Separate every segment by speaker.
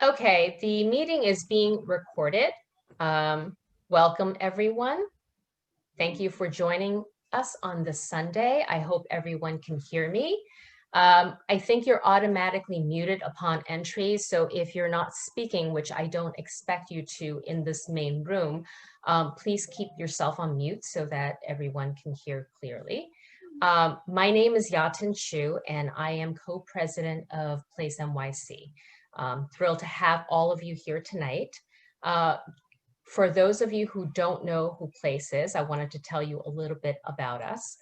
Speaker 1: Okay, the meeting is being recorded. Welcome, everyone. Thank you for joining us on this Sunday. I hope everyone can hear me. I think you're automatically muted upon entry, so if you're not speaking, which I don't expect you to in this main room, please keep yourself on mute so that everyone can hear clearly. My name is Yatin Chu, and I am co-president of PLACE NYC. Thrilled to have all of you here tonight. For those of you who don't know who PLACE is, I wanted to tell you a little bit about us.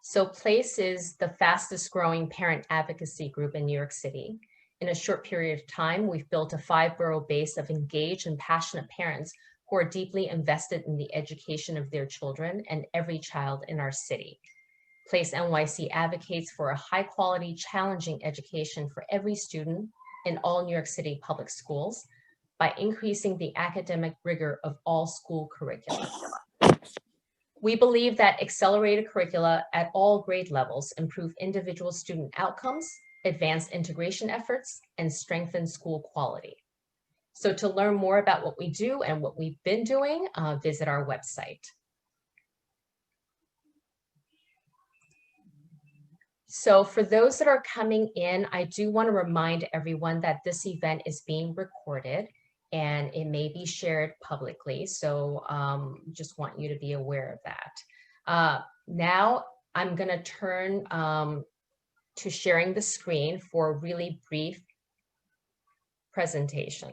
Speaker 1: So PLACE is the fastest growing parent advocacy group in New York City. In a short period of time, we've built a 5-borough base of engaged and passionate parents who are deeply invested in the education of their children and every child in our city. PLACE NYC advocates for a high-quality, challenging education for every student in all New York City public schools by increasing the academic rigor of all school curricula. We believe that accelerated curricula at all grade levels improve individual student outcomes, advance integration efforts, and strengthen school quality. So to learn more about what we do and what we've been doing, visit our website. So for those that are coming in, I do want to remind everyone that this event is being recorded and it may be shared publicly. So just want you to be aware of that. Now I'm going to turn to sharing the screen for a really brief presentation.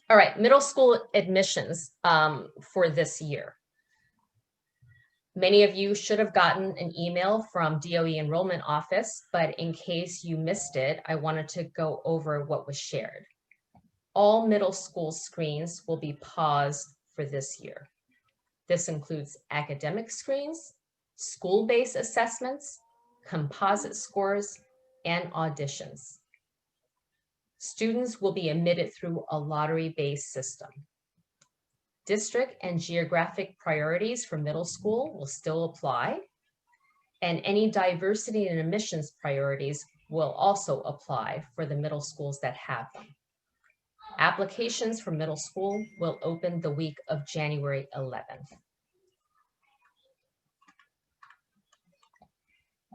Speaker 1: All right, middle school admissions for this year. Many of you should have gotten an email from DOE Enrollment Office, but in case you missed it, I wanted to go over what was shared. All middle school screens will be paused for this year. This includes academic screens, school-based assessments, composite scores, and auditions. Students will be admitted through a lottery-based system. District and geographic priorities for middle school will still apply, and any diversity and admissions priorities will also apply for the middle schools that have them. Applications for middle school will open the week of January 11th.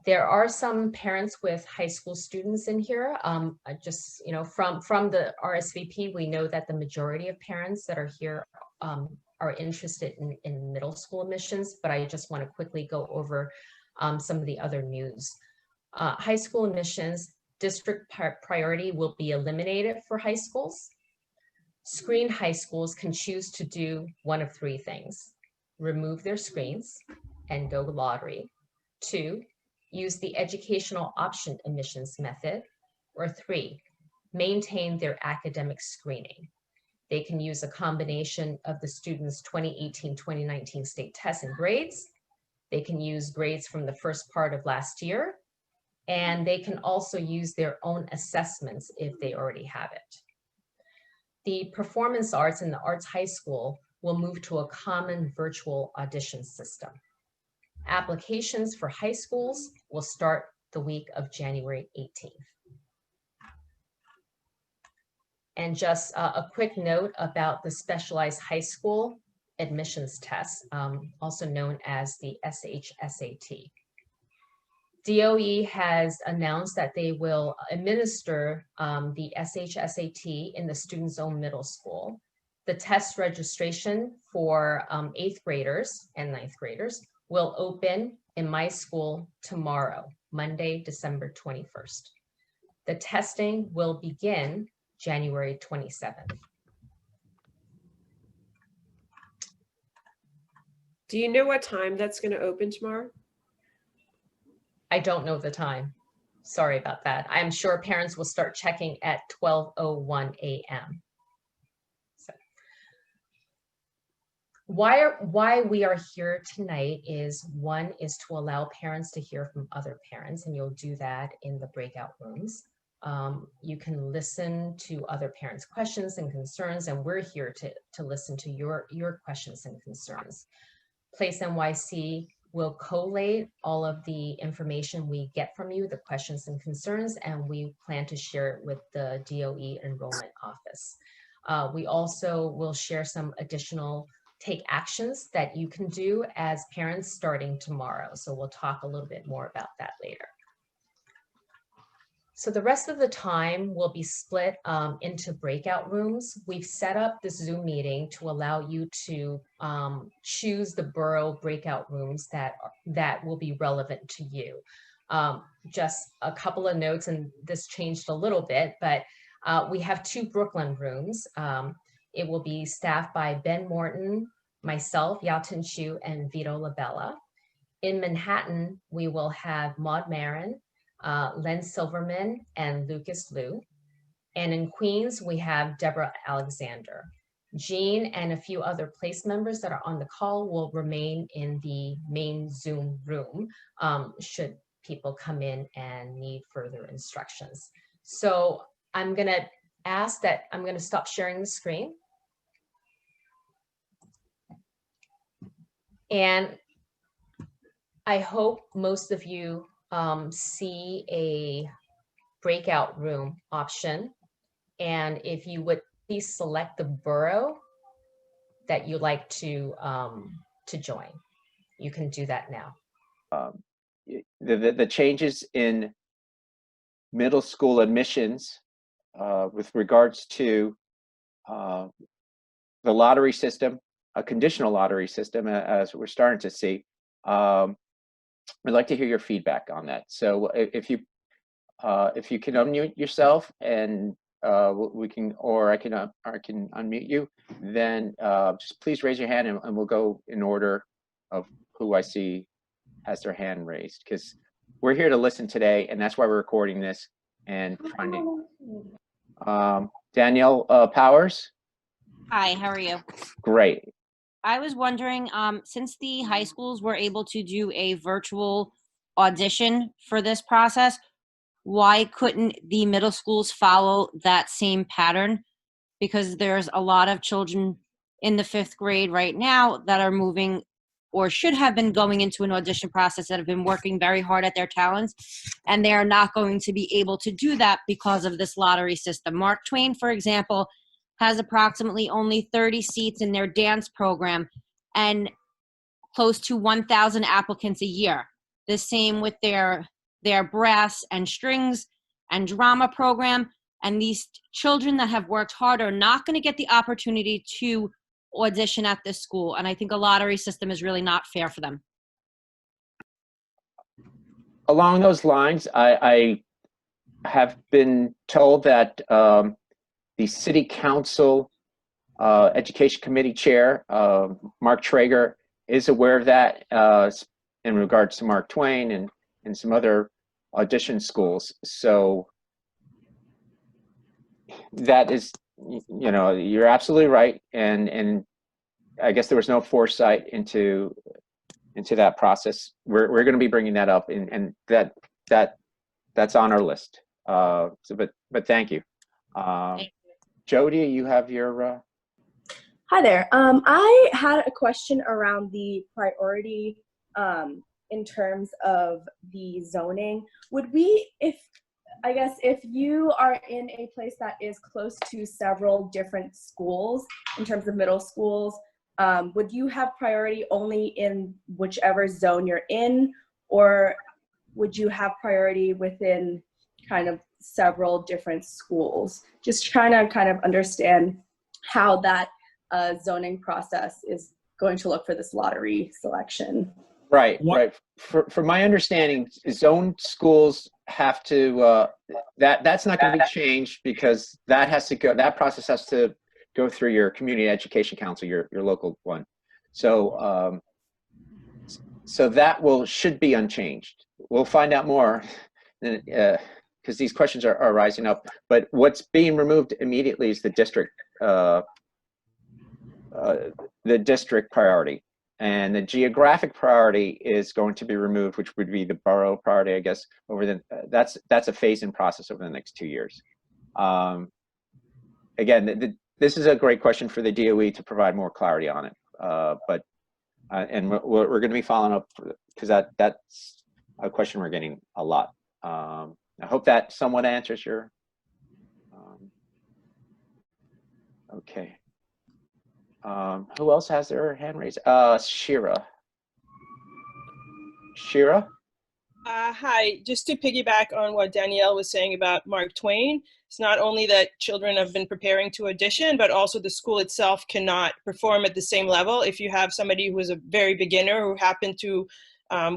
Speaker 1: There are some parents with high school students in here. Just, you know, from the RSVP, we know that the majority of parents that are here are interested in middle school admissions, but I just want to quickly go over some of the other news. High school admissions, district priority will be eliminated for high schools. Screened high schools can choose to do one of three things: remove their screens and go lottery. 2, use the educational option admissions method. Or 3, maintain their academic screening. They can use a combination of the students' 2018-2019 state tests and grades. They can use grades from the first part of last year, and they can also use their own assessments if they already have it. The performance arts in the arts high school will move to a common virtual audition system. Applications for high schools will start the week of January 18th. And just a quick note about the specialized high school admissions test, also known as the SHSAT. DOE has announced that they will administer the SHSAT in the student's own middle school. The test registration for 8th graders and 9th graders will open in my school tomorrow, Monday, December 21st. The testing will begin January 27th.
Speaker 2: Do you know what time that's going to open tomorrow?
Speaker 1: I don't know the time. Sorry about that. I'm sure parents will start checking at 12:01 a.m. So, why we are here tonight is, one, is to allow parents to hear from other parents, and you'll do that in the breakout rooms. You can listen to other parents' questions and concerns, and we're here to listen to your questions and concerns. PLACE NYC We'll collate all of the information we get from you, the questions and concerns, and we plan to share it with the DOE enrollment office. We also will share some additional take actions that you can do as parents starting tomorrow. So we'll talk a little bit more about that later. So the rest of the time will be split into breakout rooms. We've set up this Zoom meeting to allow you to choose the borough breakout rooms that will be relevant to you. Just a couple of notes, and this changed a little bit, but we have 2 Brooklyn rooms. It will be staffed by Ben Morton, myself, Yatin Chu, and Vito Labella. In Manhattan, we will have Maud Marin, Len Silverman, and Lucas Liu. And in Queens, we have Deborah Alexander. Jean and a few other PLACE members that are on the call will remain in the main Zoom room should people come in and need further instructions. So I'm gonna stop sharing the screen. And I hope most of you see a breakout room option. And if you would please select the borough that you like to join. You can do that now.
Speaker 3: The changes in middle school admissions with regards to the lottery system, a conditional lottery system, as we're starting to see. We'd like to hear your feedback on that. So if you can unmute yourself, and we can, or I can unmute you, then just please raise your hand, and we'll go in order of who I see has their hand raised, because we're here to listen today, and that's why we're recording this and trying to. Danielle Powers.
Speaker 4: Hi, how are you?
Speaker 3: Great.
Speaker 4: I was wondering, since the high schools were able to do a virtual audition for this process, why couldn't the middle schools follow that same pattern? Because there's a lot of children in the 5th grade right now that are moving or should have been going into an audition process that have been working very hard at their talents, and they are not going to be able to do that because of this lottery system. Mark Twain, for example, has approximately only 30 seats in their dance program and close to 1,000 applicants a year. The same with their brass and strings and drama program. And these children that have worked hard are not going to get the opportunity to audition at this school. And I think a lottery system is really not fair for them.
Speaker 3: Along those lines, I have been told that the City Council Education Committee Chair, Mark Traeger, is aware of that in regards to Mark Twain and some other audition schools. So that is, you know, you're absolutely right. And I guess there was no foresight into that process. We're going to be bringing that up, and that's on our list. But thank you. Jody, you have your.
Speaker 5: Hi there. I had a question around the priority in terms of the zoning. Would we, if you are in a place that is close to several different schools in terms of middle schools, would you have priority only in whichever zone you're in, or would you have priority within kind of several different schools? Just trying to kind of understand how that zoning process is going to look for this lottery selection.
Speaker 3: Right, right. From my understanding, zone schools have to, that's not going to be changed, because that has to go, that process has to go through your community education council, your local one. So, so that should be unchanged. We'll find out more, because these questions are rising up. But what's being removed immediately is the district priority. And the geographic priority is going to be removed, which would be the borough priority, I guess, over that's a phase-in process over the next 2 years. Again, this is a great question for the DOE to provide more clarity on it. And we're going to be following up because that's a question we're getting a lot. I hope that somewhat answers your. Okay. Who else has their hand raised? Shira. Shira?
Speaker 6: Hi, just to piggyback on what Danielle was saying about Mark Twain, it's not only that children have been preparing to audition, but also the school itself cannot perform at the same level. If you have somebody who is a very beginner who happened to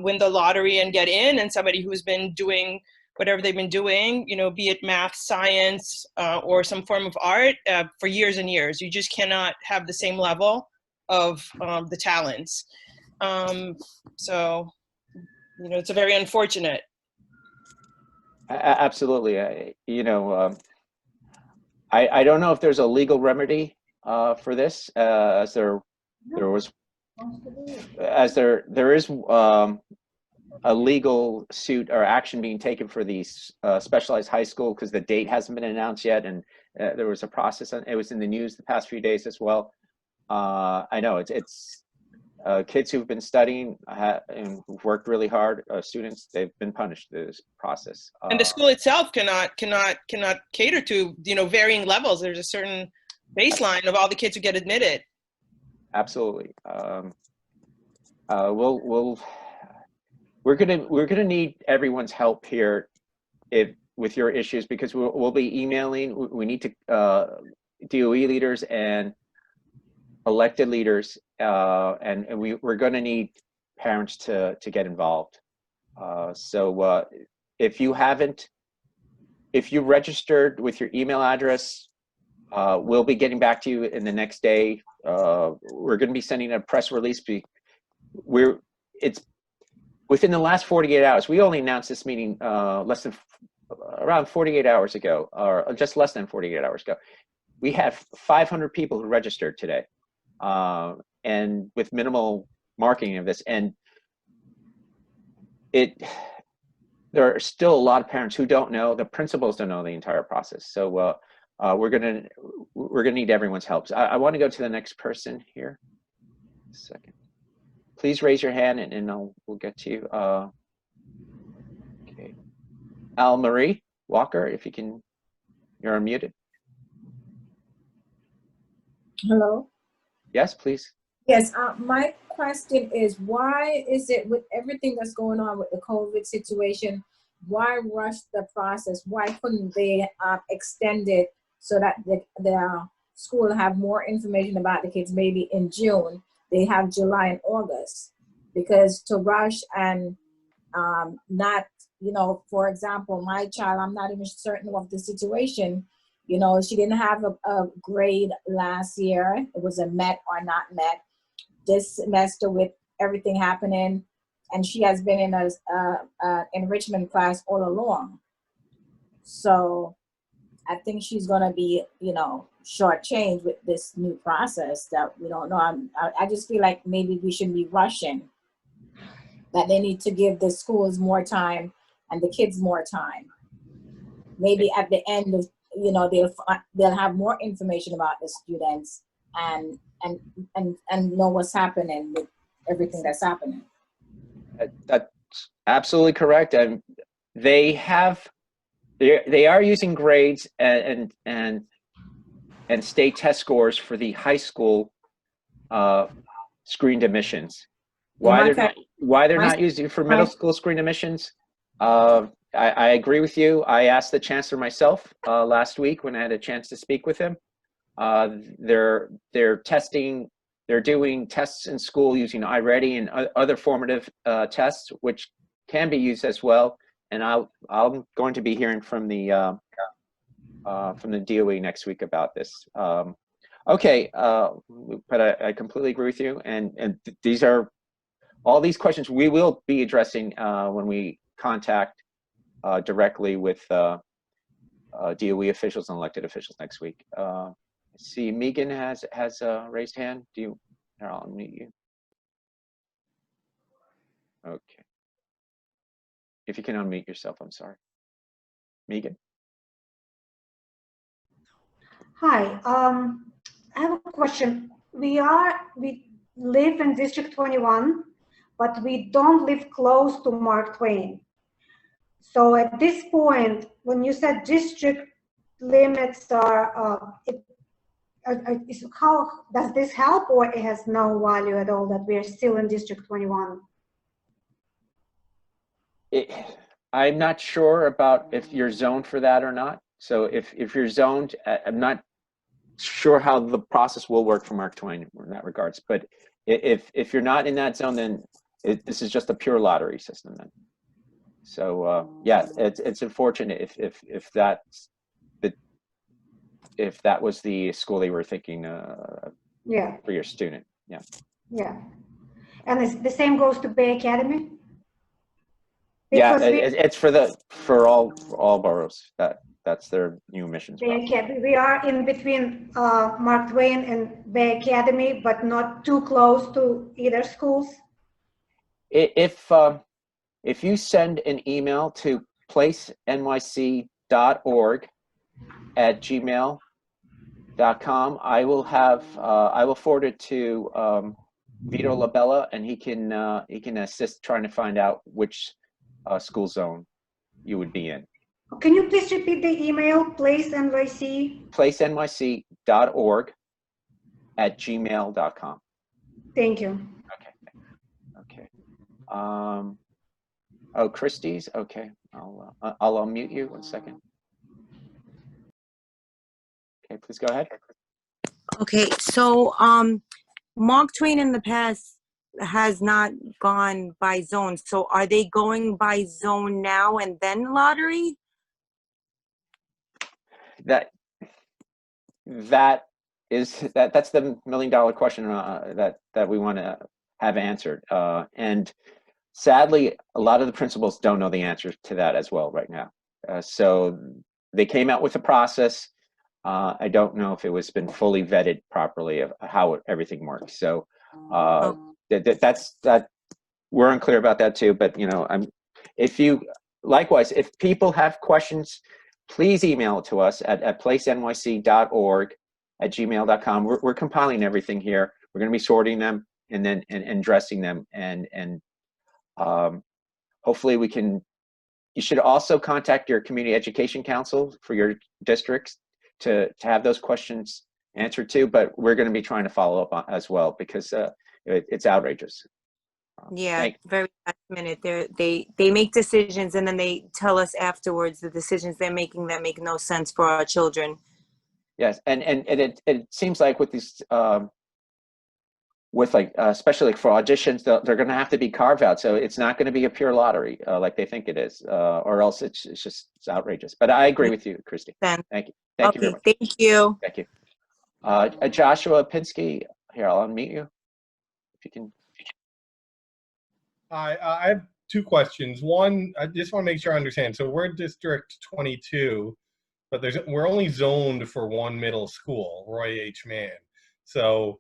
Speaker 6: win the lottery and get in, and somebody who's been doing whatever they've been doing, you know, be it math, science, or some form of art for years and years, you just cannot have the same level of the talents. So, you know, it's a very unfortunate.
Speaker 3: Absolutely. You know, I don't know if there's a legal remedy for this, as there is a legal suit or action being taken for the specialized high school because the date hasn't been announced yet, and there was a process. It was in the news the past few days as well. I know it's kids who've been studying and who've worked really hard. Students, they've been punished through this process.
Speaker 6: And the school itself cannot cater to, you know, varying levels. There's a certain baseline of all the kids who get admitted.
Speaker 3: Absolutely. We're gonna need everyone's help here with your issues, because we'll be emailing. We need to DOE leaders and elected leaders, and we're going to need parents to get involved. So if you registered with your email address, we'll be getting back to you in the next day. We're going to be sending a press release. It's within the last 48 hours. We only announced this meeting around 48 hours ago, or just less than 48 hours ago. We have 500 people who registered today, and with minimal marketing of this. And there are still a lot of parents who don't know. The principals don't know the entire process. So we're gonna need everyone's help. So I want to go to the next person here. A second. Please raise your hand, and we'll get to you. Okay. Al Marie Walker, if you can, you're unmuted.
Speaker 7: Hello?
Speaker 3: Yes, please.
Speaker 7: Yes, my question is, why is it, with everything that's going on with the COVID situation, why rush the process? Why couldn't they extend it so that the school have more information about the kids maybe in June? They have July and August. Because to rush and not, you know, for example, my child, I'm not even certain of the situation. You know, she didn't have a grade last year. It was a met or not met. This semester, with everything happening, and she has been in a enrichment class all along. So I think she's gonna be, you know, shortchanged with this new process that we don't know. I just feel like maybe we shouldn't be rushing. That they need to give the schools more time and the kids more time. Maybe at the end of, you know, they'll have more information about the students and know what's happening with everything that's happening.
Speaker 3: That's absolutely correct. And they are using grades and state test scores for the high school screened admissions. Why they're not using it for middle school screen admissions? I agree with you. I asked the chancellor myself last week when I had a chance to speak with him. They're doing tests in school using iReady and other formative tests, which can be used as well. And I'm going to be hearing from the DOE next week about this. Okay, but I completely agree with you. And these are all these questions we will be addressing when we contact directly with DOE officials and elected officials next week. I see Megan has a raised hand. Here, I'll unmute you. Okay. If you can unmute yourself, I'm sorry. Megan.
Speaker 8: Hi, I have a question. We live in District 21. but we don't live close to Mark Twain. So at this point, when you said district limits are, how does this help, or it has no value at all that we are still in District 21?
Speaker 3: I'm not sure about if you're zoned for that or not. So if you're zoned, I'm not sure how the process will work for Mark Twain in that regards. But if you're not in that zone, then this is just a pure lottery system then. So yeah, it's unfortunate if that was the school they were thinking
Speaker 8: Yeah.
Speaker 3: for your student. Yeah.
Speaker 8: Yeah. And the same goes to Bay Academy?
Speaker 3: Yeah,
Speaker 8: Because
Speaker 3: it's for all boroughs. That's their new admissions
Speaker 8: Bay
Speaker 3: process.
Speaker 8: Academy, we are in between Mark Twain and Bay Academy, but not too close to either schools.
Speaker 3: If you send an email to placenyc.org@gmail.com, I will forward it to Vito Labella, and he can assist trying to find out which school zone you would be in.
Speaker 8: Can you please repeat the email, PLACE-NYC?
Speaker 3: placenyc.org@gmail.com.
Speaker 8: Thank you.
Speaker 3: Okay. Oh, Christie's. Okay, I'll unmute you 1 second. Okay, please go ahead.
Speaker 9: Okay, so Mark Twain in the past has not gone by zone. So are they going by zone now and then lottery?
Speaker 3: That's the $1 million question that we want to have answered. And sadly, a lot of the principals don't know the answer to that as well right now. So they came out with a process. I don't know if it was been fully vetted properly of how everything works. So we're unclear about that too. But likewise, if people have questions, please email it to us at placenyc.org@gmail.com. We're compiling everything here. We're going to be sorting them and then addressing them, and hopefully we can. You should also contact your community education council for your districts to have those questions answered too. But we're going to be trying to follow up on as well, because it's outrageous.
Speaker 9: Yeah, very last minute. They make decisions and then they tell us afterwards the decisions they're making that make no sense for our children.
Speaker 3: Yes, and it seems like with these especially for auditions, they're going to have to be carved out. So it's not going to be a pure lottery like they think it is, or else it's outrageous. But I agree with you, Christy. Thank you. Thank you very much.
Speaker 9: Thank you.
Speaker 3: Thank you. Joshua Pinsky, here, I'll unmute you if you can.
Speaker 10: Hi, I have two questions. One, I just want to make sure I understand. So we're District 22, but we're only zoned for one middle school, Roy H. Mann. So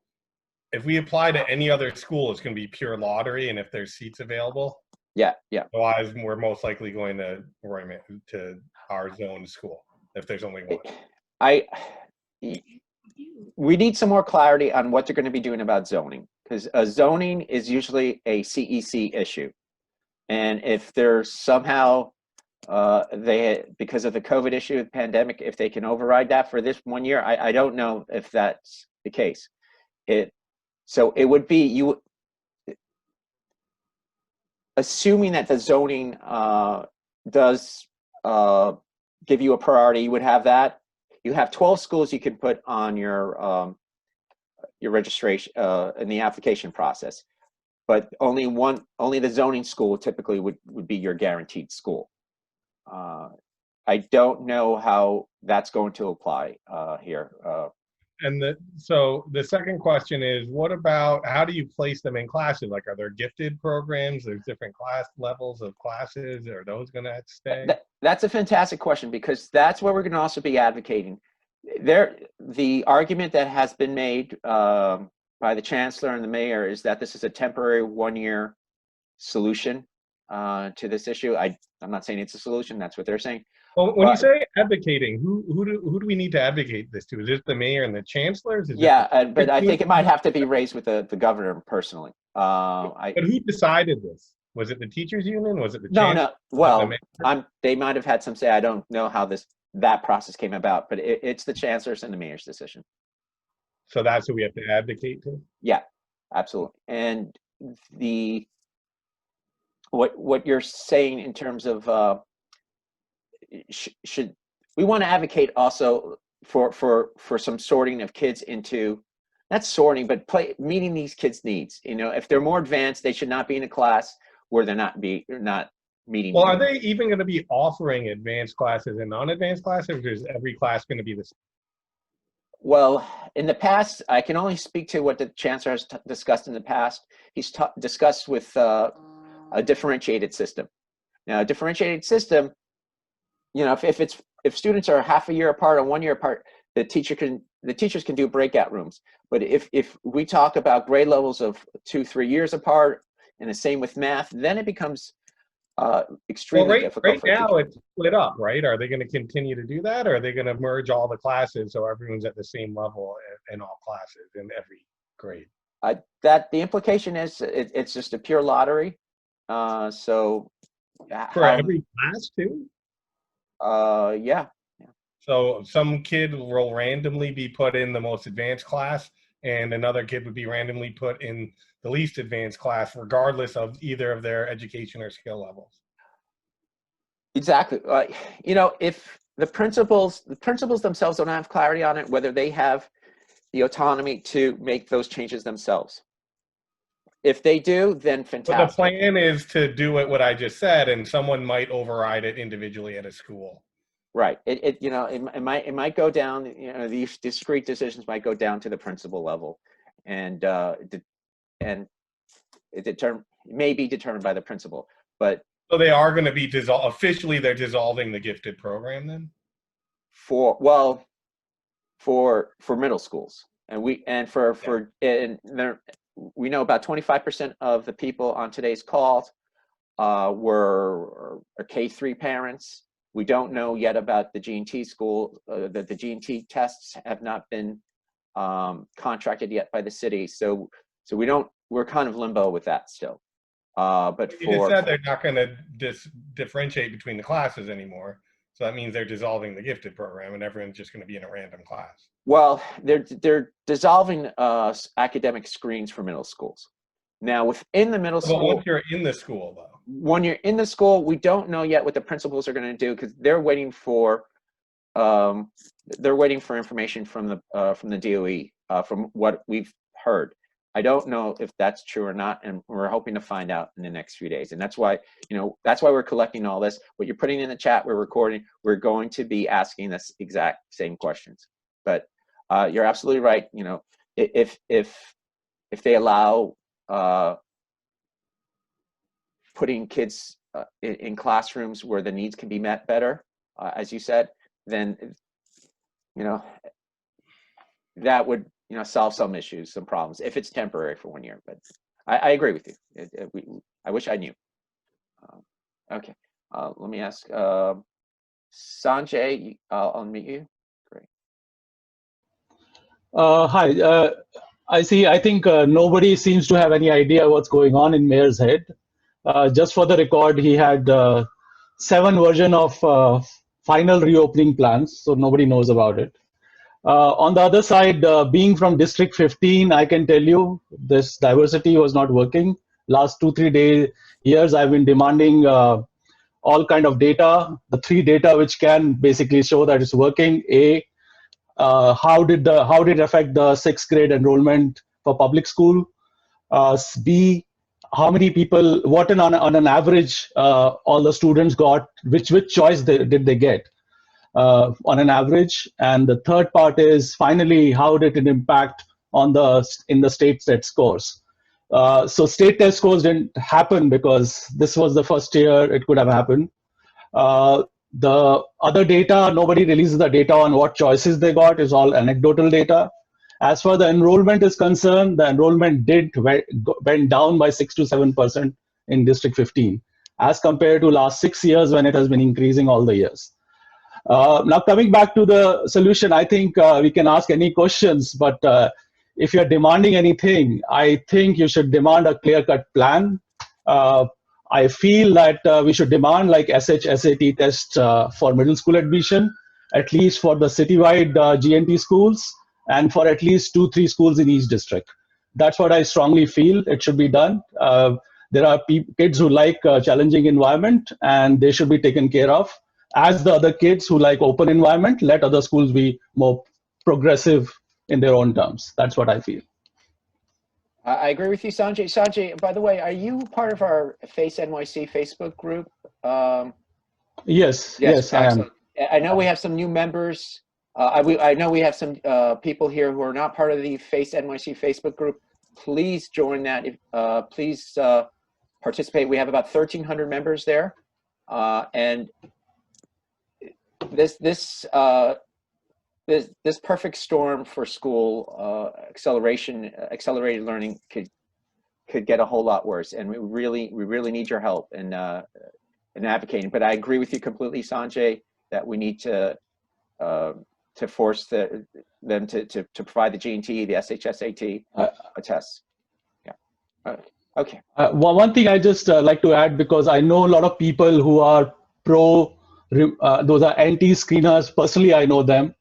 Speaker 10: if we apply to any other school, it's going to be pure lottery, and if there's seats available.
Speaker 3: Yeah.
Speaker 10: Otherwise, we're most likely going to our zone school if there's only one.
Speaker 3: We need some more clarity on what they're going to be doing about zoning, because zoning is usually a CEC issue, and if there's somehow because of the COVID issue, the pandemic, if they can override that for this 1 year, I don't know if that's the case. So it would be assuming that the zoning does give you a priority, you would have that. You have 12 schools you can put on your registration in the application process, but only the zoning school typically would be your guaranteed school. I don't know how that's going to apply here.
Speaker 10: So the second question is, what about, how do you place them in classes? Like, are there gifted programs? There's different class levels of classes. Are those going to stay?
Speaker 3: That's a fantastic question, because that's where we're going to also be advocating. The argument that has been made by the chancellor and the mayor is that this is a temporary 1 year solution to this issue. I'm not saying it's a solution. That's what they're saying.
Speaker 10: Well, when you
Speaker 3: But-
Speaker 10: say advocating, who do we need to advocate this to? Is it the mayor and the chancellors? Is it
Speaker 3: Yeah,
Speaker 10: the-
Speaker 3: but I think it might have to be raised with the governor personally.
Speaker 10: But who decided this? Was it the teachers union? Was it the
Speaker 3: No,
Speaker 10: chancellor?
Speaker 3: no. Well,
Speaker 10: mayor?
Speaker 3: they might have had some say. I don't know how that process came about, but it's the chancellor's and the mayor's decision.
Speaker 10: So that's who we have to advocate to?
Speaker 3: Yeah, absolutely. And what you're saying in terms of should we want to advocate also for some sorting of kids into, not sorting, but meeting these kids' needs. You know, if they're more advanced, they should not be in a class where they're not meeting.
Speaker 10: Well, are they even going to be offering advanced classes and non-advanced classes, or is every class going to be the same?
Speaker 3: Well, in the past, I can only speak to what the chancellor has discussed in the past. He's discussed with a differentiated system. Now, a differentiated system, you know, if students are half a year apart or 1 year apart, the teachers can do breakout rooms. But if we talk about grade levels of 2-3 years apart, and the same with math, then it becomes extremely difficult.
Speaker 10: Right now, it's split up, right? Are they going to continue to do that, or are they going to merge all the classes so everyone's at the same level in all classes in every grade?
Speaker 3: That the implication is it's just a pure lottery. So
Speaker 10: for every class too?
Speaker 3: Yeah.
Speaker 10: So some kid will randomly be put in the most advanced class, and another kid would be randomly put in the least advanced class, regardless of either of their education or skill levels.
Speaker 3: Exactly. You know, if the principals themselves don't have clarity on it, whether they have the autonomy to make those changes themselves. If they do, then fantastic.
Speaker 10: But the plan is to do it what I just said, and someone might override it individually at a school.
Speaker 3: Right. It might go down. You know, these discrete decisions might go down to the principal level, and it may be determined by the principal. But
Speaker 10: so they are going to be officially. They're dissolving the gifted program then.
Speaker 3: For middle schools, and we know about 25% of the people on today's call were K-3 parents. We don't know yet about the G&T school. That the G&T tests have not been contracted yet by the city, so we're kind of limbo with that still. But
Speaker 10: you just said they're not going to differentiate between the classes anymore. So that means they're dissolving the gifted program, and everyone's just going to be in a random class.
Speaker 3: Well, they're dissolving academic screens for middle schools. Now, within the middle school,
Speaker 10: once you're in the school, though,
Speaker 3: when you're in the school, we don't know yet what the principals are going to do, because they're waiting for information from the DOE, from what we've heard. I don't know if that's true or not, and we're hoping to find out in the next few days. And that's why we're collecting all this. What you're putting in the chat, we're recording. We're going to be asking this exact same questions. But you're absolutely right. You know, if they allow putting kids in classrooms where the needs can be met better, as you said, then that would solve some issues, some problems, if it's temporary for 1 year. But I agree with you. I wish I knew. Okay, let me ask Sanjay. I'll unmute you. Great.
Speaker 11: Hi. I think nobody seems to have any idea what's going on in Mayor's head. Just for the record, he had 7 versions of final reopening plans, so nobody knows about it. On the other side, being from District 15, I can tell you this diversity was not working. Last 2-3 years, I've been demanding all kind of data. The 3 data which can basically show that it's working. A, how did it affect the 6th grade enrollment for public school? B, how many people, on an average, all the students got, which choice did they get? On an average. And the third part is, finally, how did it impact in the state test scores? So state test scores didn't happen because this was the first year it could have happened. The other data, nobody releases the data on what choices they got. Is all anecdotal data. As far as the enrollment is concerned, the enrollment went down by 6 to 7% in District 15, as compared to last 6 years when it has been increasing all the years. Now, coming back to the solution, I think we can ask any questions, but if you're demanding anything, I think you should demand a clear-cut plan. I feel that we should demand like SH-SAT test for middle school admission, at least for the citywide GNT schools, and for at least 2-3 schools in each district. That's what I strongly feel it should be done. There are kids who like challenging environment, and they should be taken care of. As the other kids who like open environment, let other schools be more progressive in their own terms. That's what I feel.
Speaker 3: I agree with you, Sanjay. Sanjay, by the way, are you part of our Face NYC Facebook group?
Speaker 11: Yes, I am.
Speaker 3: I know we have some new members. I know we have some people here who are not part of the Face NYC Facebook group. Please join that. Please participate. We have about 1,300 members there, and this perfect storm for school accelerated learning could get a whole lot worse, and we really need your help in advocating. But I agree with you completely, Sanjay, that we need to force them to provide the G&T, the SH-SAT tests. Yeah. Okay.
Speaker 11: One thing I just like to add, because I know a lot of people who are pro, those are anti-screeners. Personally, I know them.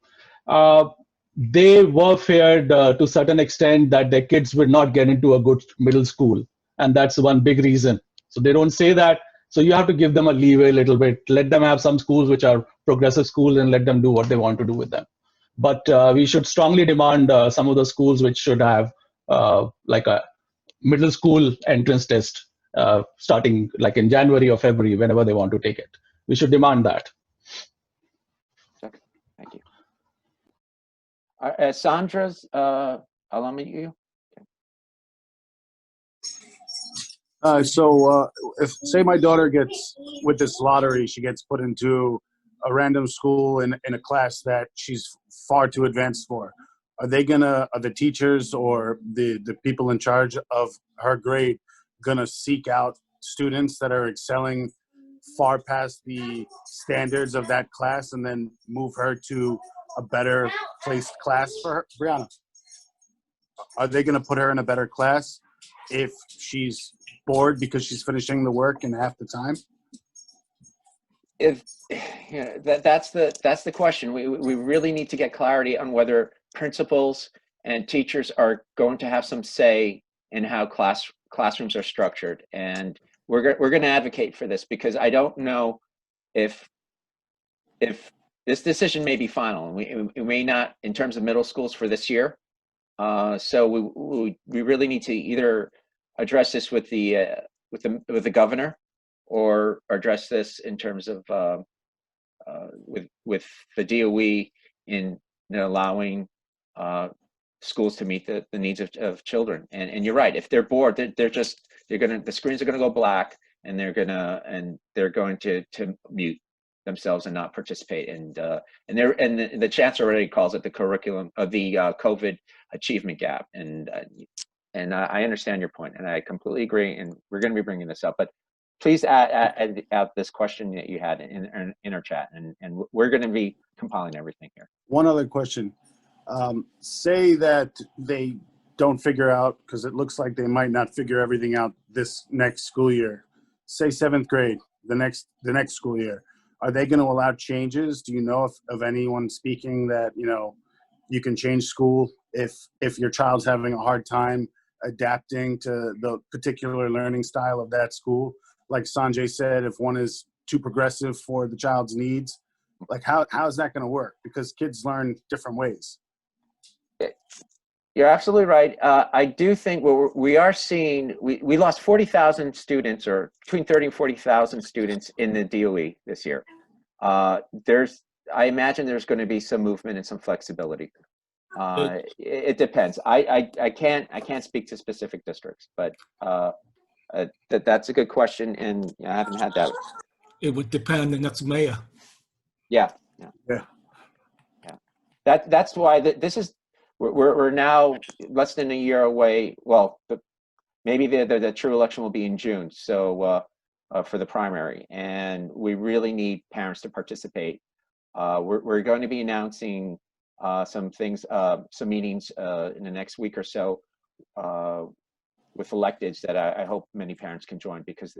Speaker 11: They were feared to a certain extent that their kids would not get into a good middle school. And that's one big reason. So they don't say that. So you have to give them a leeway a little bit. Let them have some schools which are progressive schools and let them do what they want to do with them. But we should strongly demand some of the schools which should have like a middle school entrance test starting like in January or February, whenever they want to take it. We should demand that.
Speaker 3: Okay. Thank you. Sandra's, I'll unmute you.
Speaker 12: If say my daughter gets with this lottery, she gets put into a random school in a class that she's far too advanced for, are the teachers or the people in charge of her grade gonna seek out students that are excelling far past the standards of that class and then move her to a better placed class for her? Brianna, are they gonna put her in a better class if she's bored because she's finishing the work in half the time?
Speaker 3: That's the question. We really need to get clarity on whether principals and teachers are going to have some say in how classrooms are structured, and we're going to advocate for this, because I don't know if this decision may be final, and we may not in terms of middle schools for this year. So we really need to either address this with the governor, or address this in terms of with the DOE in allowing schools to meet the needs of children. And you're right. If they're bored, the screens are gonna go black, and they're going to mute themselves and not participate. And the chancellor already calls it the curriculum of the COVID achievement gap. And I understand your point, and I completely agree. And we're going to be bringing this up, but please add this question that you had in our chat, and we're going to be compiling everything here.
Speaker 12: One other question. Say that they don't figure out, because it looks like they might not figure everything out this next school year. Say 7th grade, the next school year. Are they going to allow changes? Do you know of anyone speaking that, you can change school if your child's having a hard time adapting to the particular learning style of that school? Like Sanjay said, if one is too progressive for the child's needs, like how is that going to work? Because kids learn different ways.
Speaker 3: You're absolutely right. I do think we are seeing, we lost 40,000 students, or between 30 and 40,000 students in the DOE this year. I imagine there's going to be some movement and some flexibility. It depends. I can't speak to specific districts, but that's a good question, and I haven't had that.
Speaker 13: It would depend on the next mayor.
Speaker 3: Yeah. That's why this is. We're now less than a year away. Well, maybe the true election will be in June. So for the primary, and we really need parents to participate. We're going to be announcing some things, some meetings in the next week or so with electeds that I hope many parents can join, because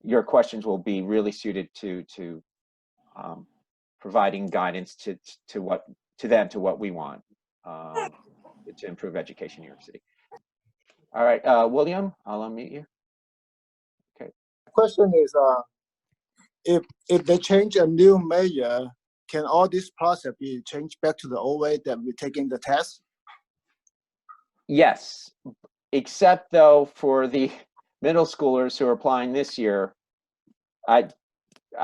Speaker 3: your questions will be really suited to providing guidance to what we want to improve education in New York City. All right, William, I'll unmute you. Okay.
Speaker 14: Question is, if they change a new mayor, can all this process be changed back to the old way that we're taking the test?
Speaker 3: Yes, except though for the middle schoolers who are applying this year, I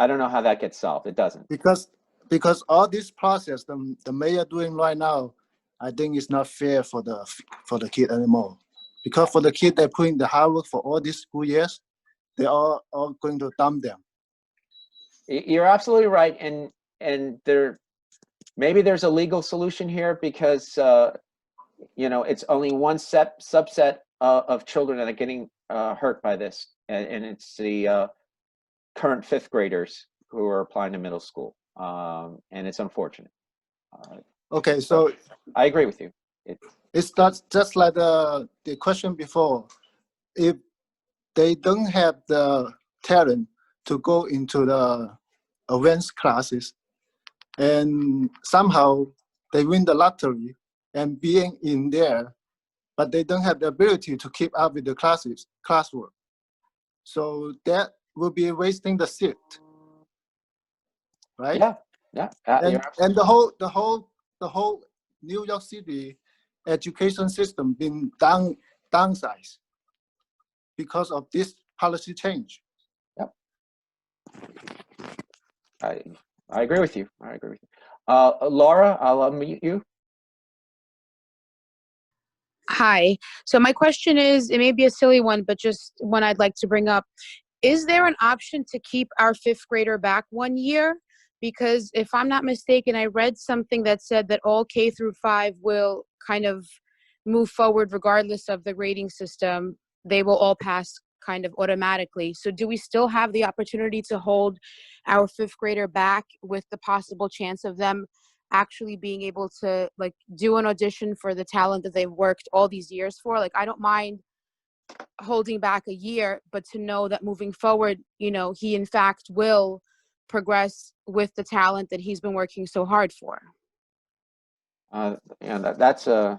Speaker 3: don't know how that gets solved. It doesn't.
Speaker 14: Because all this process the mayor doing right now, I think it's not fair for the kid anymore. Because for the kid, they're putting the hard work for all these school years, they're all going to dump them.
Speaker 3: You're absolutely right, and maybe there's a legal solution here, because you know, it's only one subset of children that are getting hurt by this, and it's the current 5th graders who are applying to middle school, and it's unfortunate.
Speaker 14: Okay, so
Speaker 3: I agree with you.
Speaker 14: It's not just like the question before. If they don't have the talent to go into the advanced classes, and somehow they win the lottery and being in there, but they don't have the ability to keep up with the classwork. So that will be wasting the seat, right?
Speaker 3: Yeah.
Speaker 14: And the whole New York City education system been downsized because of this policy change.
Speaker 3: Yep. I agree with you. I agree with you. Laura, I'll unmute you.
Speaker 15: Hi. So my question is, it may be a silly one, but just one I'd like to bring up. Is there an option to keep our 5th grader back 1 year? Because if I'm not mistaken, I read something that said that all K through 5 will kind of move forward regardless of the grading system. They will all pass kind of automatically. So do we still have the opportunity to hold our 5th grader back with the possible chance of them actually being able to like do an audition for the talent that they've worked all these years for? Like, I don't mind holding back a year, but to know that moving forward, you know, he in fact will progress with the talent that he's been working so hard for.
Speaker 3: Yeah, that's an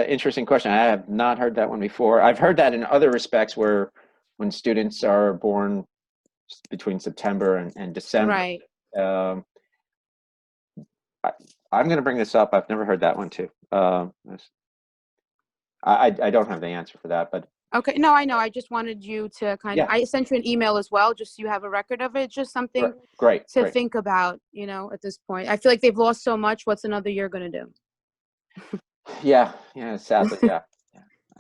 Speaker 3: interesting question. I have not heard that one before. I've heard that in other respects, where when students are born between September and December.
Speaker 15: Right.
Speaker 3: I'm going to bring this up. I've never heard that one too. I don't have the answer for that, but
Speaker 15: okay. No, I know. I just wanted you to kind of, I sent you an email as well, just so you have a record of it. Just something
Speaker 3: great
Speaker 15: to think about, you know, at this point. I feel like they've lost so much. What's another year going to do?
Speaker 3: Yeah, sadly, yeah.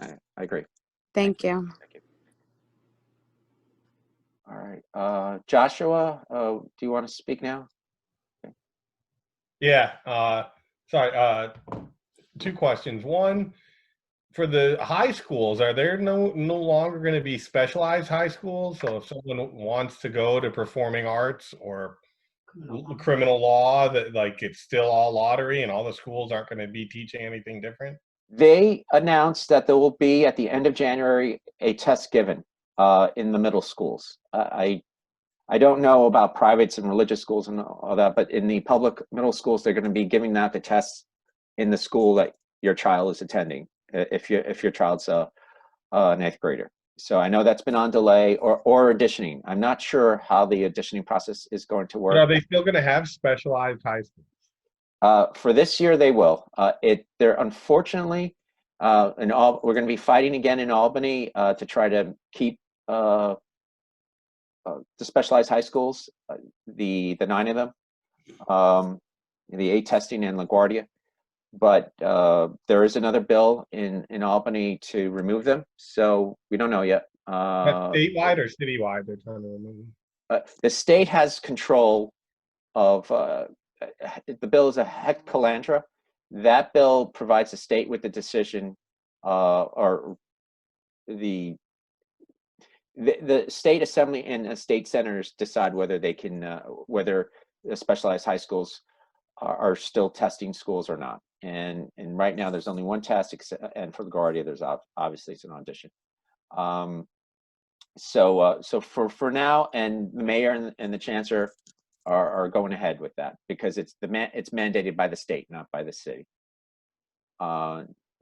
Speaker 3: I agree.
Speaker 15: Thank you.
Speaker 3: Thank you. All right, Joshua, do you want to speak now? Okay.
Speaker 10: Yeah, sorry, 2 questions. One, for the high schools, are there no longer going to be specialized high schools? So if someone wants to go to performing arts or criminal law, that like it's still all lottery and all the schools aren't going to be teaching anything different?
Speaker 3: They announced that there will be, at the end of January, a test given in the middle schools. I don't know about privates and religious schools and all that, but in the public middle schools, they're going to be giving out the tests in the school that your child is attending, if your child's an 8th grader. So I know that's been on delay, or auditioning. I'm not sure how the auditioning process is going to work.
Speaker 10: But are they still going to have specialized high schools?
Speaker 3: For this year, they will. They're unfortunately, we're going to be fighting again in Albany to try to keep the specialized high schools, the 9 of them, the 8 testing in LaGuardia. But there is another bill in Albany to remove them, so we don't know yet.
Speaker 10: Statewide or citywide they're trying to remove?
Speaker 3: The state has control of, the bill is a Heck Calandra. That bill provides the state with the decision, or the state assembly and state senators decide whether they can, whether the specialized high schools are still testing schools or not. And right now there's only one test, and for LaGuardia, there's obviously it's an audition. So for now, and the mayor and the chancellor are going ahead with that because it's mandated by the state, not by the city.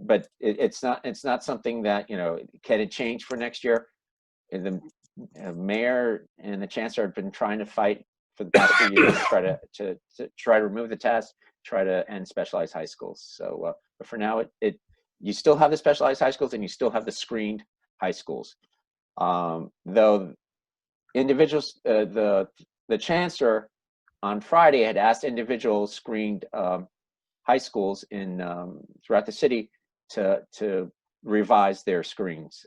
Speaker 3: But it's not something that, you know, can it change for next year? The mayor and the chancellor have been trying to fight for the past 2 years to try to remove the test, try to end specialized high schools. So, but for now, you still have the specialized high schools and you still have the screened high schools. Though individuals, the chancellor on Friday had asked individual screened high schools in throughout the city to revise their screens,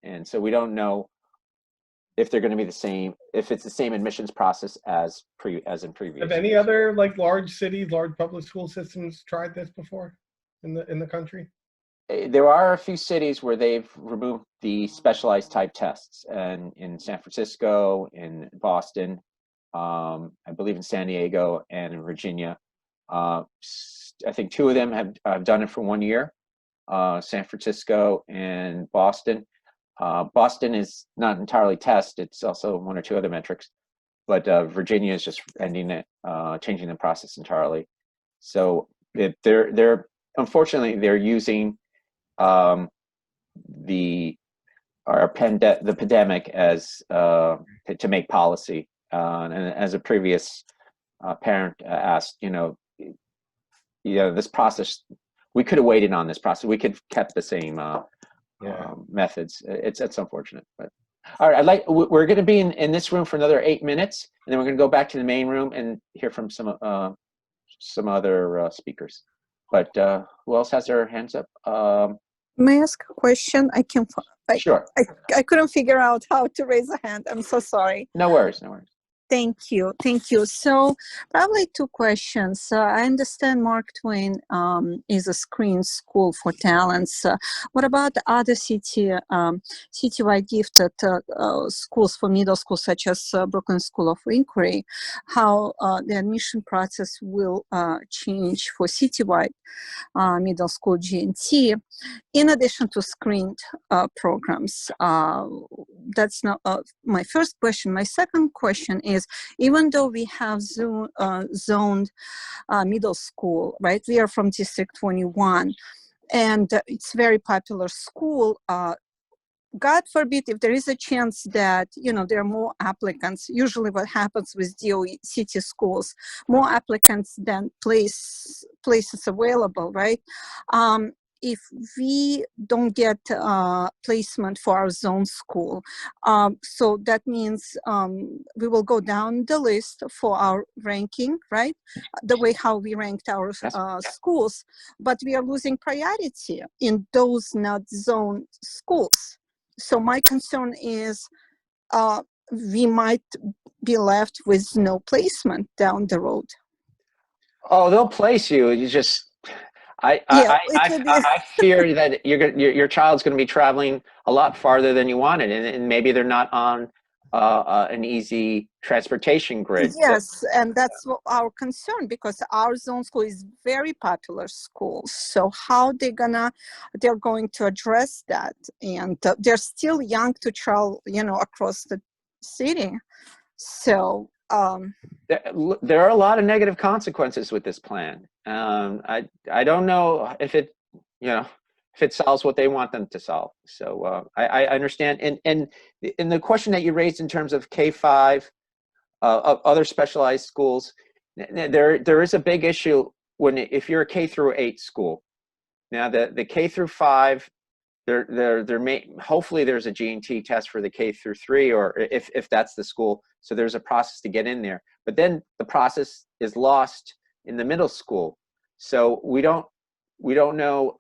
Speaker 3: and so we don't know if they're going to be the same, if it's the same admissions process as in previous.
Speaker 10: Have any other like large cities, large public school systems tried this before in the country?
Speaker 3: There are a few cities where they've removed the specialized type tests, and in San Francisco, in Boston, I believe in San Diego, and in Virginia. I think 2 of them have done it for 1 year, San Francisco and Boston. Boston is not entirely test, it's also 1 or 2 other metrics, but Virginia is just ending it, changing the process entirely. So they're unfortunately they're using the pandemic as to make policy. And as a previous parent asked, this process, we could have waited on this process. We could have kept the same methods. It's unfortunate, but all right. We're going to be in this room for another 8 minutes, and then we're going to go back to the main room and hear from some other speakers. But who else has their hands up?
Speaker 16: May I ask a question?
Speaker 3: Sure.
Speaker 16: I couldn't figure out how to raise a hand. I'm so sorry.
Speaker 3: No worries. No worries.
Speaker 16: Thank you. Thank you. So probably 2 questions. I understand Mark Twain is a screen school for talents. What about the other citywide gifted schools for middle school, such as Brooklyn School of Inquiry? How the admission process will change for citywide middle school GNT, in addition to screened programs? That's not my first question. My second question is, even though we have zoned middle school, right? We are from District 21, and it's very popular school. God forbid if there is a chance that, there are more applicants. Usually what happens with DOE city schools, more applicants than places available, right? If we don't get placement for our zone school, so that means we will go down the list for our ranking, right? The way how we ranked our schools, but we are losing priority in those not zone schools. So my concern is we might be left with no placement down the road.
Speaker 3: Oh, they'll place you. You just, I fear that your child's going to be traveling a lot farther than you wanted, and maybe they're not on an easy transportation grid.
Speaker 16: Yes, and that's our concern, because our zone school is very popular school. So how they're going to address that? And they're still young to travel, across the city. So
Speaker 3: there are a lot of negative consequences with this plan. I don't know if it solves what they want them to solve. So I understand. And the question that you raised in terms of K-5, other specialized schools, there is a big issue if you're a K through 8 school. Now the K through 5, hopefully there's a G&T test for the K through 3, or if that's the school. So there's a process to get in there. But then the process is lost in the middle school. So we don't know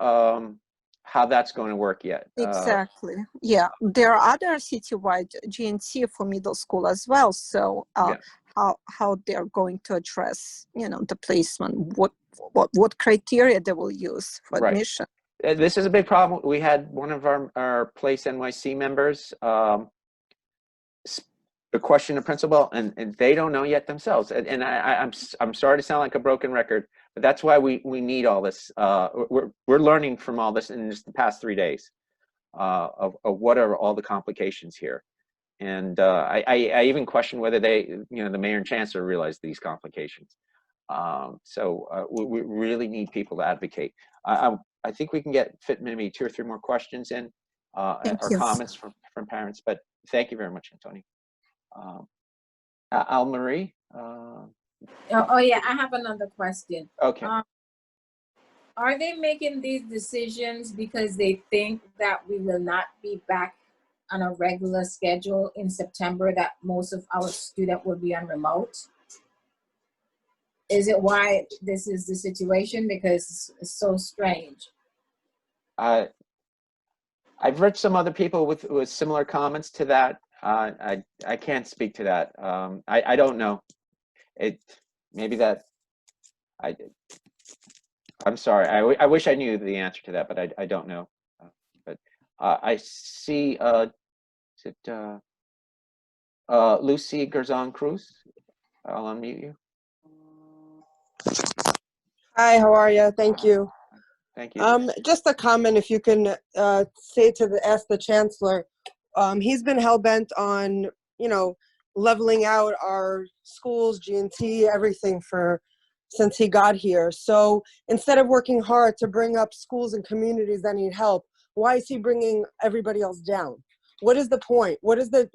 Speaker 3: how that's going to work yet.
Speaker 16: Exactly. Yeah, there are other citywide GNC for middle school as well. So how they're going to address, the placement, what criteria they will use for admission.
Speaker 3: This is a big problem. We had one of our PLACE NYC members question the principal, and they don't know yet themselves. And I'm sorry to sound like a broken record, but that's why we need all this. We're learning from all this in just the past 3 days of what are all the complications here. And I even question whether they, the mayor and chancellor realize these complications. So we really need people to advocate. I think we can fit maybe 2 or 3 more questions in, or comments from parents, but thank you very much, Anthony. Al-Marie?
Speaker 7: Oh yeah, I have another question.
Speaker 3: Okay.
Speaker 7: Are they making these decisions because they think that we will not be back on a regular schedule in September, that most of our students will be on remote? Is it why this is the situation? Because it's so strange.
Speaker 3: I've read some other people with similar comments to that. I can't speak to that. I don't know. Maybe that I'm sorry. I wish I knew the answer to that, but I don't know. But I see. Is it Lucy Garzon Cruz? I'll unmute you.
Speaker 17: Hi, how are you? Thank you.
Speaker 3: Thank you.
Speaker 17: Just a comment, if you can ask the chancellor. He's been hell bent on, leveling out our schools, G&T, everything since he got here. So instead of working hard to bring up schools and communities that need help, why is he bringing everybody else down? What is the point? What is the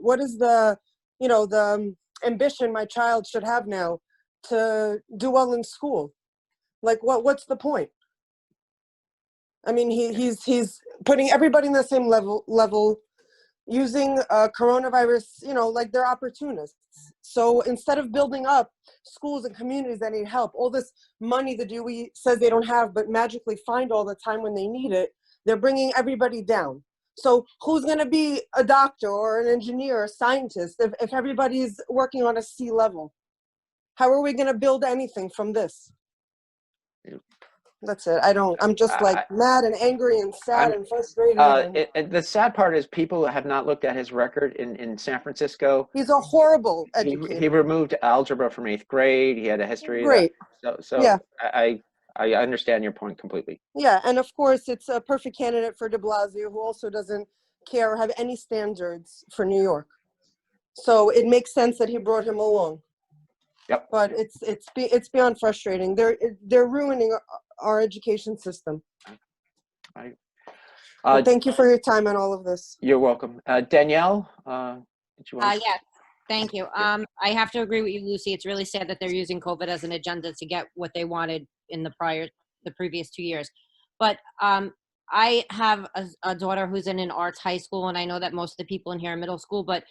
Speaker 17: the ambition my child should have now to do well in school? Like what's the point? I mean, he's putting everybody in the same level, using coronavirus, like they're opportunists. So instead of building up schools and communities that need help, all this money the DOE says they don't have, but magically find all the time when they need it, they're bringing everybody down. So who's going to be a doctor or an engineer or a scientist if everybody's working on a C level? How are we going to build anything from this? That's it. I'm just like mad and angry and sad and frustrated.
Speaker 3: The sad part is people have not looked at his record in San Francisco.
Speaker 17: He's a horrible educator.
Speaker 3: He removed algebra from 8th grade. He had a history
Speaker 17: Great.
Speaker 3: of that. So
Speaker 17: yeah.
Speaker 3: I understand your point completely.
Speaker 17: Yeah, and of course it's a perfect candidate for de Blasio, who also doesn't care or have any standards for New York. So it makes sense that he brought him along.
Speaker 3: Yep.
Speaker 17: But it's beyond frustrating. They're ruining our education system. Thank you for your time on all of this.
Speaker 3: You're welcome. Danielle, did you want to...
Speaker 4: Yes, thank you. I have to agree with you, Lucy. It's really sad that they're using COVID as an agenda to get what they wanted in the previous 2 years. But I have a daughter who's in an arts high school, and I know that most of the people in here are middle school, but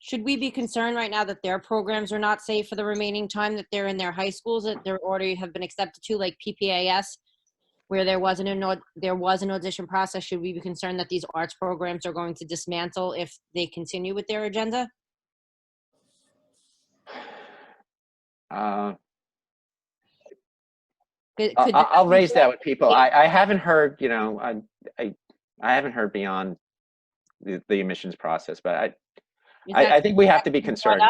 Speaker 4: should we be concerned right now that their programs are not safe for the remaining time that they're in their high schools that they're already have been accepted to, like PPAS, where there was an audition process? Should we be concerned that these arts programs are going to dismantle if they continue with their agenda?
Speaker 3: I'll raise that with people. I haven't heard, I haven't heard beyond the admissions process, but I think we have to be concerned.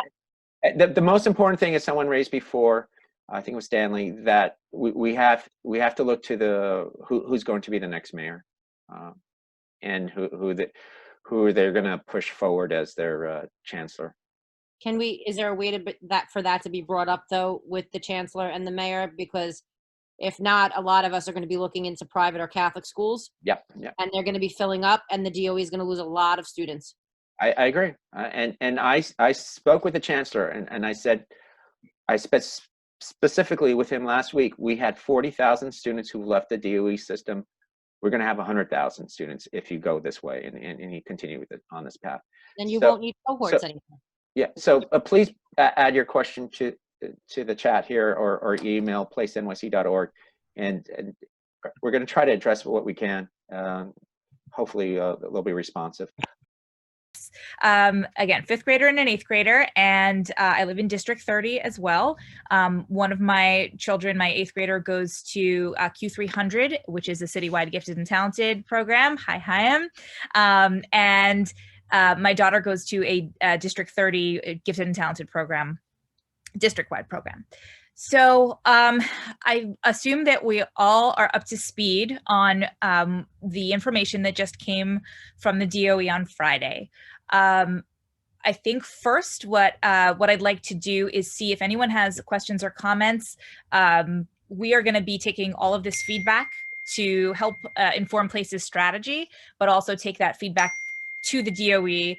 Speaker 3: The most important thing is someone raised before, I think it was Stanley, that we have to look to who's going to be the next mayor, and who they're going to push forward as their chancellor.
Speaker 4: Is there a way for that to be brought up though with the chancellor and the mayor? Because if not, a lot of us are going to be looking into private or Catholic schools.
Speaker 3: Yep.
Speaker 4: And they're going to be filling up, and the DOE is going to lose a lot of students.
Speaker 3: I agree. And I spoke with the chancellor, and I said, specifically with him last week, we had 40,000 students who left the DOE system. We're going to have 100,000 students if you go this way and you continue with it on this path.
Speaker 4: Then you won't need cohorts anymore.
Speaker 3: Yeah. So please add your question to the chat here, or email placenyc.org, and we're going to try to address what we can. Hopefully they'll be responsive.
Speaker 18: Again, 5th grader and an 8th grader, and I live in District 30 as well. One of my children, my 8th grader, goes to Q300, which is a citywide gifted and talented program. Hi, and my daughter goes to a District 30 Gifted and Talented program, district-wide program. So I assume that we all are up to speed on the information that just came from the DOE on Friday. I think first what I'd like to do is see if anyone has questions or comments. We are going to be taking all of this feedback to help inform PLACE's strategy, but also take that feedback to the DOE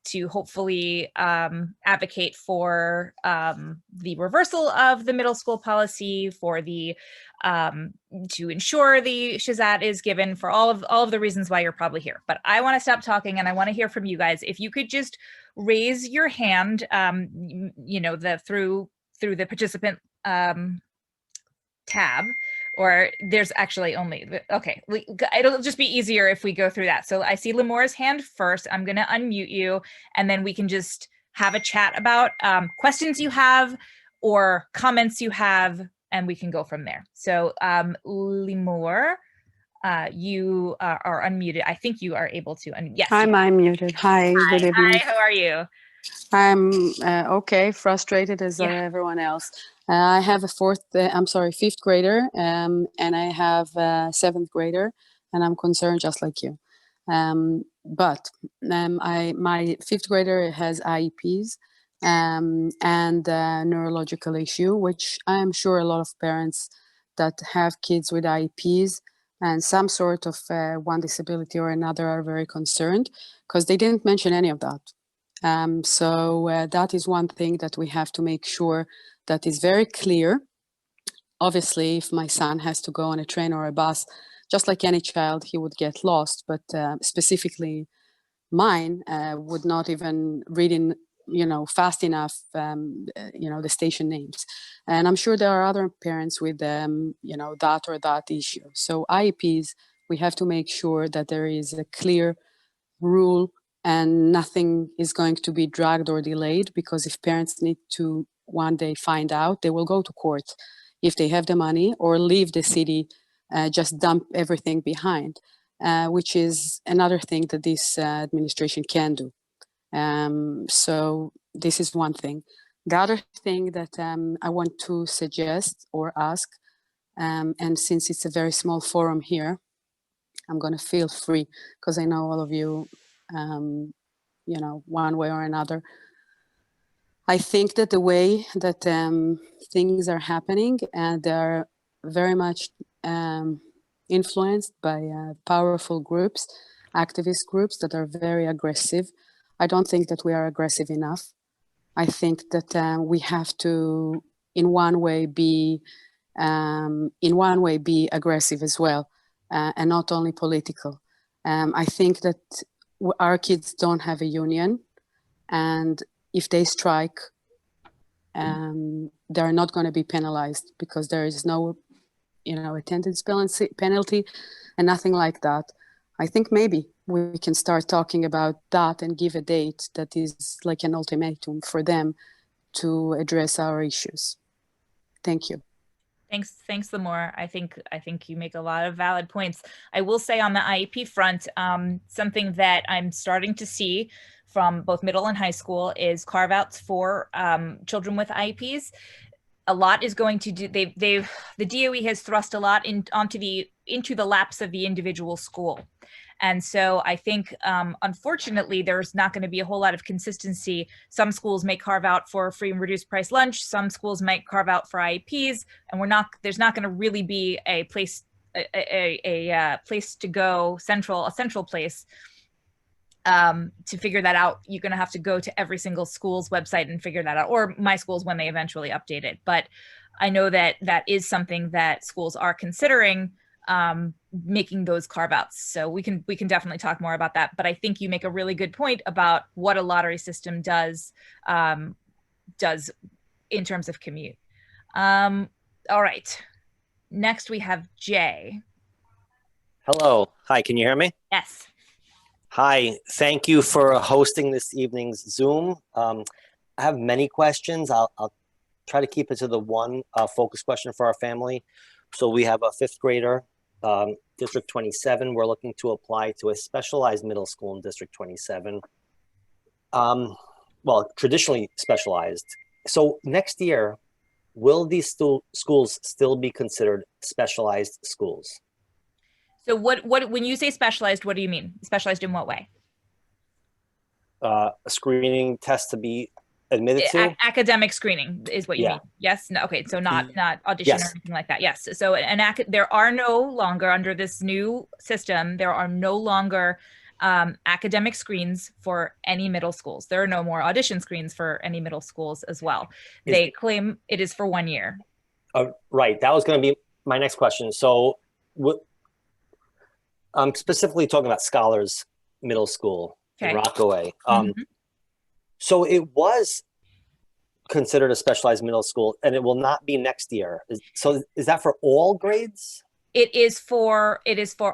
Speaker 18: to hopefully advocate for the reversal of the middle school policy, for the to ensure the Shazat is given, for all of the reasons why you're probably here. But I want to stop talking and I want to hear from you guys. If you could just raise your hand, you know, through the participant tab, or there's actually only, okay, it'll just be easier if we go through that. So I see Lamore's hand first. I'm going to unmute you, and then we can just have a chat about questions you have or comments you have, and we can go from there. So Limor, you are unmuted. I think you are able to unmute. Yes.
Speaker 19: I'm unmuted. Hi, good evening.
Speaker 18: Hi, how are you?
Speaker 19: I'm okay, frustrated as everyone else. I have a fifth grader, and I have a seventh grader, and I'm concerned just like you. But my fifth grader has IEPs and a neurological issue, which I'm sure a lot of parents that have kids with IEPs and some sort of one disability or another are very concerned, because they didn't mention any of that. So that is one thing that we have to make sure that is very clear. Obviously, if my son has to go on a train or a bus, just like any child, he would get lost. But specifically mine would not even read in, fast enough, the station names. And I'm sure there are other parents with, that or that issue. So IEPs, we have to make sure that there is a clear rule and nothing is going to be dragged or delayed, because if parents need to one day find out, they will go to court if they have the money, or leave the city, just dump everything behind, which is another thing that this administration can do. So this is one thing. The other thing that I want to suggest or ask, and since it's a very small forum here, I'm going to feel free, because I know all of you, one way or another. I think that the way that things are happening, and they're very much influenced by powerful groups, activist groups that are very aggressive. I don't think that we are aggressive enough. I think that we have to, in one way, be aggressive as well, and not only political. I think that our kids don't have a union, and if they strike, they're not going to be penalized, because there is no, attendance penalty and nothing like that. I think maybe we can start talking about that and give a date that is like an ultimatum for them to address our issues. Thank you.
Speaker 18: Thanks, Lamore. I think you make a lot of valid points. I will say on the IEP front, something that I'm starting to see from both middle and high school is carve-outs for children with IEPs. A lot is going to do. The DOE has thrust a lot into the laps of the individual school. And so I think, unfortunately, there's not going to be a whole lot of consistency. Some schools may carve out for free and reduced price lunch. Some schools might carve out for IEPs, and there's not going to really be a place, a place to go, a central place to figure that out. You're going to have to go to every single school's website and figure that out, or my schools when they eventually update it. But I know that that is something that schools are considering, making those carve-outs. So we can definitely talk more about that. But I think you make a really good point about what a lottery system does in terms of commute. All right. Next we have Jay.
Speaker 20: Hello. Hi, can you hear me?
Speaker 18: Yes.
Speaker 20: Hi, thank you for hosting this evening's Zoom. I have many questions. I'll try to keep it to the one focus question for our family. So we have a fifth grader District 27, we're looking to apply to a specialized middle school in District 27. Well, traditionally specialized. So next year, will these schools still be considered specialized schools?
Speaker 18: So when you say specialized, what do you mean? Specialized in what way?
Speaker 20: A screening test to be admitted to?
Speaker 18: Academic screening is what you mean. Yes. No. Okay. So not audition or anything like that. Yes. So there are no longer, under this new system, there are no longer academic screens for any middle schools. There are no more audition screens for any middle schools as well. They claim it is for 1 year.
Speaker 20: Right. That was going to be my next question. So I'm specifically talking about Scholars Middle School in Rockaway. So it was considered a specialized middle school, and it will not be next year. So is that for all grades?
Speaker 18: It is for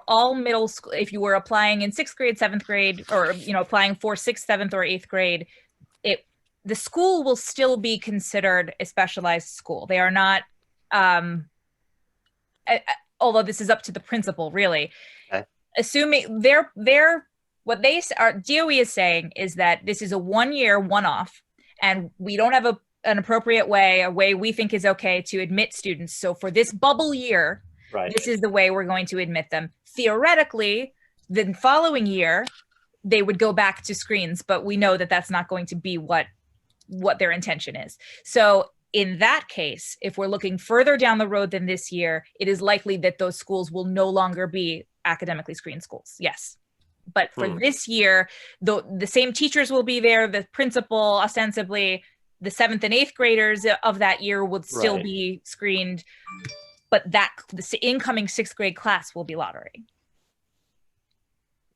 Speaker 18: all middle school. If you were applying in 6th grade, 7th grade, or applying for 6th, 7th, or 8th grade, the school will still be considered a specialized school. They are not, although this is up to the principal, really. Okay. Assuming what DOE is saying is that this is a 1 year, one-off, and we don't have an appropriate way, a way we think is okay to admit students. So for this bubble year, this is the way we're going to admit them. Theoretically, the following year, they would go back to screens, but we know that that's not going to be what their intention is. So in that case, if we're looking further down the road than this year, it is likely that those schools will no longer be academically screened schools. Yes. But for this year, the same teachers will be there, the principal, ostensibly, the 7th and 8th graders of that year would still be screened, but the incoming 6th grade class will be lottery.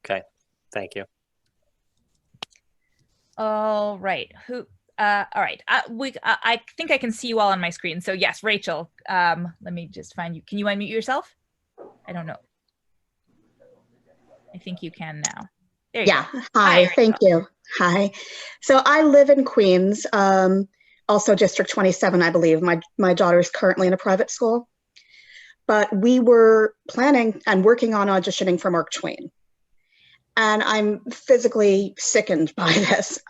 Speaker 20: Okay, thank you.
Speaker 18: All right. All right. I think I can see you all on my screen. So yes, Rachel, let me just find you. Can you unmute yourself? I don't know. I think you can now. There you go.
Speaker 21: Hi, thank you. Hi. So I live in Queens, also District 27, I believe. My daughter is currently in a private school. But we were planning and working on auditioning for Mark Twain. And I'm physically sickened by this.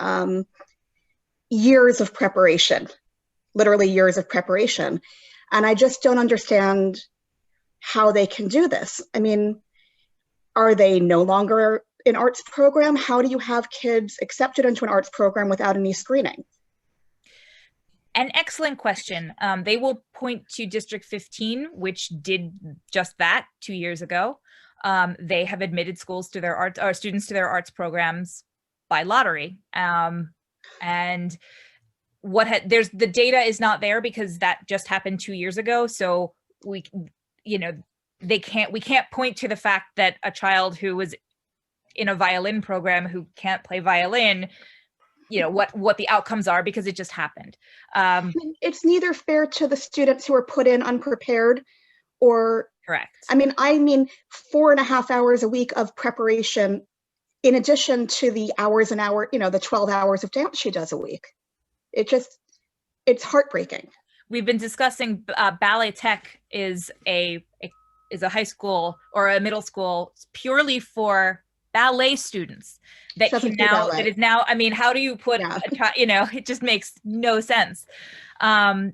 Speaker 21: Years of preparation, literally years of preparation. And I just don't understand how they can do this. I mean, are they no longer an arts program? How do you have kids accepted into an arts program without any screening?
Speaker 18: An excellent question. They will point to District 15, which did just that 2 years ago. They have admitted schools to their arts, or students to their arts programs by lottery. And the data is not there because that just happened 2 years ago. So we can't point to the fact that a child who was in a violin program who can't play violin, what the outcomes are, because it just happened.
Speaker 21: It's neither fair to the students who are put in unprepared or
Speaker 18: correct.
Speaker 21: I mean 4.5 hours a week of preparation in addition to the hours an hour, the 12 hours of dance she does a week. It's heartbreaking.
Speaker 18: We've been discussing Ballet Tech is a high school or a middle school purely for ballet students that is now, I mean, how do you put it just makes no sense.
Speaker 21: I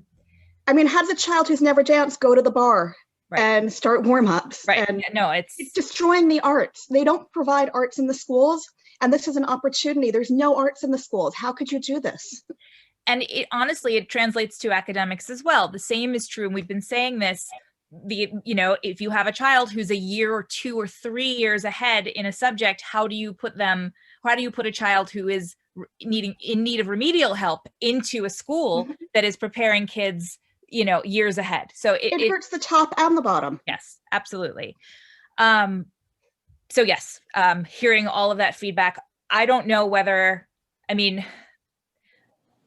Speaker 21: mean, how does a child who's never danced go to the bar and start warm-ups? And
Speaker 18: no, it's
Speaker 21: destroying the arts. They don't provide arts in the schools, and this is an opportunity. There's no arts in the schools. How could you do this?
Speaker 18: And honestly, it translates to academics as well. The same is true, and we've been saying this. If you have a child who's a year or 2 or 3 years ahead in a subject, how do you put a child who is in need of remedial help into a school that is preparing kids, years ahead? So it
Speaker 21: hurts the top and the bottom.
Speaker 18: Yes, absolutely. So yes, hearing all of that feedback, I don't know whether,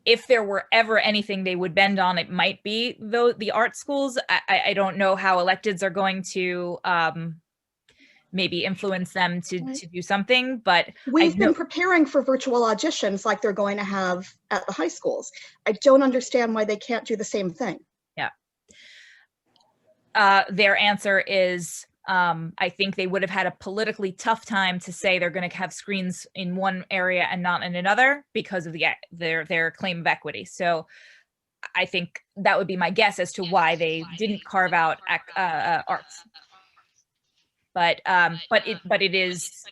Speaker 18: if there were ever anything they would bend on, it might be the art schools. I don't know how electeds are going to maybe influence them to do something, but
Speaker 21: we've been preparing for virtual auditions like they're going to have at the high schools. I don't understand why they can't do the same thing.
Speaker 18: Yeah. Their answer is I think they would have had a politically tough time to say they're going to have screens in one area and not in another because of their claim of equity. So I think that would be my guess as to why they didn't carve out arts. But it is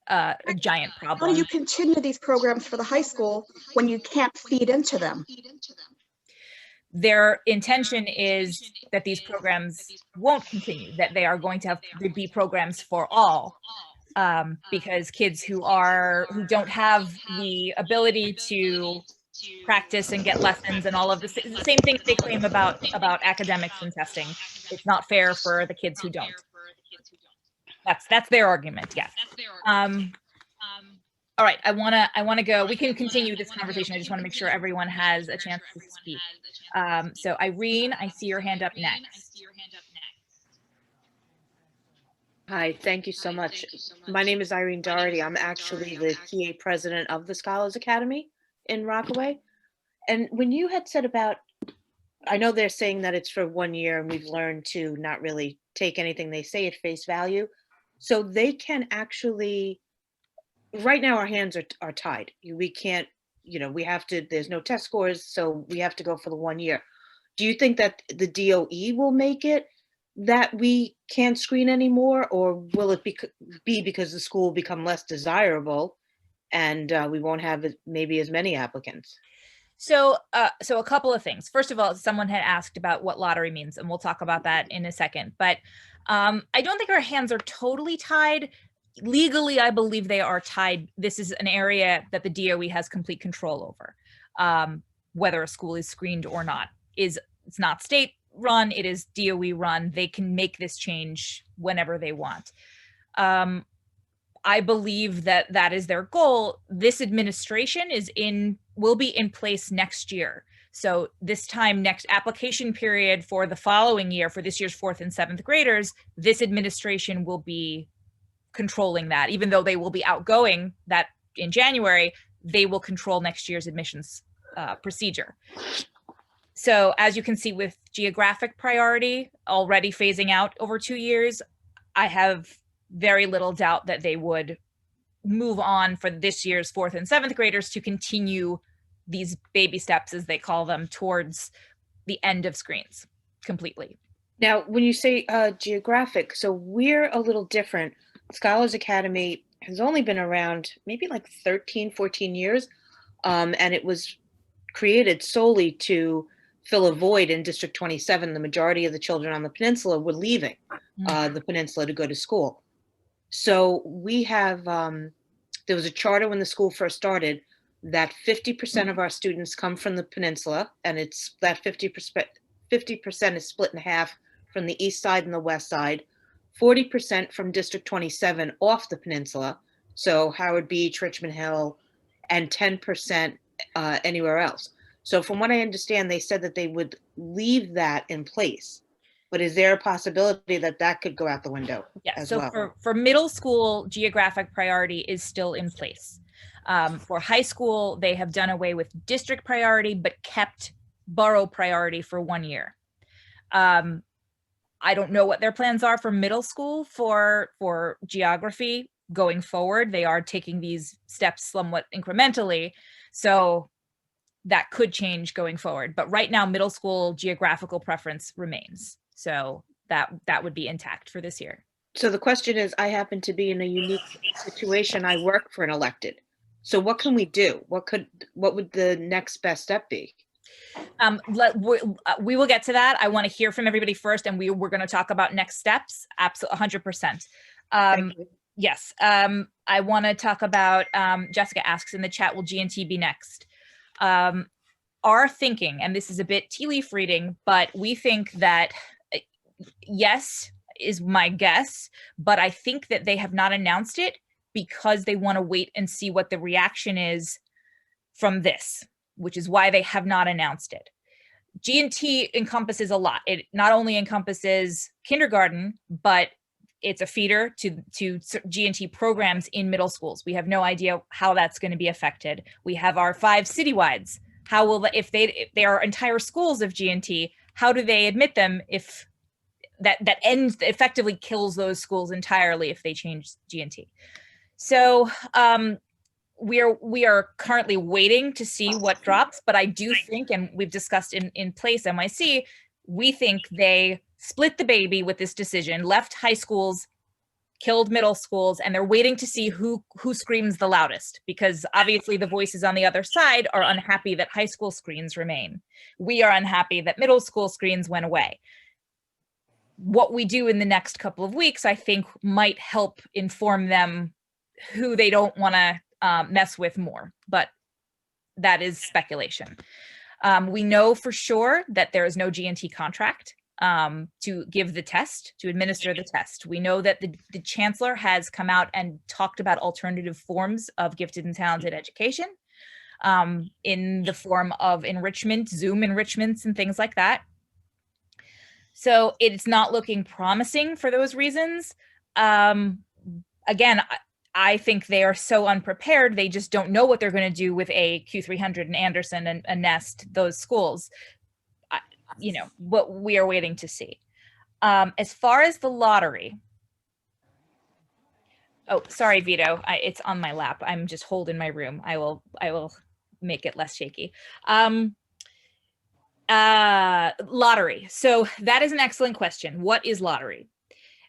Speaker 18: a giant problem.
Speaker 21: How do you continue these programs for the high school when you can't feed into them?
Speaker 18: Their intention is that these programs won't continue, that they are going to have to be programs for all, because kids who don't have the ability to practice and get lessons and all of the same things they claim about academics and testing. It's not fair for the kids who don't. That's their argument. Yes. All right. I want to go. We can continue this conversation. I just want to make sure everyone has a chance to speak. So Irene, I see your hand up next.
Speaker 2: Hi, thank you so much. My name is Irene Doherty. I'm actually the TA president of the Scholars Academy in Rockaway. And when you had said about, I know they're saying that it's for 1 year and we've learned to not really take anything they say at face value. So they can actually, right now our hands are tied. We can't, we have to, there's no test scores, so we have to go for the 1 year. Do you think that the DOE will make it that we can't screen anymore, or will it be because the school will become less desirable and we won't have maybe as many applicants?
Speaker 18: So a couple of things. First of all, someone had asked about what lottery means, and we'll talk about that in a second. But I don't think our hands are totally tied. Legally, I believe they are tied. This is an area that the DOE has complete control over. Whether a school is screened or not it's not state run, it is DOE run. They can make this change whenever they want. I believe that is their goal. This administration will be in place next year. So this time, next application period for the following year, for this year's 4th and 7th graders, this administration will be controlling that. Even though they will be outgoing that in January, they will control next year's admissions procedure. So as you can see with geographic priority already phasing out over 2 years, I have very little doubt that they would move on for this year's 4th and 7th graders to continue these baby steps, as they call them, towards the end of screens completely.
Speaker 2: Now, when you say geographic, so we're a little different. Scholars Academy has only been around maybe like 13, 14 years, and it was created solely to fill a void in District 27. The majority of the children on the peninsula were leaving the peninsula to go to school. So we have, there was a charter when the school first started that 50% of our students come from the peninsula, and it's that 50% is split in half from the east side and the west side, 40% from District 27 off the peninsula, so Howard Beach, Richmond Hill, and 10% anywhere else. So from what I understand, they said that they would leave that in place. But is there a possibility that that could go out the window as well?
Speaker 18: So for middle school, geographic priority is still in place. For high school, they have done away with district priority, but kept borough priority for 1 year. I don't know what their plans are for middle school for geography going forward. They are taking these steps somewhat incrementally. So that could change going forward. But right now, middle school geographical preference remains. So that would be intact for this year.
Speaker 2: So the question is, I happen to be in a unique situation. I work for an elected. So what can we do? What would the next best step be?
Speaker 18: We will get to that. I want to hear from everybody first, and we're going to talk about next steps. Absolutely, 100%. Yes. I want to talk about, Jessica asks in the chat, will G&T be next? Our thinking, and this is a bit tea leaf reading, but we think that yes is my guess, but I think that they have not announced it because they want to wait and see what the reaction is from this, which is why they have not announced it. G&T encompasses a lot. It not only encompasses kindergarten, but it's a feeder to G&T programs in middle schools. We have no idea how that's going to be affected. We have our 5 citywides. How will if they are entire schools of G&T, how do they admit them if effectively kills those schools entirely if they change G&T. So we are currently waiting to see what drops, but I do think, and we've discussed in PLACE NYC, we think they split the baby with this decision, left high schools, killed middle schools, and they're waiting to see who screams the loudest, because obviously the voices on the other side are unhappy that high school screens remain. We are unhappy that middle school screens went away. What we do in the next couple of weeks, I think, might help inform them who they don't want to mess with more, but that is speculation. We know for sure that there is no G&T contract to give the test, to administer the test. We know that the chancellor has come out and talked about alternative forms of gifted and talented education in the form of enrichment, Zoom enrichments and things like that. So it's not looking promising for those reasons. Again, I think they are so unprepared, they just don't know what they're going to do with a Q300 and Anderson and Nest, those schools. You know, what we are waiting to see. As far as the lottery, oh, sorry, Vito, it's on my lap. I'm just holding my room. I will make it less shaky. Lottery. So that is an excellent question. What is lottery?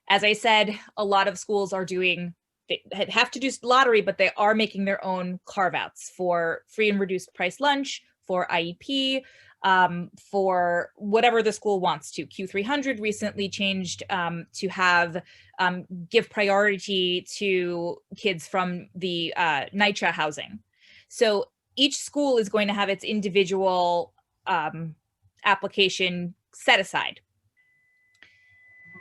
Speaker 18: As I said, a lot of schools are doing, they have to do lottery, but they are making their own carve-outs for free and reduced price lunch, for IEP, for whatever the school wants to. Q300 recently changed to have give priority to kids from the NYCHA housing. So each school is going to have its individual application set aside.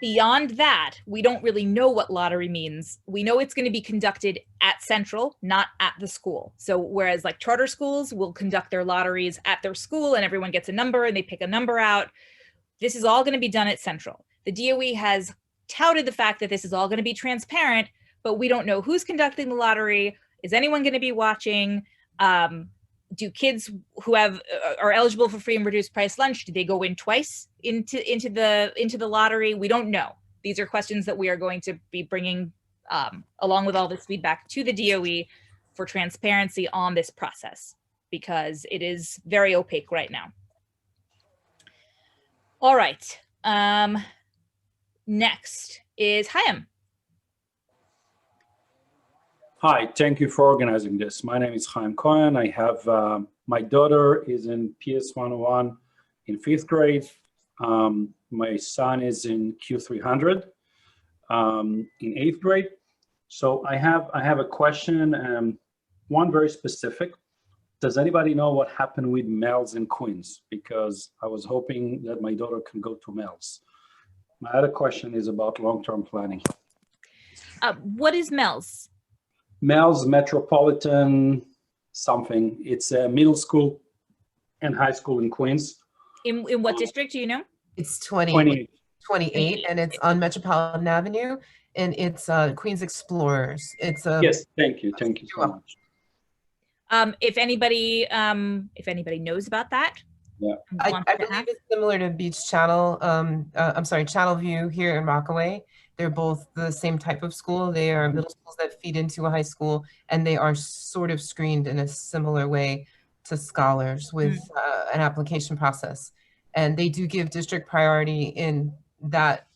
Speaker 18: Beyond that, we don't really know what lottery means. We know it's going to be conducted at Central, not at the school. So whereas like charter schools will conduct their lotteries at their school and everyone gets a number and they pick a number out, this is all going to be done at Central. The DOE has touted the fact that this is all going to be transparent, but we don't know who's conducting the lottery. Is anyone going to be watching? Do kids who are eligible for free and reduced price lunch, do they go in twice into the lottery? We don't know. These are questions that we are going to be bringing along with all this feedback to the DOE for transparency on this process, because it is very opaque right now. All right. Next is Chaim.
Speaker 1: Hi, thank you for organizing this. My name is Chaim Cohen. I have, my daughter is in PS 101 in 5th grade. My son is in Q300 in 8th grade. So I have a question, one very specific. Does anybody know what happened with Mel's in Queens? Because I was hoping that my daughter can go to Mel's. My other question is about long-term planning.
Speaker 18: What is Mel's?
Speaker 1: Mel's Metropolitan something. It's a middle school and high school in Queens.
Speaker 18: In what district, do you know?
Speaker 22: It's 28, and it's on Metropolitan Avenue, and it's Queens Explorers. It's a
Speaker 1: yes. Thank you so much.
Speaker 18: If anybody knows about that,
Speaker 22: yeah, I believe it's similar to Beach Channel. I'm sorry, Channel View here in Rockaway. They're both the same type of school. They are middle schools that feed into a high school, and they are sort of screened in a similar way to Scholars with an application process. And they do give district priority in that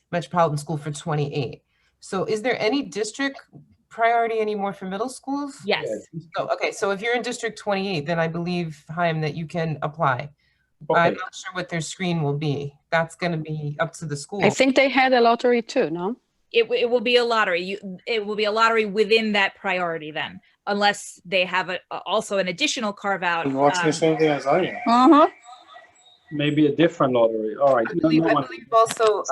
Speaker 22: metropolitan school for 28. So is there any district priority anymore for middle schools?
Speaker 18: Yes.
Speaker 22: So, okay, so if you're in District 28, then I believe, Chaim, that you can apply. Okay. I'm not sure what their screen will be. That's going to be up to the school.
Speaker 19: I think they had a lottery too, no?
Speaker 18: It will be a lottery. It will be a lottery within that priority then, unless they have also an additional carve out.
Speaker 12: Watching the same thing as I am.
Speaker 1: Maybe a different lottery. All right.
Speaker 22: I believe also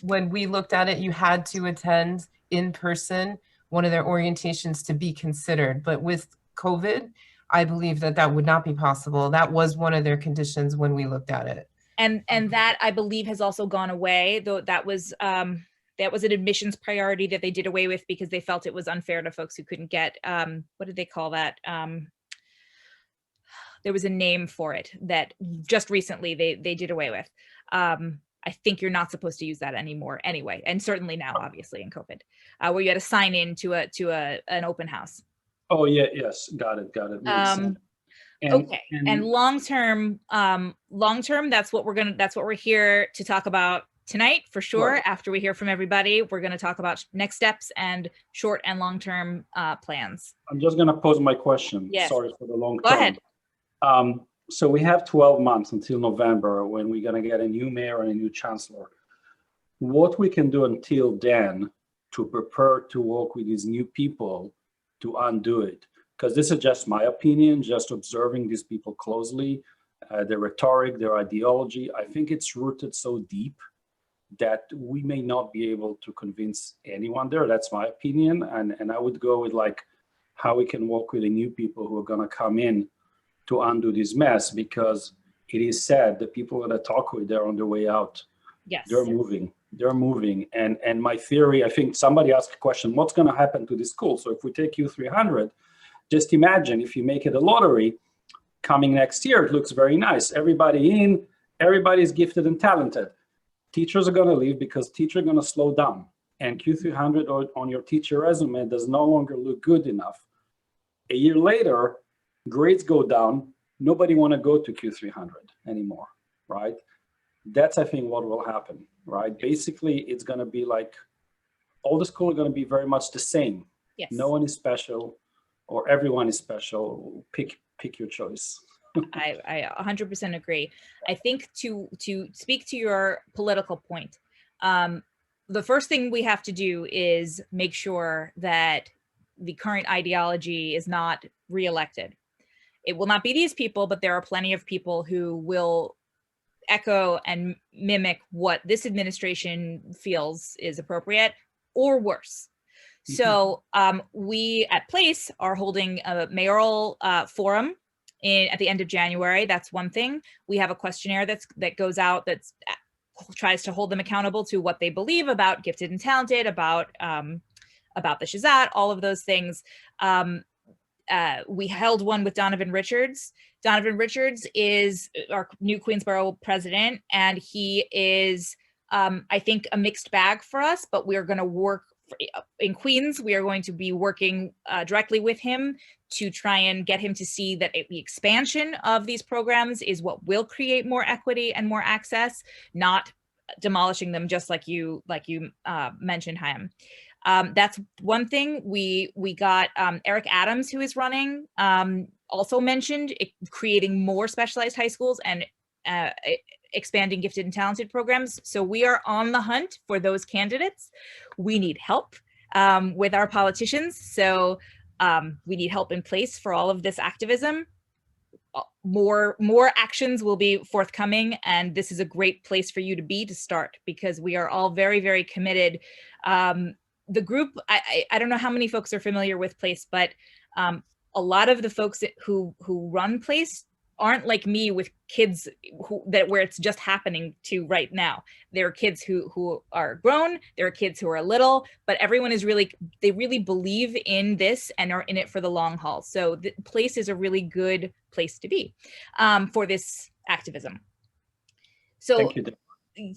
Speaker 22: when we looked at it, you had to attend in person one of their orientations to be considered. But with COVID, I believe that would not be possible. That was one of their conditions when we looked at it.
Speaker 18: And that I believe has also gone away, though that was an admissions priority that they did away with because they felt it was unfair to folks who couldn't get, what did they call that? There was a name for it that just recently they did away with. I I think you're not supposed to use that anymore anyway, and certainly now, obviously in COVID, where you had to sign in to an open house.
Speaker 1: Oh yeah, yes, got it. Makes sense.
Speaker 18: Okay, and long term, that's what we're here to talk about tonight for sure.
Speaker 1: Right.
Speaker 18: After we hear from everybody, we're going to talk about next steps and short and long term plans.
Speaker 1: I'm just going to pose my question.
Speaker 18: Yes.
Speaker 1: Sorry for the long
Speaker 18: Go
Speaker 1: term.
Speaker 18: ahead.
Speaker 1: So we have 12 months until November when we're going to get a new mayor and a new chancellor. What we can do until then to prepare to work with these new people to undo it? Because this is just my opinion, just observing these people closely, their rhetoric, their ideology. I think it's rooted so deep that we may not be able to convince anyone there. That's my opinion. And I would go with like how we can work with the new people who are going to come in to undo this mess, because it is sad the people that I talk with, they're on their way out.
Speaker 18: Yes.
Speaker 1: They're moving. And my theory, I think somebody asked a question, what's going to happen to this school? So if we take U300, just imagine if you make it a lottery coming next year, it looks very nice. Everybody in, everybody's gifted and talented. Teachers are going to leave because teachers are going to slow down. And Q300 on your teacher resume does no longer look good enough. A year later, grades go down. Nobody want to go to Q300 anymore, right? That's, I think, what will happen, right? Basically, it's going to be like all the schools are going to be very much the same.
Speaker 18: Yes.
Speaker 1: No one is special, or everyone is special. Pick your choice.
Speaker 18: I 100% agree. I think to speak to your political point, the first thing we have to do is make sure that the current ideology is not reelected. It will not be these people, but there are plenty of people who will echo and mimic what this administration feels is appropriate or worse. So we at PLACE are holding a mayoral forum at the end of January. That's one thing. We have a questionnaire that goes out that tries to hold them accountable to what they believe about gifted and talented, about the Shahzad, all of those things. We held one with Donovan Richards. Donovan Richards is our new Queensborough president, and he is, I think, a mixed bag for us, but we're going to work in Queens. We are going to be working directly with him to try and get him to see that the expansion of these programs is what will create more equity and more access, not demolishing them, just like you mentioned, Chaim. That's one thing. We got Eric Adams, who is running, also mentioned creating more specialized high schools and expanding gifted and talented programs. So we are on the hunt for those candidates. We need help with our politicians. So we need help in place for all of this activism. More actions will be forthcoming, and this is a great place for you to be to start, because we are all very, very committed. The group, I don't know how many folks are familiar with PLACE, but a lot of the folks who run PLACE aren't like me with kids where it's just happening to right now. There are kids who are grown, there are kids who are little, but everyone is they really believe in this and are in it for the long haul. So the PLACE is a really good place to be for this activism. So
Speaker 1: thank you.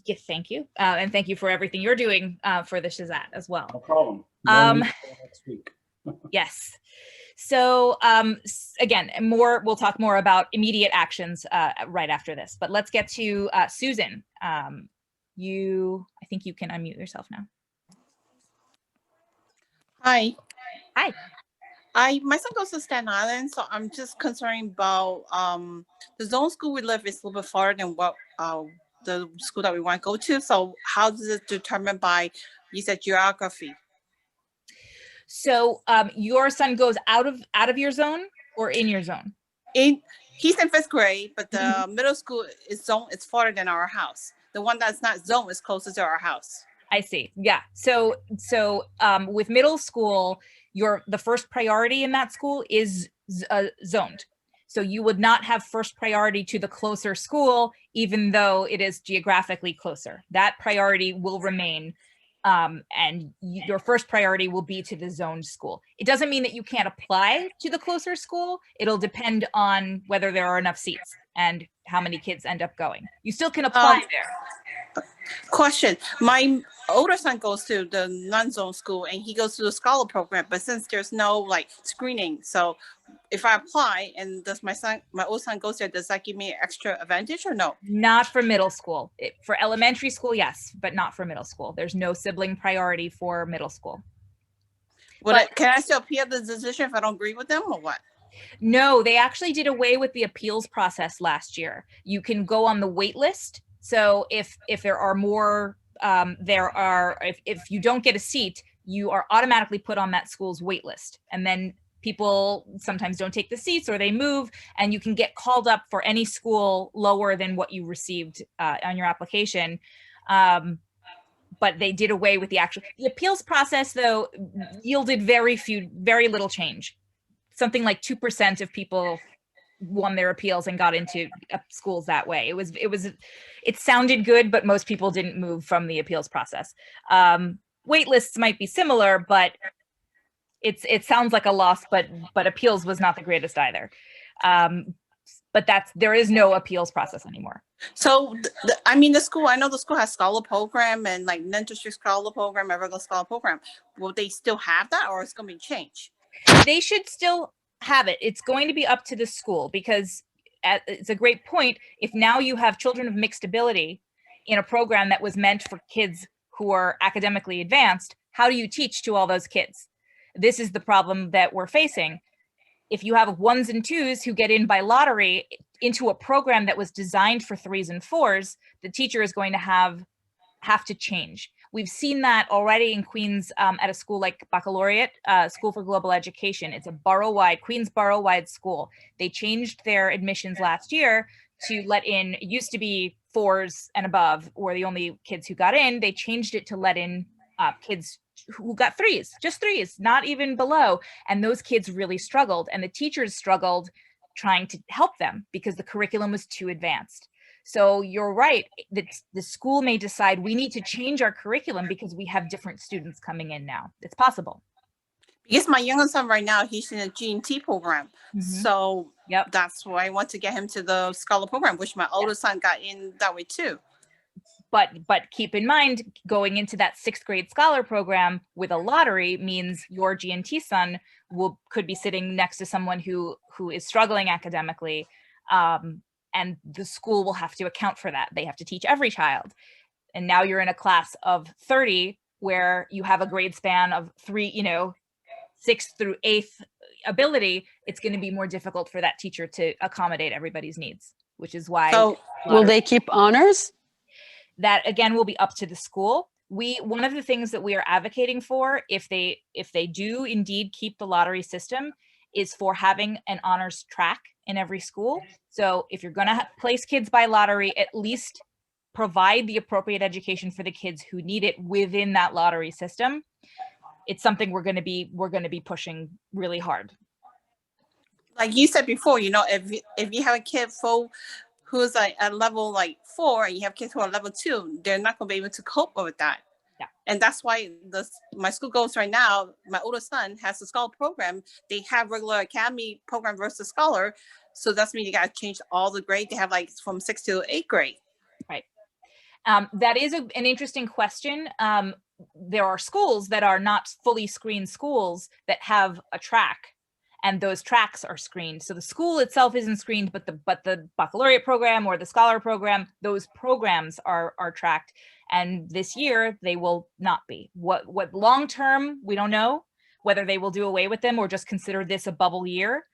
Speaker 18: Yeah, thank you. And thank you for everything you're doing for the Shahzad as well.
Speaker 1: No problem. Next week.
Speaker 18: Yes. So again, we'll talk more about immediate actions right after this, but let's get to Susan. I think you can unmute yourself now.
Speaker 5: Hi.
Speaker 18: Hi.
Speaker 5: My son goes to Staten Island, so I'm just concerned about the zone school we live is a little bit farther than what the school that we want to go to. So how does it determine by, you said, geography?
Speaker 18: So your son goes out of your zone or in your zone?
Speaker 5: He's in 5th grade, but the middle school is farther than our house. The one that's not zone is closer to our house.
Speaker 18: I see. Yeah. So with middle school, the first priority in that school is zoned. So you would not have first priority to the closer school, even though it is geographically closer. That priority will remain, and your first priority will be to the zoned school. It doesn't mean that you can't apply to the closer school. It'll depend on whether there are enough seats and how many kids end up going. You still can apply there.
Speaker 5: Question. My older son goes to the non-zone school and he goes to the scholar program, but since there's no like screening, so if I apply and does my old son goes there, does that give me extra advantage or no?
Speaker 18: Not for middle school. For elementary school, yes, but not for middle school. There's no sibling priority for middle school.
Speaker 5: Can I still appeal the decision if I don't agree with them or what?
Speaker 18: No, they actually did away with the appeals process last year. You can go on the wait list. So if there are more, if you don't get a seat, you are automatically put on that school's wait list. And then people sometimes don't take the seats or they move, and you can get called up for any school lower than what you received on your application. But they did away with the appeals process, though, yielded very little change. Something like 2% of people won their appeals and got into schools that way. It sounded good, but most people didn't move from the appeals process. Wait lists might be similar, but it sounds like a loss, but appeals was not the greatest either. But there is no appeals process anymore.
Speaker 5: So, I mean, I know the school has scholar program and like non-district scholar program and regular scholar program. Will they still have that, or it's going to be changed?
Speaker 18: They should still have it. It's going to be up to the school, because it's a great point. If now you have children of mixed ability in a program that was meant for kids who are academically advanced, how do you teach to all those kids? This is the problem that we're facing. If you have ones and twos who get in by lottery into a program that was designed for threes and fours, the teacher is going to have to change. We've seen that already in Queens at a school like Baccalaureate, School for Global Education. It's a Queens borough-wide school. They changed their admissions last year to let in, it used to be fours and above were the only kids who got in. They changed it to let in kids who got threes, just threes, not even below. And those kids really struggled, and the teachers struggled trying to help them because the curriculum was too advanced. So you're right, that the school may decide we need to change our curriculum because we have different students coming in now. It's possible.
Speaker 5: Because my youngest son right now, he's in a G&T program. So that's why I want to get him to the scholar program, which my older son got in that way too.
Speaker 18: But keep in mind, going into that 6th grade scholar program with a lottery means your G&T son could be sitting next to someone who is struggling academically. And the school will have to account for that. They have to teach every child. And now you're in a class of 30 where you have a grade span of 6th through 8th ability. It's going to be more difficult for that teacher to accommodate everybody's needs, which is why.
Speaker 19: So will they keep honors?
Speaker 18: That again will be up to the school. One of the things that we are advocating for, if they do indeed keep the lottery system, is for having an honors track in every school. So if you're going to place kids by lottery, at least provide the appropriate education for the kids who need it within that lottery system. It's something we're going to be pushing really hard.
Speaker 5: Like you said before, if you have a kid who's like at level 4 and you have kids who are level 2, they're not going to be able to cope with that.
Speaker 18: Yeah.
Speaker 5: And that's why my school goes right now. My older son has a scholar program. They have regular academy program versus scholar. So that's mean you got to change all the grade. They have from 6th to 8th grade.
Speaker 18: Right. That is an interesting question. There are schools that are not fully screened schools that have a track, and those tracks are screened. So the school itself isn't screened, but the baccalaureate program or the scholar program, those programs are tracked. And this year they will not be. What long term, we don't know whether they will do away with them or just consider this a bubble year.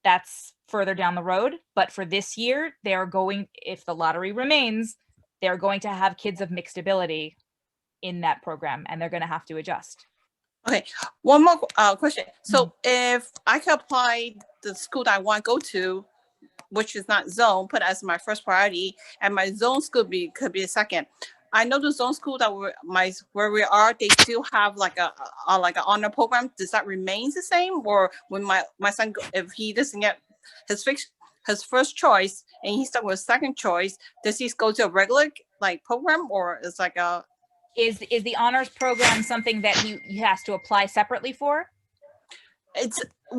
Speaker 18: That's further down the road. But for this year, they're going, if the lottery remains, they're going to have kids of mixed ability in that program, and they're going to have to adjust.
Speaker 5: Okay, one more question. So if I could apply the school that I want to go to, which is not zone, put as my first priority, and my zone school could be a second. I know the zone school that where we are, they still have like an honor program. Does that remain the same, or when my son, if he doesn't get his first choice and he's stuck with second choice, does he go to a regular program, or is like a?
Speaker 18: Is the honors program something that he has to apply separately for?
Speaker 5: All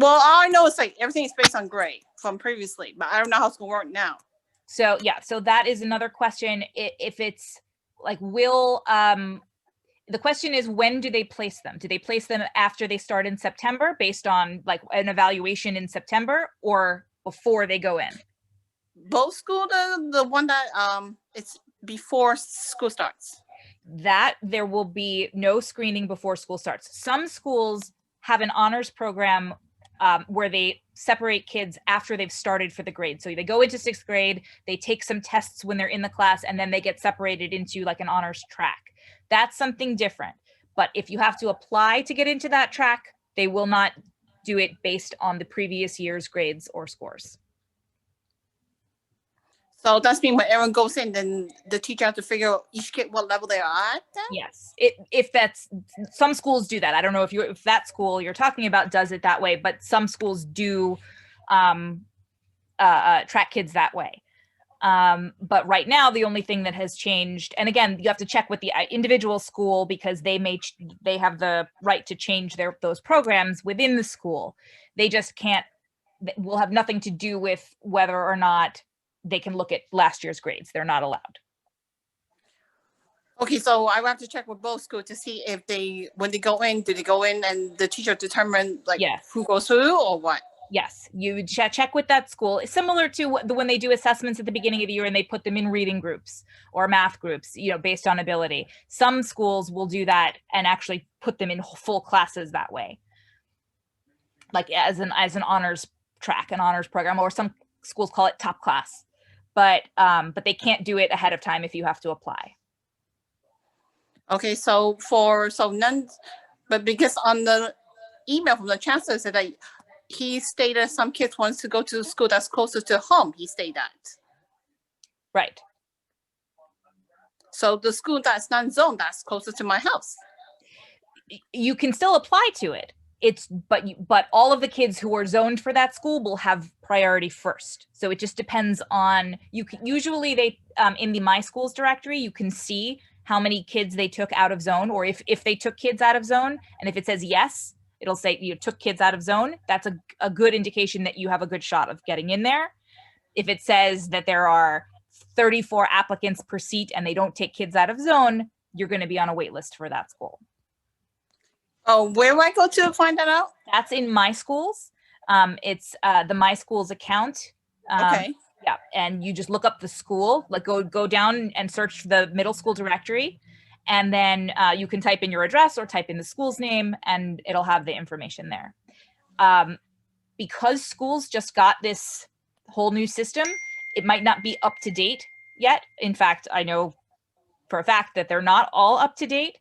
Speaker 5: I know is everything is based on grade from previously, but I don't know how it's gonna work now.
Speaker 18: So yeah, so that is another question. If it's will, the question is, when do they place them? Do they place them after they start in September based on like an evaluation in September, or before they go in?
Speaker 5: Both school, the one that it's before school starts.
Speaker 18: That there will be no screening before school starts. Some schools have an honors program where they separate kids after they've started for the grade. So they go into 6th grade, they take some tests when they're in the class, and then they get separated into like an honors track. That's something different. But if you have to apply to get into that track, they will not do it based on the previous year's grades or scores.
Speaker 5: So that's mean when everyone goes in, then the teacher has to figure out each kid what level they are at then?
Speaker 18: Yes, if that's, some schools do that. I don't know if that school you're talking about does it that way, but some schools do track kids that way. But right now, the only thing that has changed, and again, you have to check with the individual school because they have the right to change those programs within the school. They just can't, will have nothing to do with whether or not they can look at last year's grades. They're not allowed.
Speaker 5: Okay, so I have to check with both schools to see if when they go in, do they go in and the teacher determine like who goes through or what?
Speaker 18: Yes, you check with that school. It's similar to when they do assessments at the beginning of the year and they put them in reading groups or math groups, based on ability. Some schools will do that and actually put them in full classes that way, like as an honors track, an honors program, or some schools call it top class. But they can't do it ahead of time if you have to apply.
Speaker 5: Okay, but because on the email from the chancellor said that he stated some kids wants to go to school that's closer to home. He stated that.
Speaker 18: Right.
Speaker 5: So the school that's not zoned, that's closer to my house.
Speaker 18: You can still apply to it. But all of the kids who are zoned for that school will have priority first. So it just depends on, usually they, in the My Schools directory, you can see how many kids they took out of zone, or if they took kids out of zone, and if it says yes, it'll say you took kids out of zone. That's a good indication that you have a good shot of getting in there. If it says that there are 34 applicants per seat and they don't take kids out of zone, you're going to be on a wait list for that school.
Speaker 5: Oh, where do I go to find that out?
Speaker 18: That's in My Schools. It's the My Schools account.
Speaker 5: Okay.
Speaker 18: Yeah, and you just look up the school, like go down and search the middle school directory, and then you can type in your address or type in the school's name, and it'll have the information there. Because schools just got this whole new system, it might not be up to date yet. In fact, I know for a fact that they're not all up to date.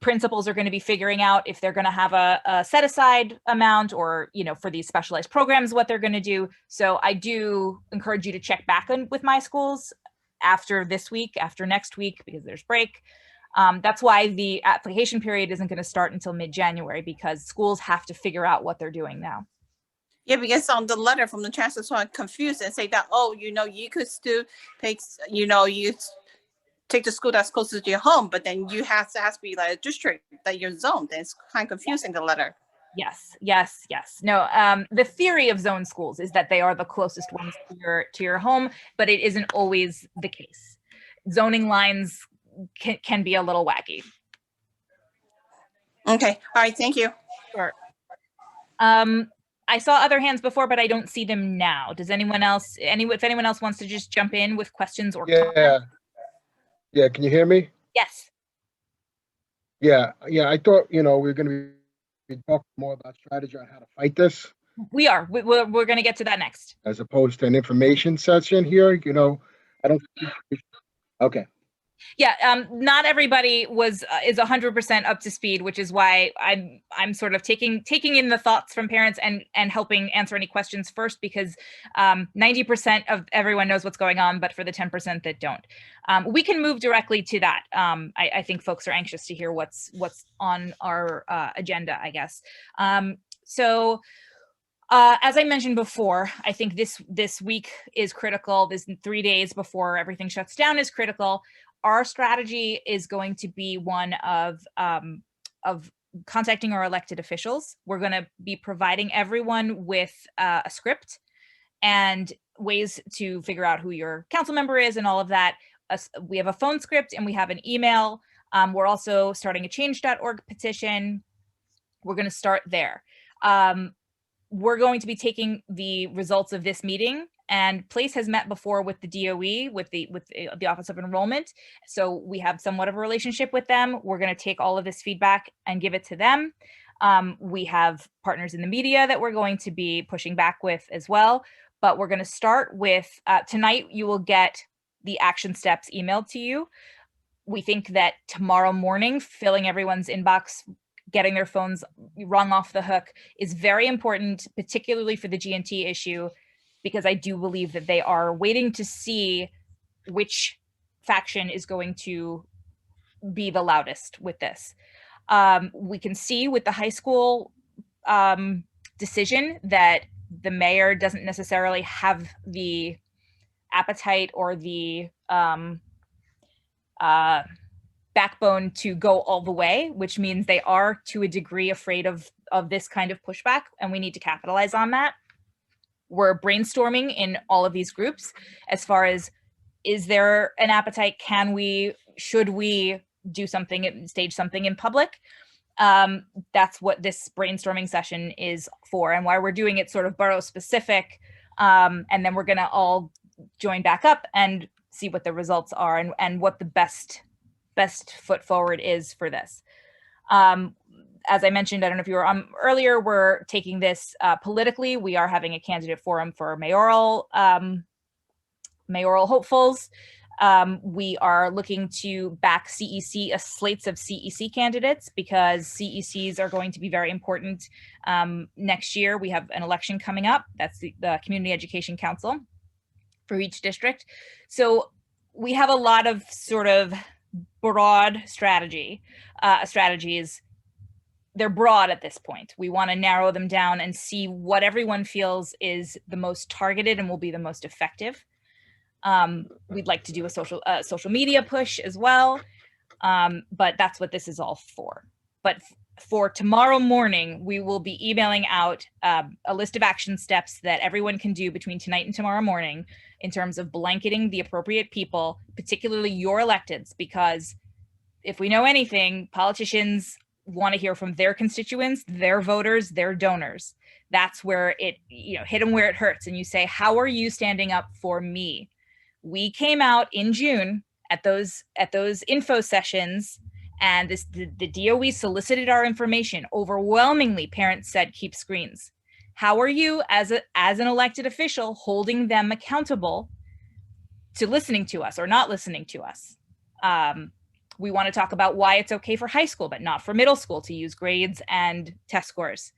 Speaker 18: Principals are going to be figuring out if they're going to have a set aside amount, or, for these specialized programs, what they're going to do. So I do encourage you to check back with My Schools after this week, after next week, because there's break. That's why the application period isn't going to start until mid-January, because schools have to figure out what they're doing now.
Speaker 5: Yeah, because on the letter from the chancellor, so I'm confused and say that, you could still take, you take the school that's closer to your home, but then you have to be like a district that you're zoned. Then it's kind of confusing, the letter.
Speaker 18: Yes. No, the theory of zone schools is that they are the closest ones to your home, but it isn't always the case. Zoning lines can be a little wacky.
Speaker 5: Okay. All right. Thank you.
Speaker 18: Sure. I saw other hands before, but I don't see them now. Does anyone else, if anyone else wants to just jump in with questions or comments?
Speaker 6: Yeah, can you hear me?
Speaker 18: Yes.
Speaker 6: Yeah, I thought, we were going to be talking more about strategy on how to fight this.
Speaker 18: We are. We're going to get to that next.
Speaker 6: As opposed to an information session here, I don't. Okay.
Speaker 18: Yeah, not everybody is 100% up to speed, which is why I'm sort of taking in the thoughts from parents and helping answer any questions first, because 90% of everyone knows what's going on, but for the 10% that don't, we can move directly to that. I think folks are anxious to hear what's on our agenda, I guess. So as I mentioned before, I think this week is critical. This 3 days before everything shuts down is critical. Our strategy is going to be one of contacting our elected officials. We're going to be providing everyone with a script and ways to figure out who your council member is and all of that. we have a phone script and we have an email. We're also starting a change.org petition. We're going to start there. We're going to be taking the results of this meeting, and PLACE has met before with the DOE, with the Office of Enrollment. So we have somewhat of a relationship with them. We're going to take all of this feedback and give it to them. We have partners in the media that we're going to be pushing back with as well. But we're going to start with, tonight you will get the action steps emailed to you. We think that tomorrow morning, filling everyone's inbox, getting their phones rung off the hook is very important, particularly for the G&T issue, because I do believe that they are waiting to see which faction is going to be the loudest with this. We can see with the high school decision that the mayor doesn't necessarily have the appetite or the backbone to go all the way, which means they are to a degree afraid of this kind of pushback, and we need to capitalize on that. We're brainstorming in all of these groups as far as, is there an appetite? Should we do something, stage something in public? That's what this brainstorming session is for, and why we're doing it sort of borough specific. And then we're gonna all join back up and see what the results are and what the best foot forward is for this. As I mentioned, I don't know if you were on earlier, we're taking this politically. We are having a candidate forum for mayoral hopefuls. We are looking to back CEC, slates of CEC candidates, because CECs are going to be very important next year. We have an election coming up. That's the Community Education Council for each district. So we have a lot of sort of broad strategies. They're broad at this point. We want to narrow them down and see what everyone feels is the most targeted and will be the most effective. We'd like to do a social media push as well, but that's what this is all for. But for tomorrow morning, we will be emailing out a list of action steps that everyone can do between tonight and tomorrow morning in terms of blanketing the appropriate people, particularly your electeds, because if we know anything, politicians want to hear from their constituents, their voters, their donors. That's where it, hit them where it hurts. And you say, how are you standing up for me? We came out in June at those info sessions, and the DOE solicited our information. Overwhelmingly, parents said, keep screens. How are you as an elected official holding them accountable to listening to us or not listening to us? We want to talk about why it's okay for high school, but not for middle school to use grades and test scores.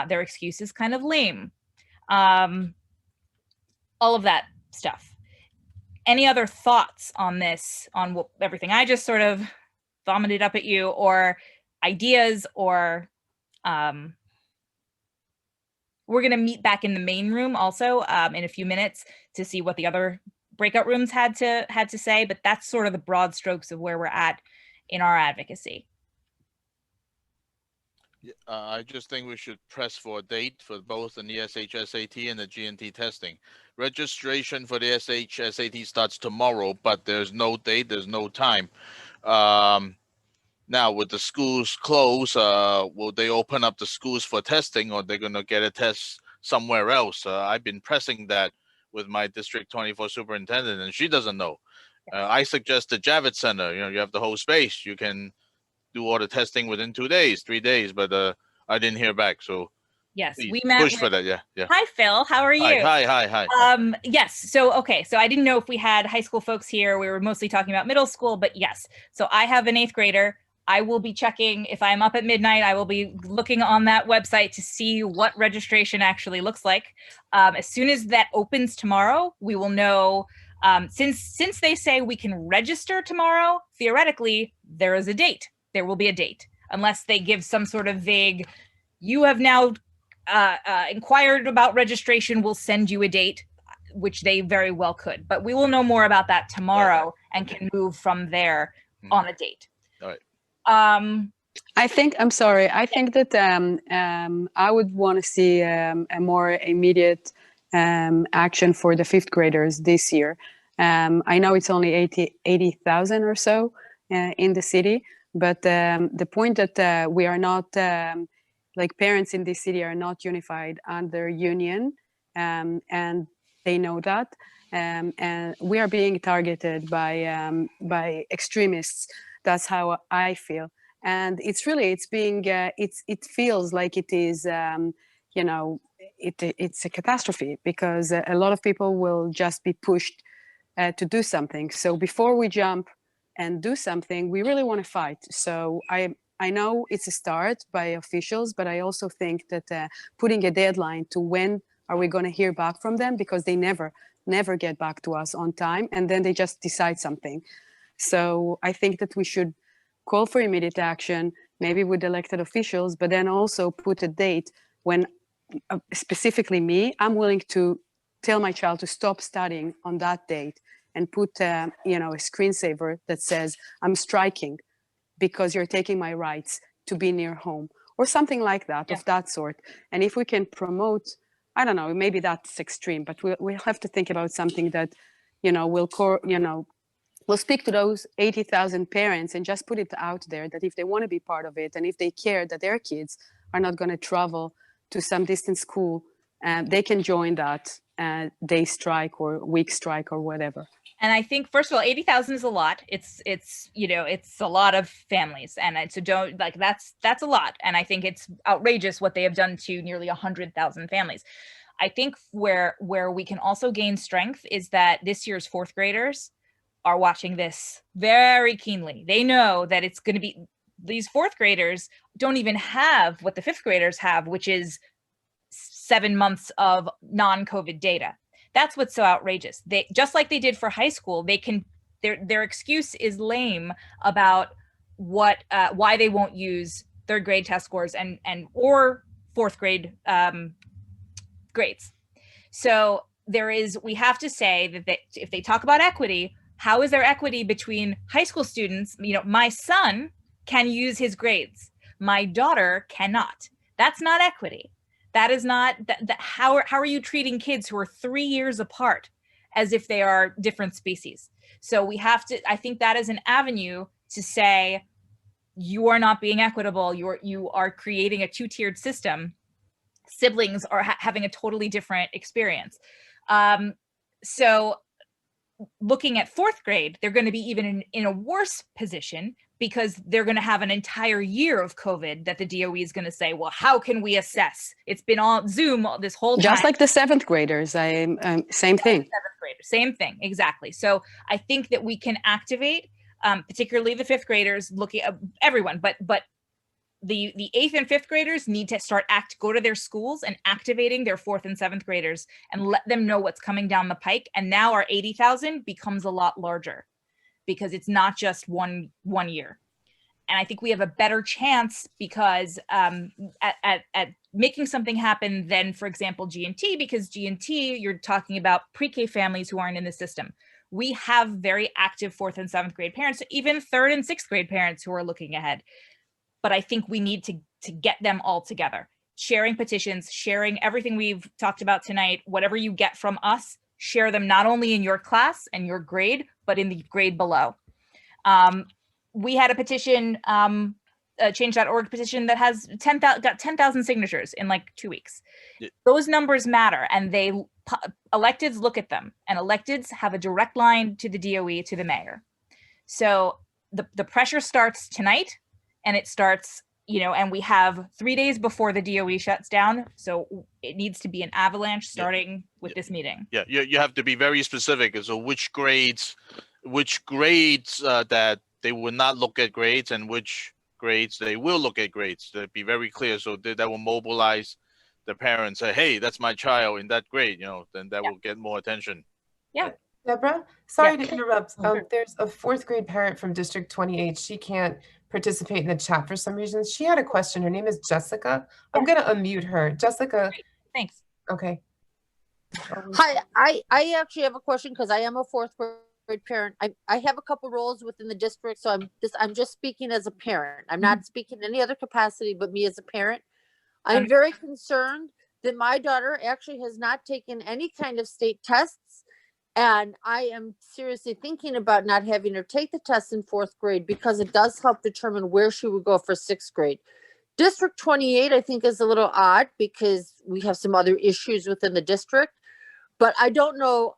Speaker 18: Their excuse is kind of lame. All of that stuff. Any other thoughts on this, on everything I just sort of vomited up at you, or ideas, or we're going to meet back in the main room also in a few minutes to see what the other breakout rooms had to say, but that's sort of the broad strokes of where we're at in our advocacy.
Speaker 8: I just think we should press for a date for both the SHSAT and the G&T testing. Registration for the SHSAT starts tomorrow, but there's no date, there's no time. Now, with the schools closed, will they open up the schools for testing, or they're going to get a test somewhere else? I've been pressing that with my District 24 superintendent, and she doesn't know. I suggest the Javits Center. You have the whole space. You can do all the testing within 2 days, 3 days, but I didn't hear back. So
Speaker 18: yes,
Speaker 8: please
Speaker 18: we met
Speaker 8: push for that. Yeah.
Speaker 18: Hi, Phil. How are you?
Speaker 8: Hi.
Speaker 18: Yes. So, okay. So I didn't know if we had high school folks here. We were mostly talking about middle school, but yes. So I have an 8th grader. I will be checking, if I'm up at midnight, I will be looking on that website to see what registration actually looks like. As soon as that opens tomorrow, we will know. Since they say we can register tomorrow, theoretically, there is a date. There will be a date, unless they give some sort of vague, you have now inquired about registration, we'll send you a date, which they very well could. But we will know more about that tomorrow and can move from there on a date.
Speaker 8: All right.
Speaker 19: I think that I would want to see a more immediate action for the 5th graders this year. I know it's only 80,000 or so in the city, but the point that we are not, like parents in this city are not unified under union, and they know that. And we are being targeted by extremists. That's how I feel. And it's really, it feels like it is, you know, it's a catastrophe, because a lot of people will just be pushed to do something. So before we jump and do something, we really want to fight. So I know it's a start by officials, but I also think that putting a deadline to when are we going to hear back from them, because they never get back to us on time, and then they just decide something. So I think that we should call for immediate action, maybe with elected officials, but then also put a date when, specifically me, I'm willing to tell my child to stop studying on that date, and put you know, a screensaver that says, I'm striking because you're taking my rights to be near home, or something like that, of that sort. And if we can promote, I don't know, maybe that's extreme, but we'll have to think about something that, you know, we'll speak to those 80,000 parents and just put it out there that if they want to be part of it, and if they care that their kids are not going to travel to some distant school, they can join that day strike or week strike or whatever.
Speaker 18: And I think, first of all, 80,000 is a lot. It's you know, it's a lot of families, and so don't, like, that's a lot. And I think it's outrageous what they have done to nearly 100,000 families. I think where we can also gain strength is that this year's fourth graders are watching this very keenly. They know that it's going to be, these fourth graders don't even have what the fifth graders have, which is 7 months of non-COVID data. That's what's so outrageous. They, just like they did for high school, they can, their excuse is lame about what, why they won't use third grade test scores and or fourth grade grades. So we have to say that if they talk about equity, how is there equity between high school students? You know, my son can use his grades. My daughter cannot. That's not equity. That is not, how are you treating kids who are 3 years apart as if they are different species? So we have to, I think that is an avenue to say, you are not being equitable. You are creating a two-tiered system. Siblings are having a totally different experience. So looking at fourth grade, they're going to be even in a worse position, because they're going to have an entire year of COVID that the DOE is going to say, well, how can we assess? It's been on Zoom this whole time.
Speaker 19: Just like the seventh graders, same thing.
Speaker 18: Seventh graders, same thing, exactly. So I think that we can activate, particularly the fifth graders, looking at everyone, but the eighth and fifth graders need to start go to their schools and activating their fourth and seventh graders and let them know what's coming down the pike. And now our 80,000 becomes a lot larger, because it's not just one year. And I think we have a better chance because at making something happen than, for example, G&T, because G&T, you're talking about pre-K families who aren't in the system. We have very active fourth and seventh grade parents, even third and sixth grade parents who are looking ahead. But I think we need to get them all together, sharing petitions, sharing everything we've talked about tonight, whatever you get from us, share them not only in your class and your grade, but in the grade below. We had a petition, a change.org petition that has got 10,000 signatures in like 2 weeks. Yeah. Those numbers matter, and electeds look at them, and electeds have a direct line to the DOE, to the mayor. So the pressure starts tonight, and it starts, you know, and we have 3 days before the DOE shuts down. So it needs to be an avalanche starting with this meeting.
Speaker 8: Yeah, you have to be very specific. So which grades that they will not look at grades, and which grades they will look at grades. To be very clear, so that will mobilize the parents. Say, hey, that's my child in that grade. You know, then that will get more attention.
Speaker 18: Yeah.
Speaker 22: Deborah, sorry to interrupt. There's a fourth grade parent from District 28. She can't participate in the chat for some reason. She had a question. Her name is Jessica. I'm going to unmute her. Jessica.
Speaker 18: Great. Thanks.
Speaker 22: Okay.
Speaker 9: Hi, I actually have a question, because I am a fourth grade parent. I have a couple roles within the district, so I'm just speaking as a parent. I'm not speaking in any other capacity but me as a parent. I'm very concerned that my daughter actually has not taken any kind of state tests, And I am seriously thinking about not having her take the test in 4th grade because it does help determine where she would go for 6th grade. District 28, I think, is a little odd because we have some other issues within the district. But I don't know,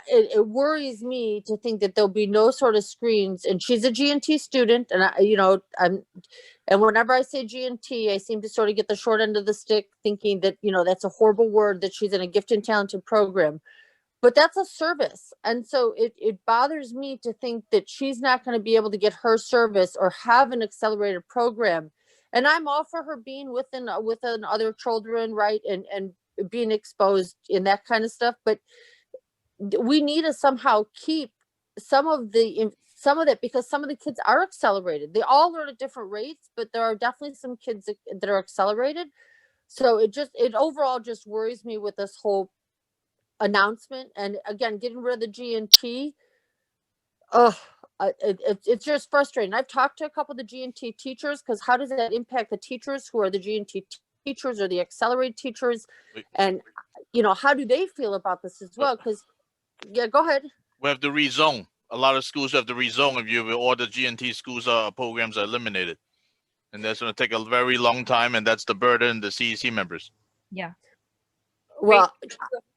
Speaker 9: it worries me to think that there'll be no sort of screens. And she's a G&T student, and and whenever I say G&T, I seem to sort of get the short end of the stick, thinking that, that's a horrible word, that she's in a gifted and talented program. But that's a service. And so it bothers me to think that she's not going to be able to get her service or have an accelerated program. And I'm all for her being within other children, right? And being exposed in that kind of stuff. But we need to somehow keep some of that, because some of the kids are accelerated. They all learn at different rates, but there are definitely some kids that are accelerated. So it overall just worries me with this whole announcement. And again, getting rid of the G&T, it's just frustrating. I've talked to a couple of the G&T teachers, because how does that impact the teachers who are the G&T teachers or the accelerated teachers? And how do they feel about this as well? Because go ahead.
Speaker 8: We have to rezone. A lot of schools have to rezone if all the G&T schools programs are eliminated, and that's going to take a very long time, and that's the burden the CEC members.
Speaker 18: Yeah.
Speaker 9: Well,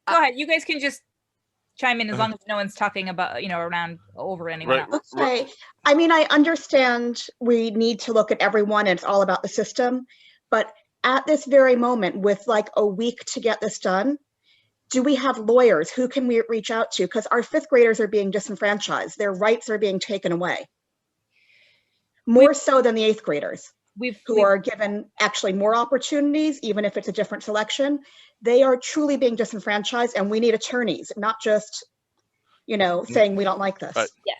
Speaker 18: go ahead. You guys can just chime in as long as no one's talking about, around over anyone else.
Speaker 21: Okay. I mean, I understand we need to look at everyone and it's all about the system, but at this very moment, with like a week to get this done, do we have lawyers? Who can we reach out to? Because our 5th graders are being disenfranchised. Their rights are being taken away. More so than the 8th graders, who are given actually more opportunities, even if it's a different selection. They are truly being disenfranchised, and we need attorneys, not just, saying we don't like this.
Speaker 18: Yes.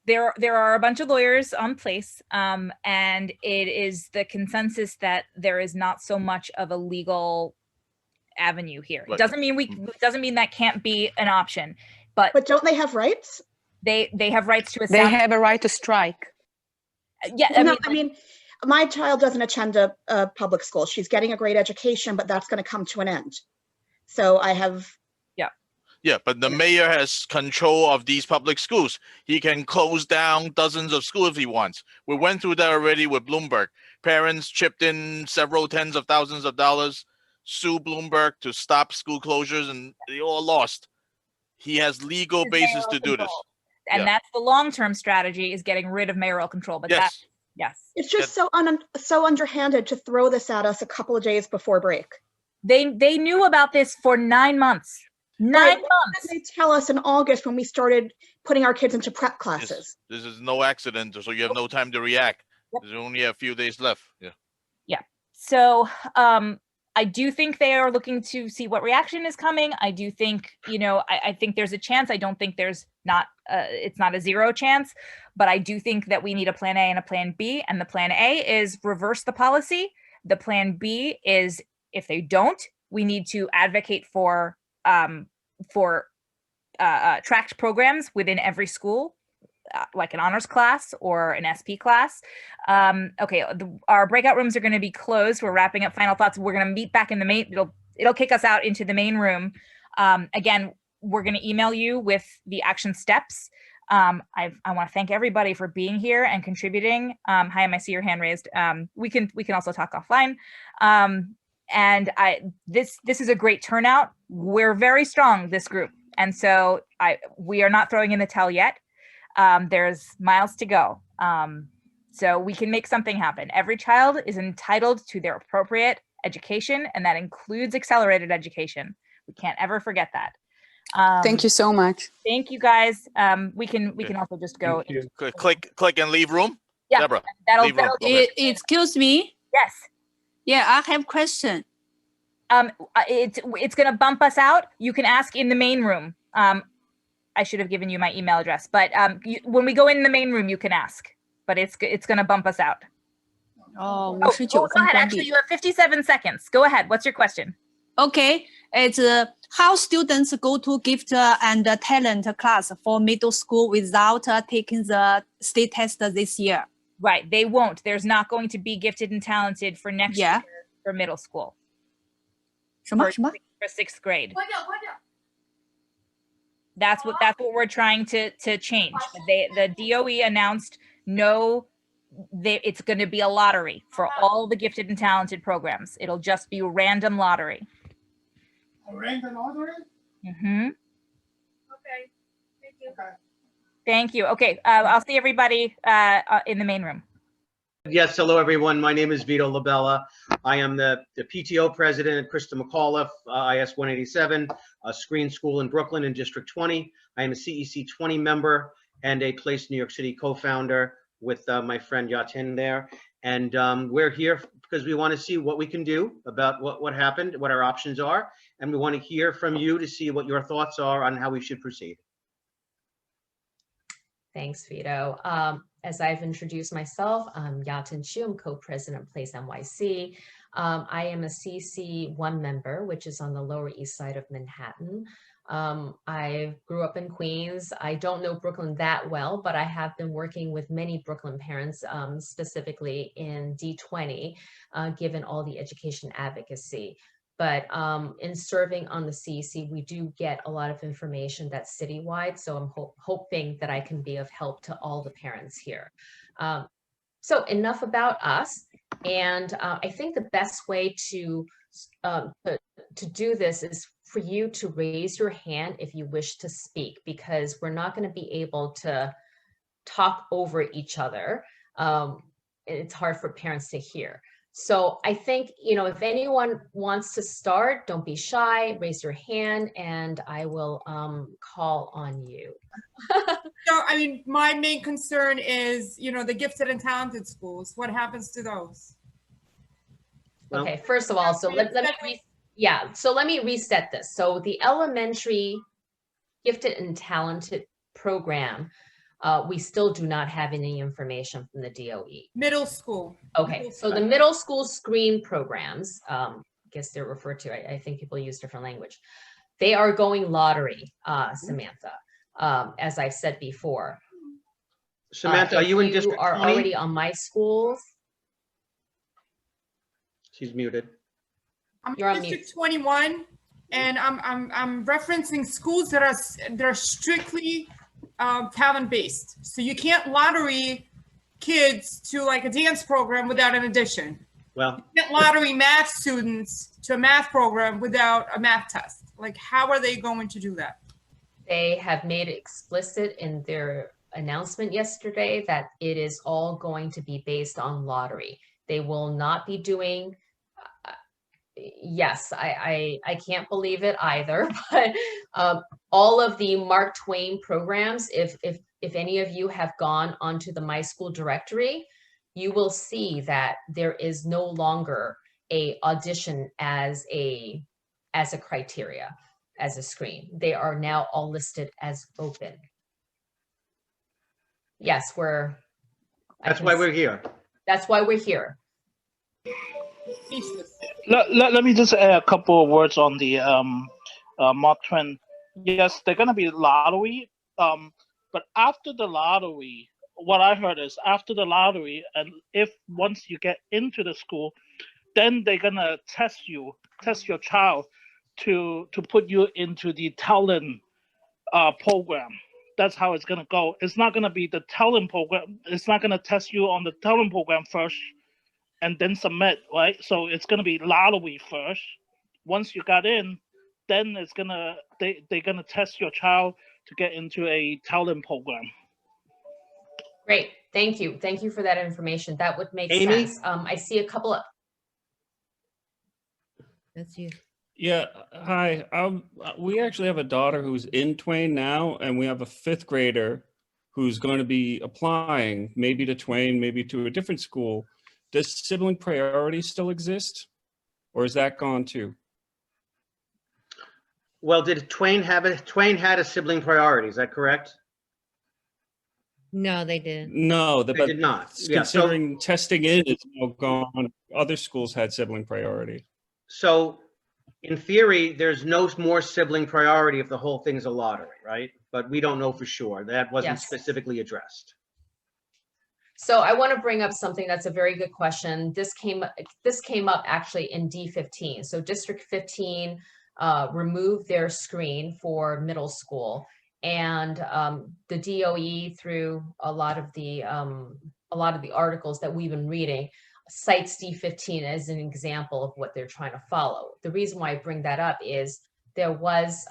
Speaker 18: There are a bunch of lawyers on place, and it is the consensus that there is not so much of a legal avenue here. It doesn't mean that can't be an option, but
Speaker 21: don't they have rights?
Speaker 18: They have rights to.
Speaker 15: They have a right to strike.
Speaker 18: Yeah,
Speaker 21: I mean, my child doesn't attend a public school. She's getting a great education, but that's going to come to an end. So I have.
Speaker 8: Yeah, but the mayor has control of these public schools. He can close down dozens of schools if he wants. We went through that already with Bloomberg. Parents chipped in several tens of thousands of dollars, sue Bloomberg to stop school closures, and they all lost. He has legal basis to do this.
Speaker 18: And that's the long-term strategy, is getting rid of mayoral control. But yes.
Speaker 21: It's just so underhanded to throw this at us a couple of days before break.
Speaker 18: They knew about this for 9 months. 9 months.
Speaker 21: They tell us in August when we started putting our kids into prep classes.
Speaker 8: This is no accident, so you have no time to react. There's only a few days left.
Speaker 18: Yeah. So I do think they are looking to see what reaction is coming. I do think, I think there's a chance. I don't think there's not, it's not a zero chance, but I do think that we need a plan A and a plan B. And the plan A is reverse the policy. The plan B is, if they don't, we need to advocate for tracked programs within every school, like an honors class or an SP class. Okay, our breakout rooms are going to be closed. We're wrapping up final thoughts. We're going to meet back in the main. It'll kick us out into the main room. Again, we're going to email you with the action steps. I want to thank everybody for being here and contributing. Hi, I see your hand raised. We can also talk offline. And this is a great turnout. We're very strong, this group. And so we are not throwing in the towel yet. There's miles to go. So we can make something happen. Every child is entitled to their appropriate education, and that includes accelerated education. We can't ever forget that.
Speaker 15: Thank you so much.
Speaker 18: Thank you, guys. We can also just go.
Speaker 8: Click and leave room.
Speaker 18: Yeah,
Speaker 8: Deborah,
Speaker 18: that'll
Speaker 11: Excuse me.
Speaker 18: Yes.
Speaker 11: Yeah, I have a question.
Speaker 18: It's gonna bump us out. You can ask in the main room. I should have given you my email address, but when we go in the main room, you can ask. But it's gonna bump us out.
Speaker 11: Oh,
Speaker 18: go ahead. Actually, you have 57 seconds. Go ahead. What's your question?
Speaker 11: Okay, it's how students go to gift and talent class for middle school without taking the state test this year.
Speaker 18: Right, they won't. There's not going to be gifted and talented for next year for middle school. For 6th grade. That's what we're trying to change. The DOE announced it's going to be a lottery for all the gifted and talented programs. It'll just be a random lottery.
Speaker 6: A random lottery?
Speaker 18: Mm-hmm.
Speaker 7: Okay, thank you. Okay.
Speaker 18: Thank you. Okay, I'll see everybody in the main room.
Speaker 13: Yes, hello everyone. My name is Vito Labella. I am the PTO president at Krista McAuliffe, IS 187, a screen school in Brooklyn in District 20. I am a CEC 20 member and a PLACE New York City co-founder with my friend Yatin there. And we're here because we want to see what we can do about what happened, what our options are. And we want to hear from you to see what your thoughts are on how we should proceed.
Speaker 14: Thanks, Vito. As I've introduced myself, I'm Yatin Chu, I'm co-president of PLACE NYC. I am a CC1 member, which is on the Lower East Side of Manhattan. I grew up in Queens. I don't know Brooklyn that well, but I have been working with many Brooklyn parents, specifically in D20, given all the education advocacy. But in serving on the CEC, we do get a lot of information that's citywide. So I'm hoping that I can be of help to all the parents here. So enough about us. And I think the best way to do this is for you to raise your hand if you wish to speak, because we're not going to be able to talk over each other. It's hard for parents to hear. So I think, if anyone wants to start, don't be shy, raise your hand, and I will call on you.
Speaker 23: So, I mean, my main concern is, the gifted and talented schools. What happens to those?
Speaker 14: Okay, first of all, so let me reset this. So the elementary gifted and talented program, we still do not have any information from the DOE.
Speaker 23: Middle school.
Speaker 14: Okay, so the middle school screen programs, I guess they're referred to, I think people use different language. They are going lottery, Samantha, as I've said before.
Speaker 13: Samantha, are you in District 20?
Speaker 14: Are already on my schools.
Speaker 13: She's muted.
Speaker 23: I'm in District 21, and I'm referencing schools that are strictly talent-based. So you can't lottery kids to like a dance program without an addition.
Speaker 13: Well,
Speaker 23: you can't lottery math students to a math program without a math test. Like, how are they going to do that?
Speaker 14: They have made it explicit in their announcement yesterday that it is all going to be based on lottery. They will not be doing, yes, I can't believe it either, but all of the Mark Twain programs, if any of you have gone onto the My School directory, you will see that there is no longer a audition as a criteria, as a screen. They are now all listed as open. Yes,
Speaker 13: that's why we're here.
Speaker 14: That's why we're here.
Speaker 24: Let me just add a couple of words on the Mark Twain. Yes, they're going to be lottery, but after the lottery, what I heard is after the lottery, and once you get into the school, then they're going to test your child to put you into the talent program. That's how it's going to go. It's not going to be the talent program. It's not going to test you on the talent program first and then submit, right? So it's going to be lottery first. Once you got in, then they're going to test your child to get into a talent program.
Speaker 14: Great. Thank you. Thank you for that information. That would make
Speaker 13: Amy?
Speaker 14: sense. I see a couple of.
Speaker 25: That's you.
Speaker 26: Yeah, hi. We actually have a daughter who's in Twain now, and we have a 5th grader who's going to be applying maybe to Twain, maybe to a different school. Does sibling priority still exist, or is that gone too?
Speaker 13: Well, did Twain have it? Twain had a sibling priority, is that correct?
Speaker 25: No, they didn't.
Speaker 26: No,
Speaker 13: They did not. Yeah, so-
Speaker 26: considering testing in is now gone, other schools had sibling priority.
Speaker 13: So in theory, there's no more sibling priority if the whole thing's a lottery, right? But we don't know for sure. That wasn't
Speaker 14: Yes.
Speaker 13: specifically addressed.
Speaker 14: So I want to bring up something that's a very good question. This came up actually in D15. So District 15 removed their screen for middle school, And the DOE, through a lot of the articles that we've been reading, cites D15 as an example of what they're trying to follow. The reason why I bring that up is there was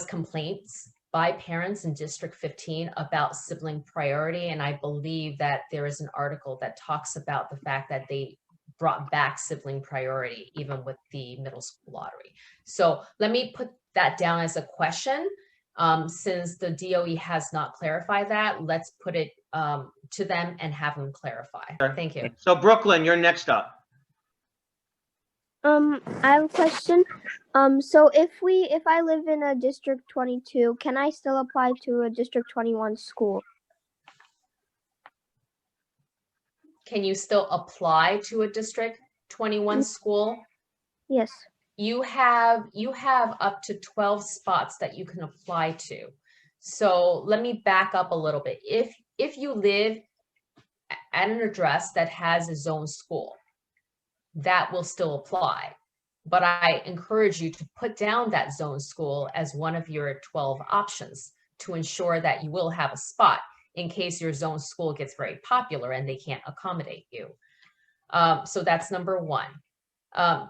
Speaker 14: complaints by parents in District 15 about sibling priority, and I believe that there is an article that talks about the fact that they brought back sibling priority even with the middle school lottery. So let me put that down as a question. Since the DOE has not clarified that, let's put it to them and have them clarify. Thank you.
Speaker 13: So Brooklyn, you're next up.
Speaker 3: I have a question. So if I live in a District 22, can I still apply to a District 21 school?
Speaker 14: Can you still apply to a District 21 school?
Speaker 3: Yes.
Speaker 14: You have up to 12 spots that you can apply to. So let me back up a little bit. If you live at an address that has a zone school, that will still apply. But I encourage you to put down that zone school as one of your 12 options to ensure that you will have a spot in case your zone school gets very popular and they can't accommodate you. So that's number one.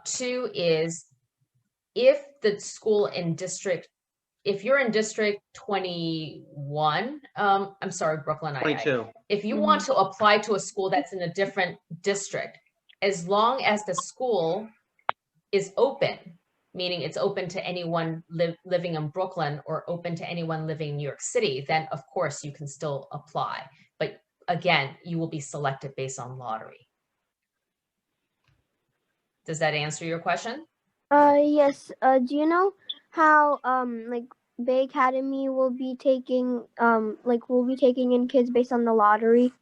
Speaker 14: Two is, if the school in if you're in District 21, I'm sorry, Brooklyn,
Speaker 13: 22.
Speaker 14: If you want to apply to a school that's in a different district, as long as the school is open, meaning it's open to anyone living in Brooklyn or open to anyone living in New York City, then of course you can still apply. But again, you will be selected based on lottery. Does that answer your question?
Speaker 3: Yes. Do you know how like Bay Academy will be taking in kids based on the lottery?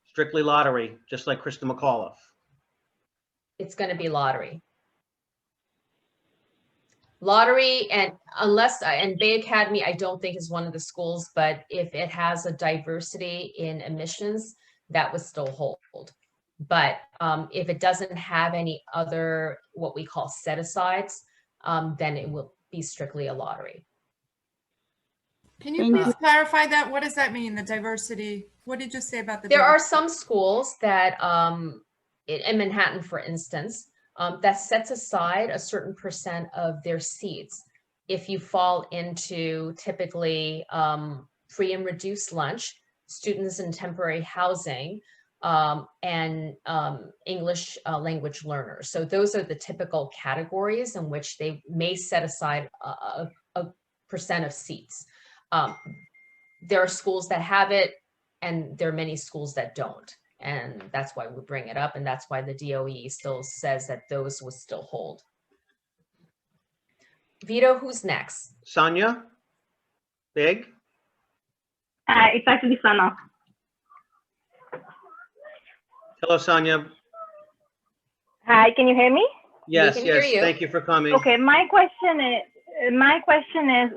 Speaker 13: Strictly lottery, just like Krista McAuliffe.
Speaker 14: It's going to be lottery. Lottery, and Bay Academy, I don't think is one of the schools, but if it has a diversity in admissions, that would still hold. But if it doesn't have any other, what we call set-asides, then it will be strictly a lottery.
Speaker 23: Can you please clarify that? What does that mean, the diversity? What did you say about the
Speaker 14: There are
Speaker 23: diversity?
Speaker 14: some schools that, in Manhattan, for instance, that sets aside a certain percent of their seats if you fall into typically free and reduced lunch, students in temporary housing, and English language learners. So those are the typical categories in which they may set aside a percent of seats. There are schools that have it, and there are many schools that don't. And that's why we bring it up, and that's why the DOE still says that those will still hold. Vito, who's next?
Speaker 13: Sonia? Big?
Speaker 4: It's actually Sana.
Speaker 13: Hello, Sonia.
Speaker 4: Hi, can you hear me?
Speaker 13: Yes, yes. Thank you for coming.
Speaker 4: Okay, my question is,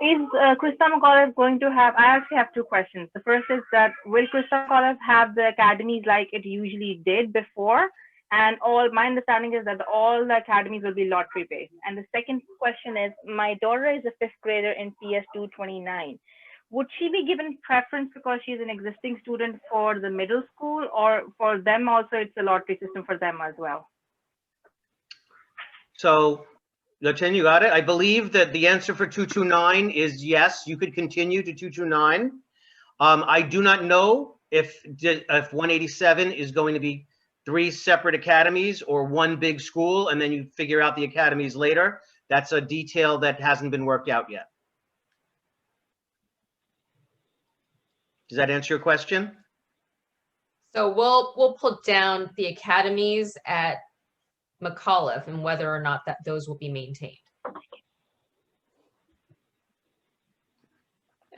Speaker 4: is Krista McAuliffe going to have, I actually have two questions. The first is that will Krista McAuliffe have the academies like it usually did before? And my understanding is that all the academies will be lottery based. And the second question is, my daughter is a 5th grader in PS 229. Would she be given preference because she's an existing student for the middle school, or for them also it's a lottery system for them as well?
Speaker 13: So, Lieutenant, you got it? I believe that the answer for 229 is yes, you could continue to 229. I do not know if 187 is going to be 3 separate academies or 1 big school, and then you figure out the academies later. That's a detail that hasn't been worked out yet. Does that answer your question?
Speaker 14: So we'll put down the academies at McAuliffe and whether or not that those will be maintained.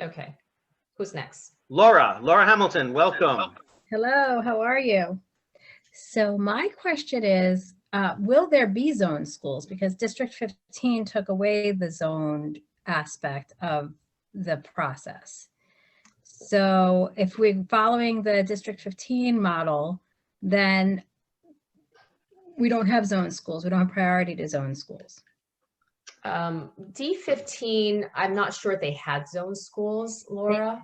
Speaker 14: Okay, who's next?
Speaker 13: Laura Hamilton, welcome.
Speaker 10: Hello, how are you? So my question is, will there be zone schools? Because District 15 took away the zoned aspect of the process. So if we're following the District 15 model, then we don't have zone schools. We don't have priority to zone schools.
Speaker 14: D15, I'm not sure if they had zone schools, Laura.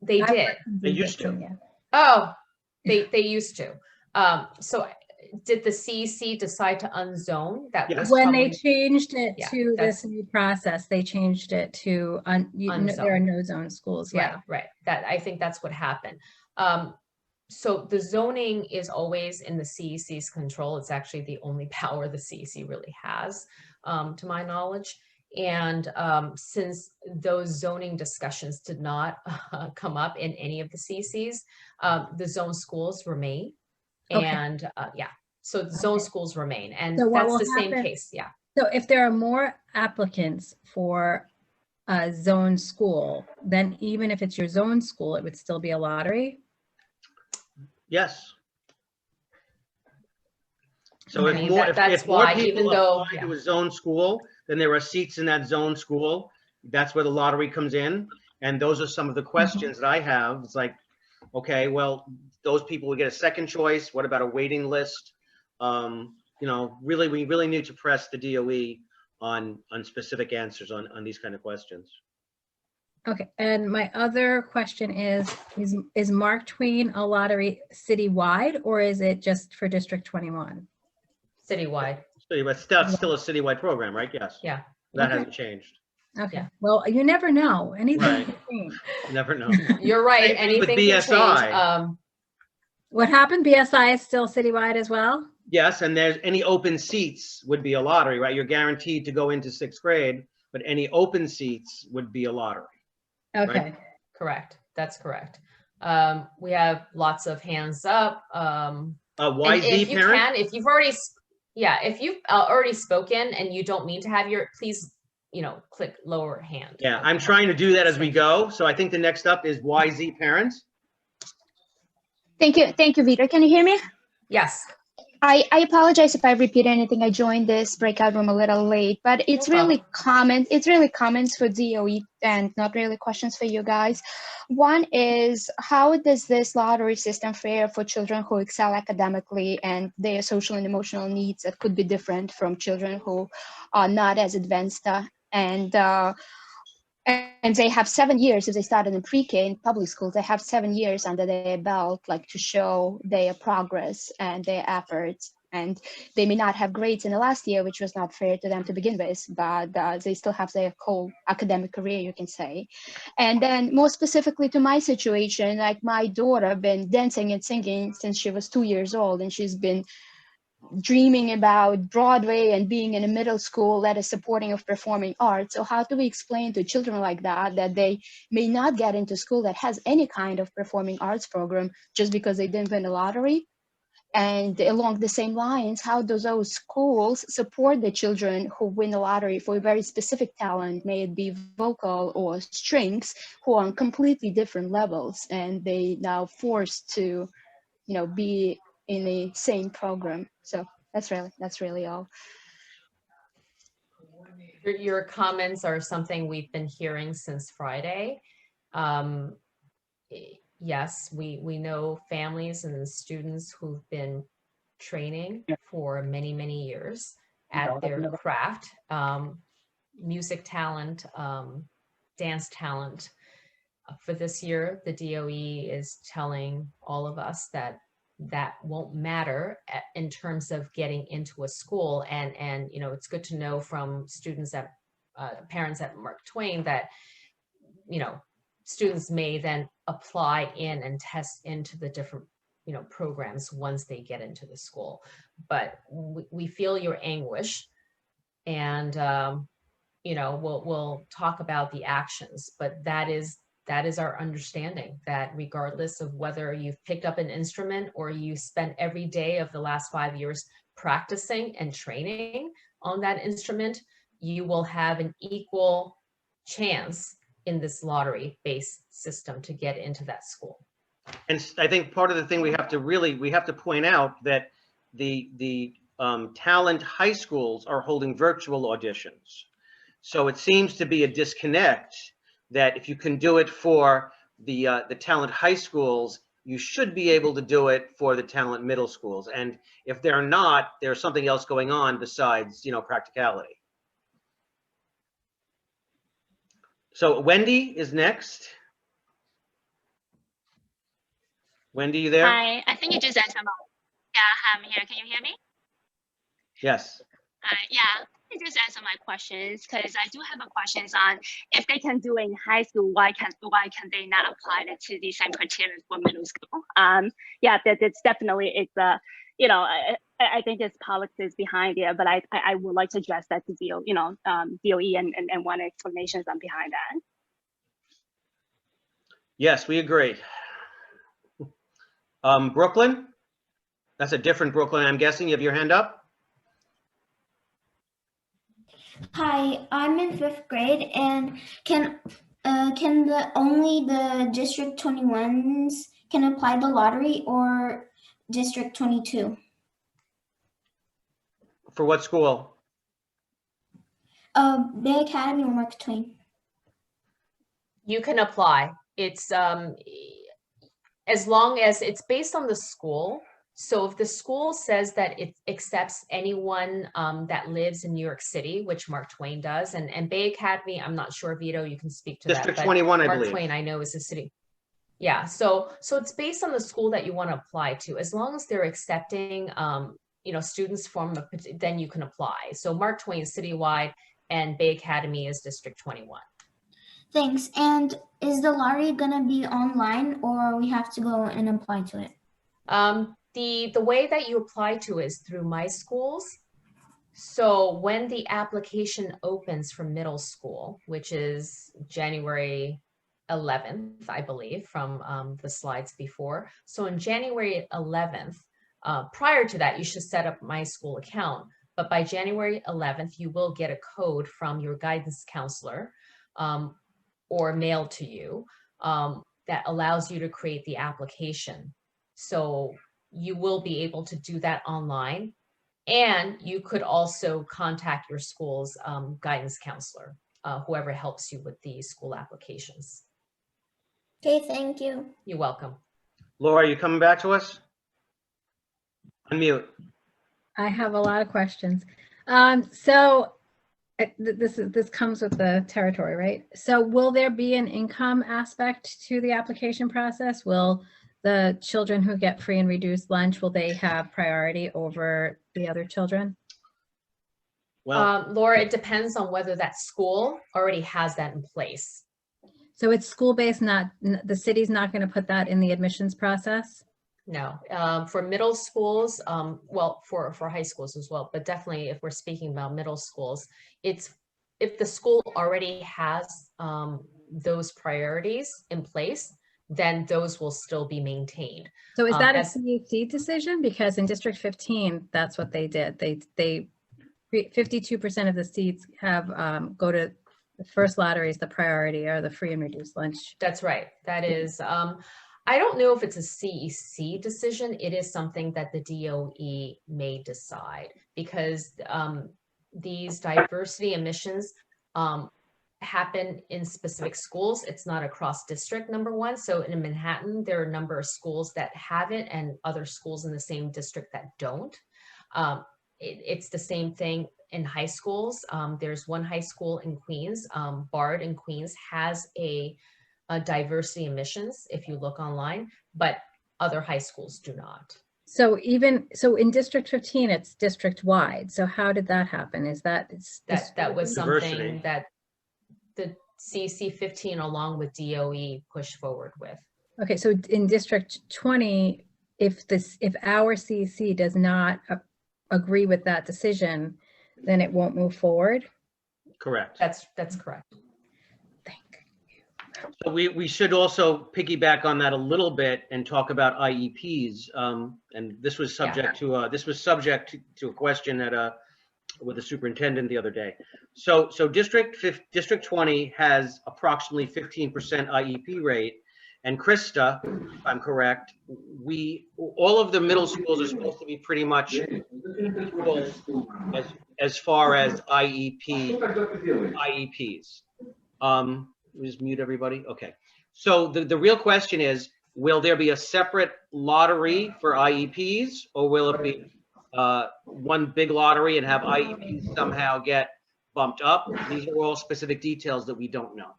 Speaker 14: They did.
Speaker 13: They used to.
Speaker 10: Yeah.
Speaker 14: Oh, they used to. So did the CEC decide to unzone? That was
Speaker 10: When they
Speaker 14: probably,
Speaker 10: changed it
Speaker 14: yeah,
Speaker 10: to
Speaker 14: that's-
Speaker 10: this new process, they changed it to there are no zone schools. Yeah.
Speaker 14: right. That, I think that's what happened. So the zoning is always in the CEC's control. It's actually the only power the CEC really has, to my knowledge. And since those zoning discussions did not come up in any of the CECs, the zone schools remain.
Speaker 10: Okay.
Speaker 14: And yeah, so the zone schools remain. And
Speaker 10: So what
Speaker 14: that's
Speaker 10: will
Speaker 14: the same
Speaker 10: happen-
Speaker 14: case, yeah.
Speaker 10: So if there are more applicants for a zone school, then even if it's your zone school, it would still be a lottery?
Speaker 13: Yes. So
Speaker 14: I
Speaker 13: if
Speaker 14: mean,
Speaker 13: more,
Speaker 14: that's
Speaker 13: if more
Speaker 14: why, even
Speaker 13: people
Speaker 14: though,
Speaker 13: apply to a zone school, then there are seats in that zone school. That's where the lottery comes in. And those are some of the questions that I have. It's like, okay, well, those people will get a second choice. What about a waiting list? You know, really, we really need to press the DOE on specific answers on these kind of questions.
Speaker 10: Okay, and my other question is Mark Twain a lottery citywide, or is it just for District 21?
Speaker 14: Citywide.
Speaker 13: But that's still a citywide program, right? Yes.
Speaker 14: Yeah.
Speaker 13: That
Speaker 10: Okay.
Speaker 13: hasn't changed.
Speaker 10: Okay, well, you never know. Anything
Speaker 13: Right.
Speaker 10: can change.
Speaker 13: You never know.
Speaker 14: You're right.
Speaker 13: Same thing with
Speaker 14: Anything can change.
Speaker 13: BSI.
Speaker 10: What happened? BSI is still citywide as well?
Speaker 13: Yes, and there's any open seats would be a lottery, right? You're guaranteed to go into 6th grade, but any open seats would be a lottery.
Speaker 10: Okay.
Speaker 13: Right?
Speaker 14: Correct. That's correct. We have lots of hands up. And
Speaker 13: YZ
Speaker 14: if you
Speaker 13: parent?
Speaker 14: can, if you've already, if you've already spoken and you don't mean to have your, please, click lower hand.
Speaker 13: Yeah, I'm trying to do that as we go. So I think the next up is YZ parents.
Speaker 2: Thank you, Vito. Can you hear me?
Speaker 14: Yes.
Speaker 2: I apologize if I repeat anything. I joined this breakout room a little late, but it's really common. It's really comments for DOE and not really questions for you guys. One is, how does this lottery system fare for children who excel academically and their social and emotional needs that could be different from children who are not as advanced and they have 7 years, if they started in pre-K in public schools, they have 7 years under their belt, like to show their progress and their efforts. And they may not have grades in the last year, which was not fair to them to begin with, but they still have their whole academic career, you can say. And then more specifically to my situation, like my daughter been dancing and singing since she was 2 years old, and she's been dreaming about Broadway and being in a middle school that is supporting of performing arts. So how do we explain to children like that they may not get into school that has any kind of performing arts program just because they didn't win the lottery? And along the same lines, how do those schools support the children who win the lottery for a very specific talent, may it be vocal or strings, who are on completely different levels, and they now forced to, be in the same program? So that's really all.
Speaker 14: Your comments are something we've been hearing since Friday. Yes, we know families and students who've been training for many, many years at their craft, music talent, dance talent. For this year, the DOE is telling all of us that won't matter in terms of getting into a school. And it's good to know from students parents at Mark Twain that, students may then apply in and test into the different, programs once they get into the school. But we feel your anguish, and, we'll talk about the actions, but that is our understanding, that regardless of whether you've picked up an instrument or you spent every day of the last 5 years practicing and training on that instrument, you will have an equal chance in this lottery-based system to get into that school.
Speaker 13: And I think part of the thing we have to point out that the talent high schools are holding virtual auditions. So it seems to be a disconnect that if you can do it for the talent high schools, you should be able to do it for the talent middle schools. And if they're not, there's something else going on besides, practicality. So Wendy is next. Wendy, you there?
Speaker 1: Hi, I think you just answered my. Yeah, I'm here. Can you hear me?
Speaker 13: Yes.
Speaker 1: Yeah, you just answer my questions because I do have a questions on if they can do it in high school, why can they not apply it to the same criteria for middle school? Yeah, that's definitely it's you know I think it's politics behind it, but I would like to address that to DOE, DOE and want explanations on behind that.
Speaker 13: Yes, we agree. Brooklyn? That's a different Brooklyn, I'm guessing. You have your hand up?
Speaker 12: Hi, I'm in 5th grade, and can only the District 21s can apply the lottery, or District 22?
Speaker 13: For what school?
Speaker 12: Bay Academy or Mark Twain.
Speaker 14: You can apply. It's as long as it's based on the school. So if the school says that it accepts anyone that lives in New York City, which Mark Twain does, and Bay Academy, I'm not sure, Vito, you can speak to
Speaker 13: District
Speaker 14: that.
Speaker 13: 21, I
Speaker 14: Mark
Speaker 13: believe.
Speaker 14: Twain, I know, is a city. Yeah, so it's based on the school that you want to apply to. As long as they're accepting, students from then you can apply. So Mark Twain is citywide, and Bay Academy is District 21.
Speaker 12: Thanks. And is the lottery gonna be online, or we have to go and apply to it?
Speaker 14: The way that you apply to is through My Schools. So when the application opens for middle school, which is January 11th, I believe, from the slides before. So on January 11th, prior to that, you should set up My School account. But by January 11th, you will get a code from your guidance counselor or mailed to you that allows you to create the application. So you will be able to do that online, and you could also contact your school's guidance counselor, whoever helps you with the school applications.
Speaker 12: Okay, thank you.
Speaker 14: You're welcome.
Speaker 13: Laura, are you coming back to us? Unmute.
Speaker 10: I have a lot of questions. This comes with the territory, right? So will there be an income aspect to the application process? Will the children who get free and reduced lunch, will they have priority over the other children?
Speaker 14: Well, Laura, it depends on whether that school already has that in place.
Speaker 10: So it's school-based, not the city's not going to put that in the admissions process?
Speaker 14: No, for middle schools, well, for high schools as well, but definitely if we're speaking about middle schools, it's if the school already has those priorities in place, then those will still be maintained.
Speaker 10: So is that a CEC decision? Because in District 15, that's what they did. They 52% of the seats have go to the first lottery is the priority, or the free and reduced lunch.
Speaker 14: That's right. That is, I don't know if it's a CEC decision. It is something that the DOE may decide, because these diversity admissions happen in specific schools. It's not across district, number one. So in Manhattan, there are a number of schools that have it and other schools in the same district that don't. It's the same thing in high schools. There's one high school in Queens, Bard in Queens, has a diversity admissions if you look online, but other high schools do not.
Speaker 10: So in District 15, it's district wide. So how did that happen? Is that
Speaker 14: that was
Speaker 13: Diversity.
Speaker 14: something that the CEC 15 along with DOE pushed forward with.
Speaker 10: Okay, so in District 20, if our CEC does not agree with that decision, then it won't move forward?
Speaker 13: Correct.
Speaker 14: That's correct.
Speaker 13: So we should also piggyback on that a little bit and talk about IEPs. And this was subject to a question with the superintendent the other day. So District 20 has approximately 15% IEP rate, and Krista, if I'm correct, all of the middle schools are supposed to be pretty much equal as far as IEPs. We just mute everybody. Okay. So the real question is, will there be a separate lottery for IEPs, or will it be one big lottery and have IEPs somehow get bumped up? These are all specific details that we don't know.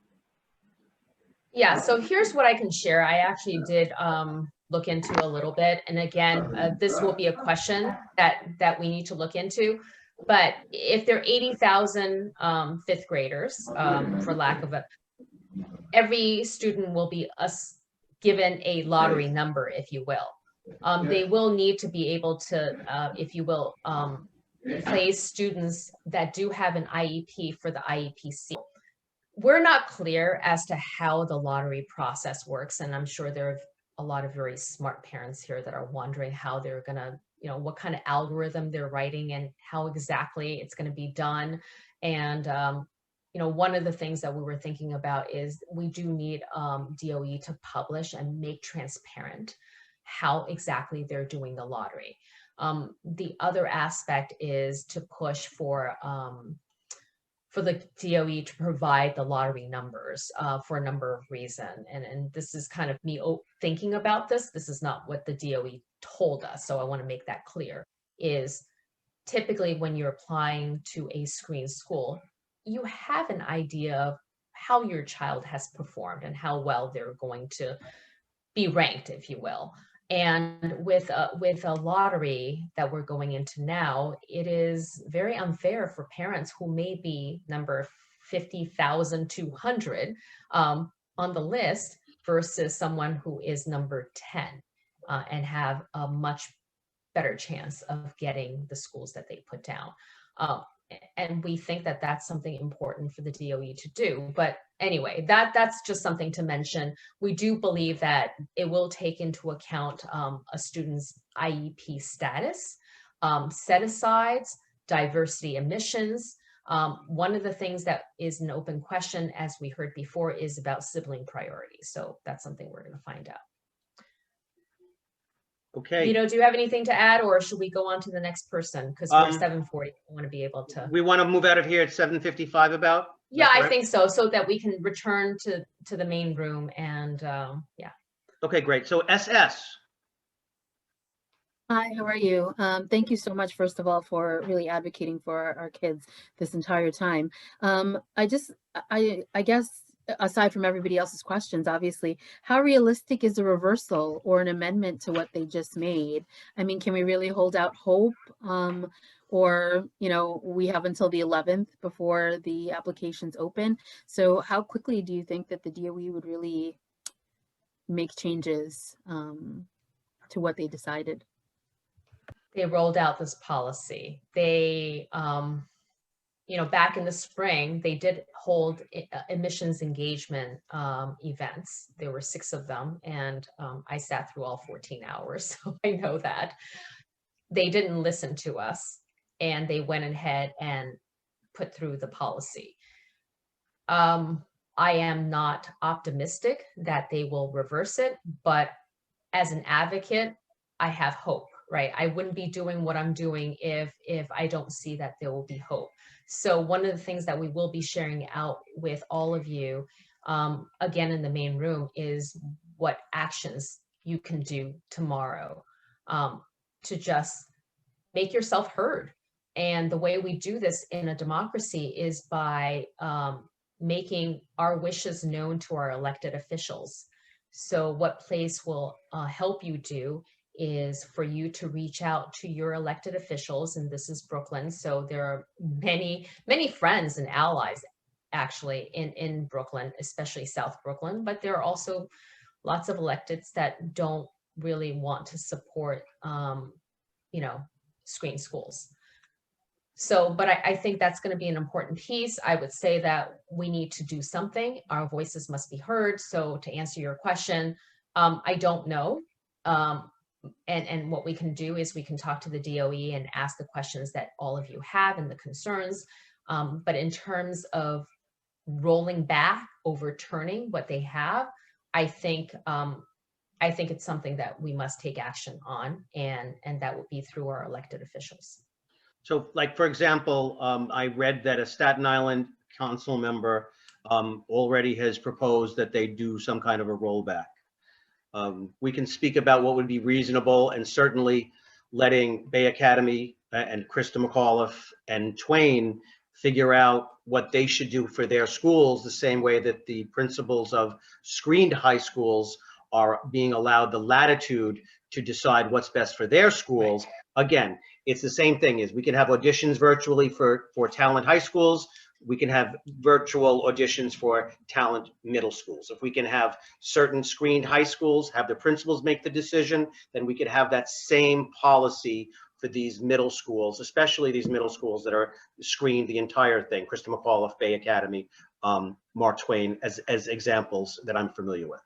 Speaker 14: Yeah, so here's what I can share. I actually did look into a little bit. And again, this will be a question that we need to look into. But if there are 80,000 fifth graders, for lack of a, every student will be given a lottery number, if you will. They will need to be able to, if you will, place students that do have an IEP for the IEPC. We're not clear as to how the lottery process works, and I'm sure there are a lot of very smart parents here that are wondering how they're gonna, you know, what kind of algorithm they're writing and how exactly it's gonna be done. And you know, one of the things that we were thinking about is we do need DOE to publish and make transparent how exactly they're doing the lottery. The other aspect is to push for the DOE to provide the lottery numbers for a number of reasons. And this is kind of me thinking about this. This is not what the DOE told us. So I want to make that clear, is typically when you're applying to a screen school, you have an idea of how your child has performed and how well they're going to be ranked, if you will. And with a lottery that we're going into now, it is very unfair for parents who may be number 50,200 on the list versus someone who is number 10 and have a much better chance of getting the schools that they put down. And we think that that's something important for the DOE to do. But anyway, that's just something to mention. We do believe that it will take into account a student's IEP status, set-asides, diversity admissions. One of the things that is an open question, as we heard before, is about sibling priorities. So that's something we're going to find out.
Speaker 13: Okay.
Speaker 14: Vito, do you have anything to add, or should we go on to the next person? Because we're 7:40. I want to be able to.
Speaker 13: We want to move out of here at 7:55 about?
Speaker 14: Yeah, I think so, so that we can return to the main room and yeah.
Speaker 13: Okay, great. So SS.
Speaker 5: Hi, how are you? Thank you so much, first of all, for really advocating for our kids this entire time. I guess, aside from everybody else's questions, obviously, how realistic is a reversal or an amendment to what they just made? I mean, can we really hold out hope? Or, you know, we have until the 11th before the applications open. So how quickly do you think that the DOE would really make changes to what they decided?
Speaker 14: They rolled out this policy. They, you know, back in the spring, they did hold admissions engagement events. There were 6 of them, and I sat through all 14 hours, so I know that. They didn't listen to us, and they went ahead and put through the policy. I am not optimistic that they will reverse it, but as an advocate, I have hope, right? I wouldn't be doing what I'm doing if I don't see that there will be hope. So one of the things that we will be sharing out with all of you, again, in the main room, is what actions you can do tomorrow to just make yourself heard. And the way we do this in a democracy is by making our wishes known to our elected officials. So what PLACE will help you do is for you to reach out to your elected officials, and this is Brooklyn, so there are many friends and allies actually in Brooklyn, especially South Brooklyn, but there are also lots of electeds that don't really want to support you know, screen schools. So, but I think that's going to be an important piece. I would say that we need to do something. Our voices must be heard. So to answer your question, I don't know. And what we can do is we can talk to the DOE and ask the questions that all of you have and the concerns. But in terms of rolling back, overturning what they have, I think it's something that we must take action on, and that will be through our elected officials.
Speaker 13: So, like, for example, I read that a Staten Island council member already has proposed that they do some kind of a rollback. We can speak about what would be reasonable, and certainly letting Bay Academy and Krista McAuliffe and Twain figure out what they should do for their schools, the same way that the principals of screened high schools are being allowed the latitude to decide what's best for their schools. Again, it's the same thing. Is we can have auditions virtually for talent high schools. We can have virtual auditions for talent middle schools. If we can have certain screened high schools, have the principals make the decision, then we could have that same policy for these middle schools, especially these middle schools that are screened the entire thing. Krista McAuliffe, Bay Academy, Mark Twain as examples that I'm familiar with.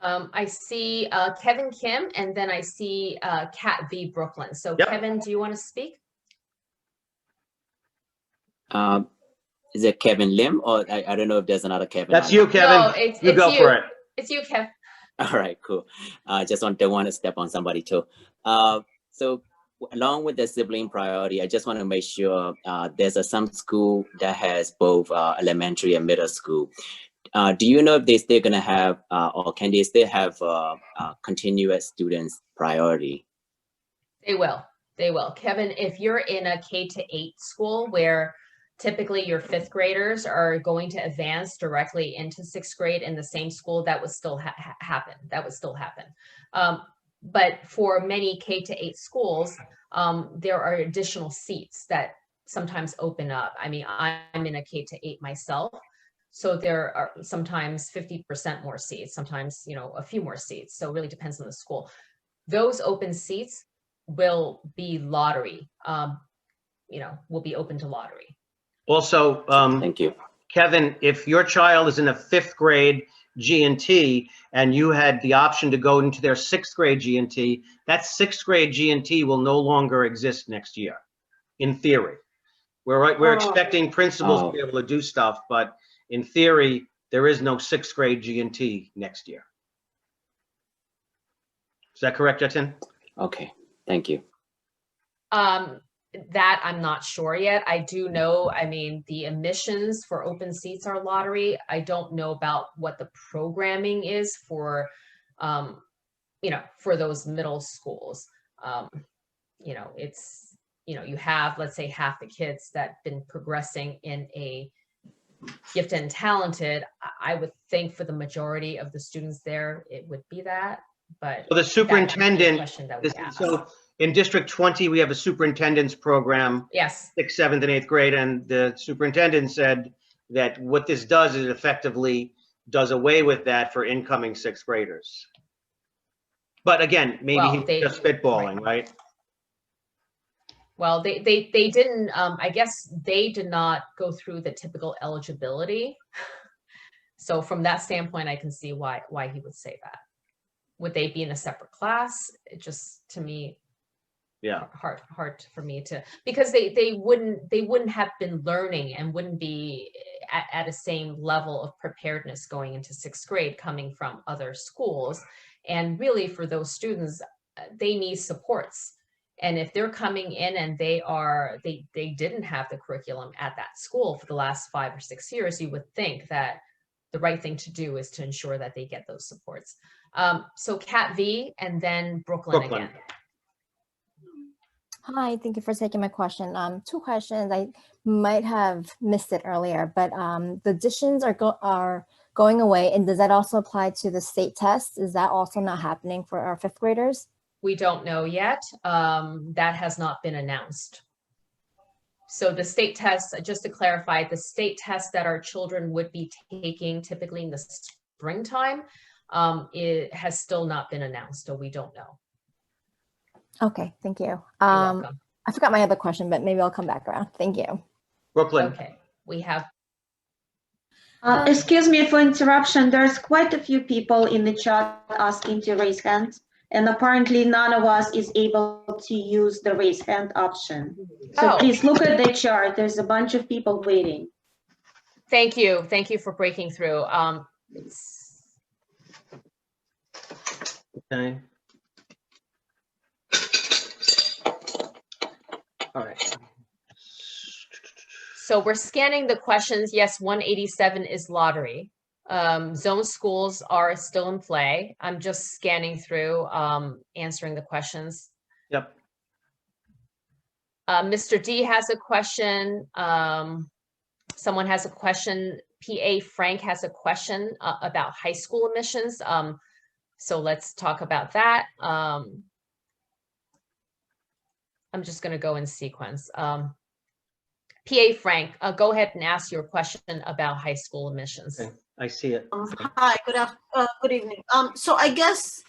Speaker 14: I see Kevin Kim, and then I see Kat V. Brooklyn. So
Speaker 16: Yep.
Speaker 14: Kevin, do you want to speak?
Speaker 16: Is it Kevin Lim, or I don't know if there's another Kevin?
Speaker 13: That's you, Kevin.
Speaker 14: No, it's
Speaker 13: you go for it.
Speaker 14: It's you, Kev.
Speaker 16: All right, cool. Just don't want to step on somebody too. So along with the sibling priority, I just want to make sure there's some school that has both elementary and middle school. Do you know if they're still going to have, or can they still have continuous students priority?
Speaker 14: They will. They will. Kevin, if you're in a K-8 school where typically your 5th graders are going to advance directly into 6th grade in the same school, that would still happen. That would still happen. But for many K-8 schools, there are additional seats that sometimes open up. I mean, I'm in a K-8 myself. So there are sometimes 50% more seats, sometimes, you know, a few more seats. So it really depends on the school. Those open seats will be lottery, you know, will be open to lottery.
Speaker 13: Also,
Speaker 16: thank you,
Speaker 13: Kevin, if your child is in a 5th grade G&T and you had the option to go into their 6th grade G&T, that 6th grade G&T will no longer exist next year, in theory. We're expecting principals to be able to do stuff, but in theory, there is no 6th grade G&T next year. Is that correct, Jatin?
Speaker 16: Okay, thank you.
Speaker 14: That I'm not sure yet. I do know, I mean, the admissions for open seats are lottery. I don't know about what the programming is for, you know, for those middle schools. You know, it's, you know, you have, let's say, half the kids that have been progressing in a gifted and talented. I would think for the majority of the students there, it would be that, but
Speaker 13: so the superintendent,
Speaker 14: that
Speaker 13: so in District 20, we have a superintendent's program.
Speaker 14: Yes.
Speaker 13: 6th, 7th, and 8th grade, and the superintendent said that what this does is it effectively does away with that for incoming 6th graders. But again, maybe
Speaker 14: Well,
Speaker 13: he's just spitballing, right?
Speaker 14: Well, they didn't, I guess they did not go through the typical eligibility. So from that standpoint, I can see why he would say that. Would they be in a separate class? It just, to me,
Speaker 13: yeah,
Speaker 14: hard for me to, because they wouldn't have been learning and wouldn't be at a same level of preparedness going into 6th grade coming from other schools. And really for those students, they need supports. And if they're coming in and they didn't have the curriculum at that school for the last 5 or 6 years, you would think that the right thing to do is to ensure that they get those supports. So Kat V and then Brooklyn again.
Speaker 17: Hi, thank you for taking my question. 2 questions. I might have missed it earlier, but the additions are going away, and does that also apply to the state tests? Is that also not happening for our 5th graders?
Speaker 14: We don't know yet. That has not been announced. So the state tests, just to clarify, the state tests that our children would be taking typically in the springtime, it has still not been announced, so we don't know.
Speaker 17: Okay, thank you. I forgot my other question, but maybe I'll come back around. Thank you.
Speaker 13: Brooklyn.
Speaker 14: Okay, we have.
Speaker 19: Excuse me for interruption. There's quite a few people in the chat asking to raise hands, and apparently none of us is able to use the raise hand option. So please look at the chart. There's a bunch of people waiting.
Speaker 14: Thank you. Thank you for breaking through.
Speaker 13: Okay. All right.
Speaker 14: So we're scanning the questions. Yes, 187 is lottery. Zone schools are still in play. I'm just scanning through, answering the questions.
Speaker 13: Yep.
Speaker 14: Mr. D has a question. Someone has a question. PA Frank has a question about high school admissions. So let's talk about that. I'm just going to go in sequence. PA Frank, go ahead and ask your question about high school admissions.
Speaker 13: Okay, I see it.
Speaker 9: Hi, good evening. So I guess,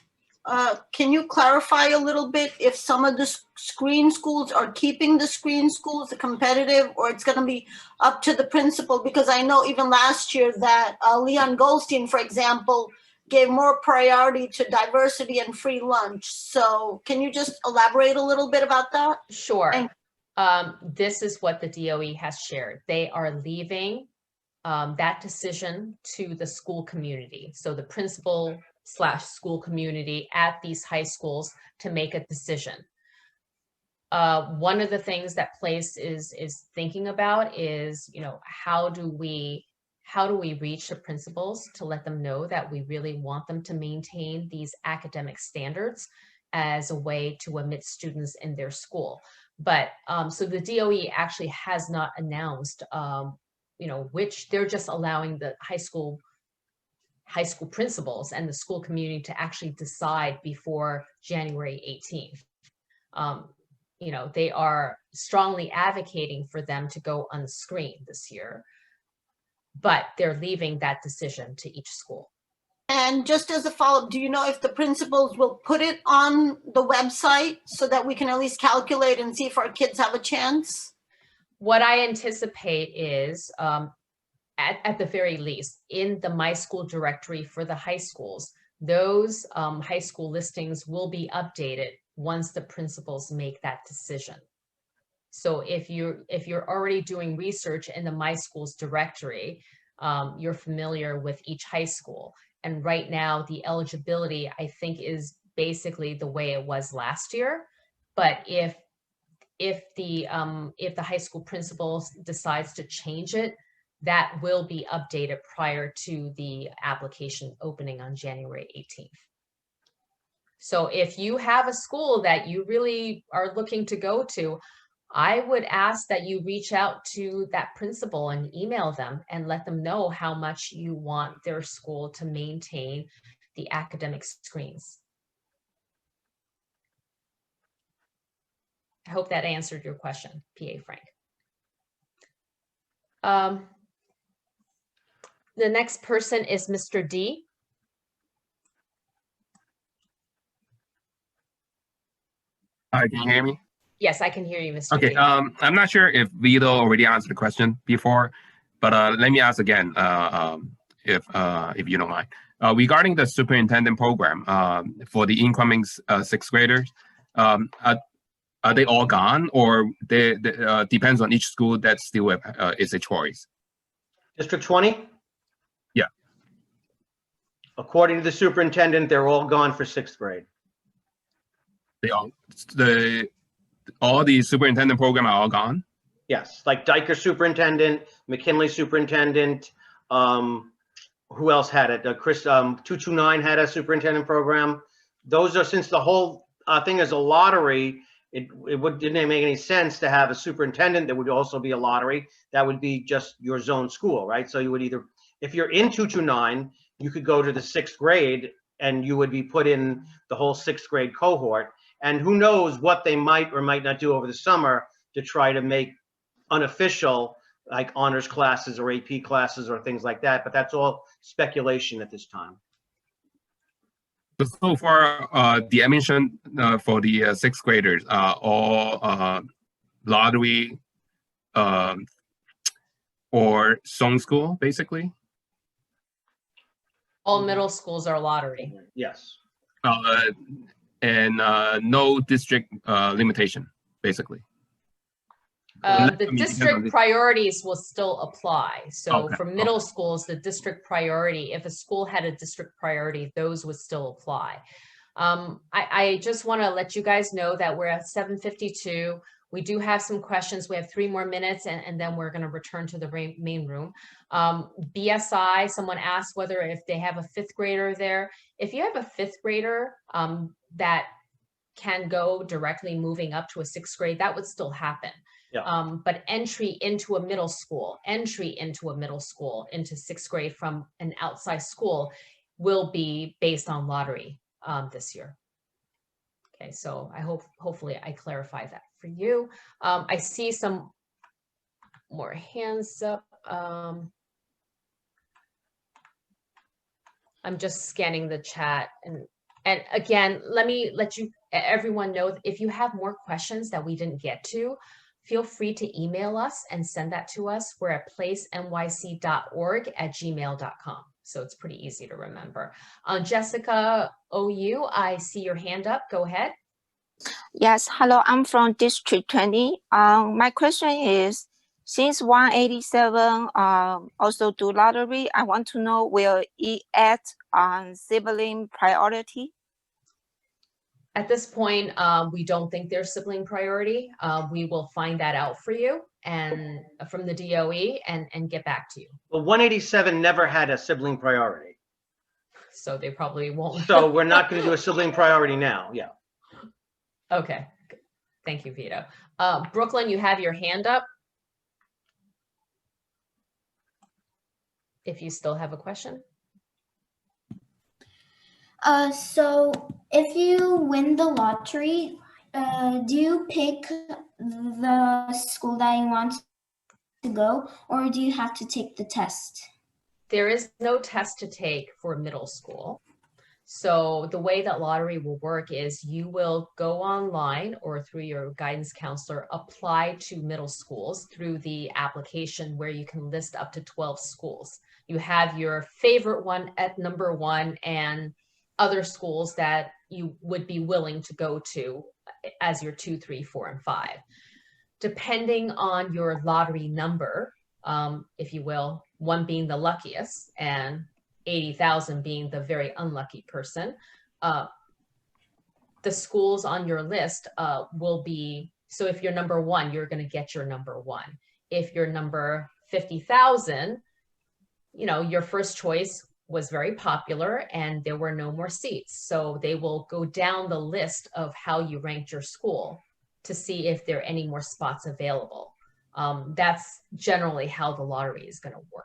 Speaker 9: can you clarify a little bit if some of the screen schools are keeping the screen schools, the competitive, or it's going to be up to the principal? Because I know even last year that Leon Goldstein, for example, gave more priority to diversity and free lunch. So can you just elaborate a little bit about that?
Speaker 14: Sure. This is what the DOE has shared. They are leaving that decision to the school community. So the principal / school community at these high schools to make a decision. One of the things that PLACE is thinking about is, how do we reach the principals to let them know that we really want them to maintain these academic standards as a way to admit students in their school. But so the DOE actually has not announced, which they're just allowing the high school principals and the school community to actually decide before January 18th. They are strongly advocating for them to go unscreened this year, but they're leaving that decision to each school.
Speaker 9: And just as a follow-up, do you know if the principals will put it on the website so that we can at least calculate and see if our kids have a chance?
Speaker 14: What I anticipate is, at the very least, in the My School directory for the high schools, those high school listings will be updated once the principals make that decision. So if you're already doing research in the My Schools directory, you're familiar with each high school. And right now, the eligibility, I think, is basically the way it was last year. But if the high school principal decides to change it, that will be updated prior to the application opening on January 18th. So if you have a school that you really are looking to go to, I would ask that you reach out to that principal and email them and let them know how much you want their school to maintain the academic screens. I hope that answered your question, PA Frank. The next person is Mr. D.
Speaker 15: Hi, can you hear me?
Speaker 14: Yes, I can hear you, Mr.
Speaker 15: Okay,
Speaker 14: D.
Speaker 15: I'm not sure if Vito already answered the question before, but let me ask again, if you don't mind. Regarding the superintendent program for the incoming sixth graders, are they all gone, or they depends on each school that still is a choice?
Speaker 13: District 20?
Speaker 15: Yeah.
Speaker 13: According to the superintendent, they're all gone for sixth grade.
Speaker 15: All the superintendent program are all gone?
Speaker 13: Yes, like Diker superintendent, McKinley superintendent, who else had it? 229 had a superintendent program. Those are, since the whole thing is a lottery, didn't make any sense to have a superintendent that would also be a lottery. That would be just your zone school, right? So you would either, if you're in 229, you could go to the sixth grade and you would be put in the whole sixth grade cohort. And who knows what they might or might not do over the summer to try to make unofficial, like honors classes or AP classes or things like that. But that's all speculation at this time.
Speaker 15: So far, the admission for the sixth graders are all lottery or zone school, basically?
Speaker 14: All middle schools are lottery.
Speaker 13: Yes.
Speaker 15: And no district limitation, basically.
Speaker 14: The district priorities will still apply. So for middle schools, the district priority, if a school had a district priority, those would still apply. I just want to let you guys know that we're at 7:52. We do have some questions. We have 3 more minutes and then we're going to return to the main room. BSI, someone asked whether if they have a 5th grader there. If you have a 5th grader that can go directly moving up to a 6th grade, that would still happen.
Speaker 13: Yeah.
Speaker 14: But entry into a middle school, into 6th grade from an outside school will be based on lottery this year. Okay, so hopefully I clarify that for you. I see some more hands up. I'm just scanning the chat, and again, let me let everyone know if you have more questions that we didn't get to, feel free to email us and send that to us. We're at placenyc.org@gmail.com. So it's pretty easy to remember. Jessica OU, I see your hand up. Go ahead.
Speaker 8: Yes, hello, I'm from District 20. My question is, since 187 also do lottery, I want to know, will it add on sibling priority?
Speaker 14: At this point, we don't think there's sibling priority. We will find that out for you and from the DOE and get back to you.
Speaker 13: Well, 187 never had a sibling priority.
Speaker 14: So they probably won't.
Speaker 13: So we're not going to do a sibling priority now. Yeah.
Speaker 14: Okay. Thank you, Vito. Brooklyn, you have your hand up. If you still have a question.
Speaker 12: So if you win the lottery, do you pick the school that you want to go, or do you have to take the test?
Speaker 14: There is no test to take for middle school. So the way that lottery will work is you will go online or through your guidance counselor, apply to middle schools through the application where you can list up to 12 schools. You have your favorite one at number 1 and other schools that you would be willing to go to as your 2, 3, 4, and 5. Depending on your lottery number, if you will, 1 being the luckiest and 80,000 being the very unlucky person, the schools on your list will be, so if you're number 1, you're going to get your number 1. If you're number 50,000, you know, your first choice was very popular and there were no more seats. So they will go down the list of how you ranked your school to see if there are any more spots available. That's generally how the lottery is going to work.